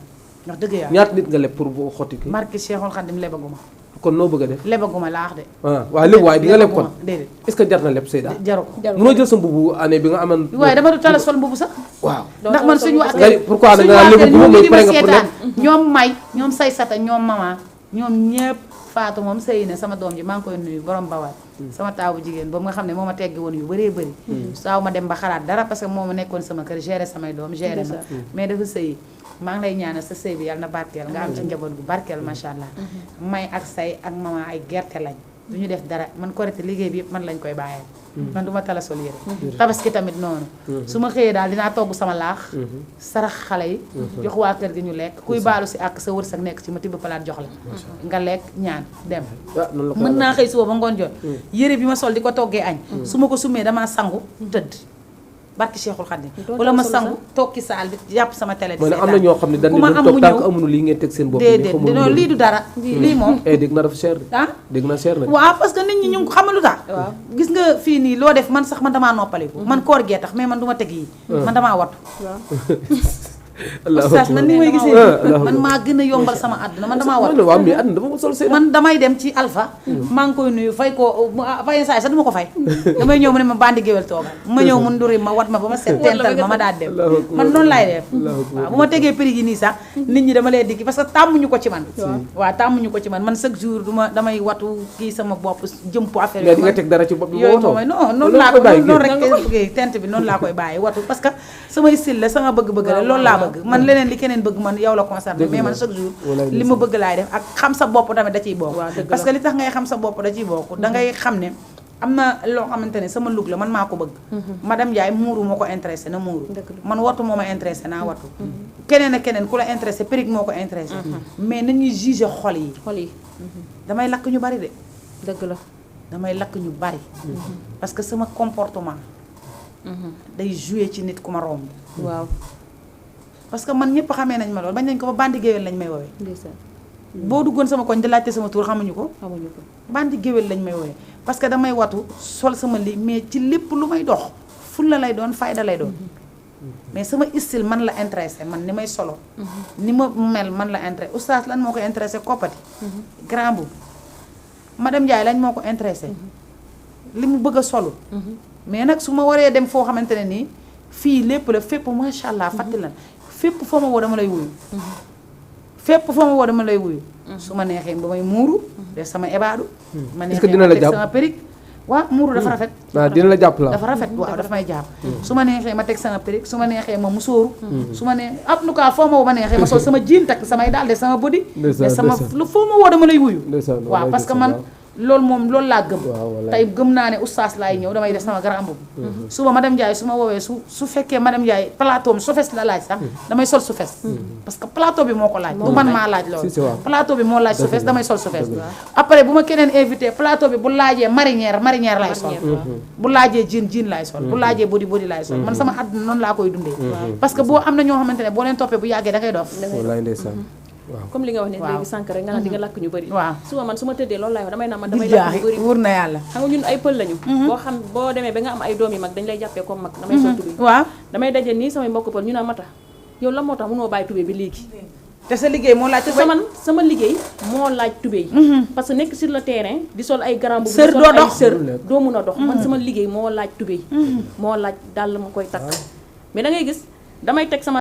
wax dëgg yàlla ñaata nit nga leb pour bu xotti ki marque Cheikhul Khadim lebaguma kon noo bëgg a def lebaguma laa wax de waaw lépp waaye di nga leb kon déedéet est-ce que jar na leb Seyda jaru ko mënoo jël sa mbubu année bi nga amoon waaye dama du tala sol mbubu sax waaw ndax man suñu waa kër pourquoi da nga lébu bu moom pare nga pour leb ñoom may ñoom say sata ñoom mama ñoom ñëpp Fatou moom sëy na sama doom ji maa ngi koy nuyu borom bawal sama taawu jigéen boobu nga xam ne moo ma teggi woon yu bëree bëri saaw ma dem ba xalaat dara parce que moo ma nekkoon sama kër gérer samay doom gérer ma mais dafa sëy maa ngi lay ñaanal sa sëy bi yàlla na barkeel nga am ci njaboot gu barkeel macha allah may ak say ak mama ay gerte lañ du ñu def dara man Korité liggéey bi yëpp man lañ koy bàyyee man du ma tala sol yére tabaski tamit noonu su ma xëyee daal dinaa togg sama laax sarax xale yi jox waa kër gi ñu lekk kuy baalu si ak sa wërsëg nekk ci ma tibb palaat jox la nga lekk ñaan dem mën naa xëy suba ba ngoon jot yére bi ma sol di ko toggee añ su ma ko sumee damaa sangu tëdd barki Cheikhul Khadim wala ma sangu toog ci saal bi jàpp sama télé di seetaan am na ñoo xam ne dañ ne toog tànk amuñu lii ngeen teg seen bopp déedéet non lii du dara lii moom dégg na dafa cher dégg na cher na waaw parce que nit ñi ñu xamalu tax gis nga fii nii loo def man sax man damaa noppaliku man koor gee tax mais man du ma teg yi man damaa wattu oustaz man ni may gisee man maa gën a yombal sama àdduna man damaa war waaw mais àdduna dafa sol seen man damay dem ci Alpha maa ngi koy nuyu fay ko fay saay sax du ma ko fay damay ñëw mu ne ma bandi géwél toogal ma ñëw mu nduri ma wat ma ba ma set tental ma daal dem man noonu laay def waaw bu ma tegee prix gi nii sax nit ñi dama leen diggi parce que tàmmuñu ko ci man waaw tàmmuñu ko ci man chaque jour duma damay watu kii sama bopp jëmp affaire yooyu nga teg dara ci bopp bi yooyu moom non noonu laa ko noonu rek bëggee tent bi noonu laa koy bàyyi watu parce que samay style la sama bëgg-bëgg la loolu laa bëgg man leneen li keneen bëgg man yow la concerné mais man chaque jour li ma bëgg laay def ak xam sa bopp tamit da ciy bokk parce que li tax ngay xam sa bopp da ciy bokk da ngay xam ne am na loo xamante ne sama look la man maa ko bëgg madame Ndiaye muuru moo ko intéressé na muuru man wattu moo ma intéressé naa wattu keneen ak keneen ku la intéressé perruque moo ko intéressé mais nañuy juger xol yi damay lakk ñu bari de dëgg la damay lakk ñu bari parce que sama comportement day jouer ci nit ku ma romb waaw parce que man ñëpp xamee nañ ma loolu bañ nañ ko ba bandi géwél lañ may woowee boo duggoon sama koñ di laajte sama tur xamuñu ko bandi géwél lañ may woowee parce que damay watu sol sama li mais ci lépp lu may dox fulla lay doon fayda lay doon mais sama style man la intéressé man ni may solo ni ma mel man la intéressé oustaz lan moo ko intéressé koppati grand boubou madame Ndiaye lañ moo ko intéressé li mu bëgg a solo mais nag su ma waree dem foo xamante ne nii fii lépp la fépp macha allah fàtti lan fépp foo ma woo dama lay wuyu fépp foo ma woo dama lay wuyu su ma neexee ba may muuru def sama ebaadu ma neexee ma teg sama perruque waaw muuru dafa rafet dina la jàpp la dafa rafet waaw dafa may jàpp su ma neexee ma teg sama perruque su ma neexee ma musóoru su ma nee en tout cas foo ma woo ma neexee ma sol sama jean takk samay daal de sama body de sama lu foo ma woo dama lay wuyu waaw parce que man loolu moom loolu laa gëm tey gëm naa ne oustaz laay ñëw damay def sama grand boubou suba madame Ndiaye su ma woowee su fekkee madame Ndiaye plateau bi su fes la laaj sax damay sol su fes parce que plateau bi moo ko laaj du man maa laaj loolu plateau bi moo laaj su fes damay sol su fes après bu ma keneen invité plateau bi bu laajee marinière laay sol bu laajee jean laay sol bu laajee body laay sol man sama àdduna noonu laa koy dundee parce que boo am na ñoo xamante ne boo leen toppee bu yàggee da ngay dof comme li nga wax ne léegi sànq rek nga naan di nga lakk ñu bëri waaw suba man su ma tëddee loolu laay wax damay naan man damay lakk ñu bëri wóor na yàlla xam nga ñun ay pël lañu boo demee ba nga am ay doom yi mag dañ lay jàppee comme mag damay sol tubéy waaw damay daje nii samay mbokk pël ñu naan mata yow la moo tax mënoo bàyyi tubéy bi léegi te sa liggéey moo laaj te sama liggéey moo laaj tubéy parce que nekk sur le terrain di sol ay grand boubou sër doo dox sër doo mun a dox man sama liggéey moo laaj tubéy moo laaj dàll ma koy takk mais da ngay gis damay teg sama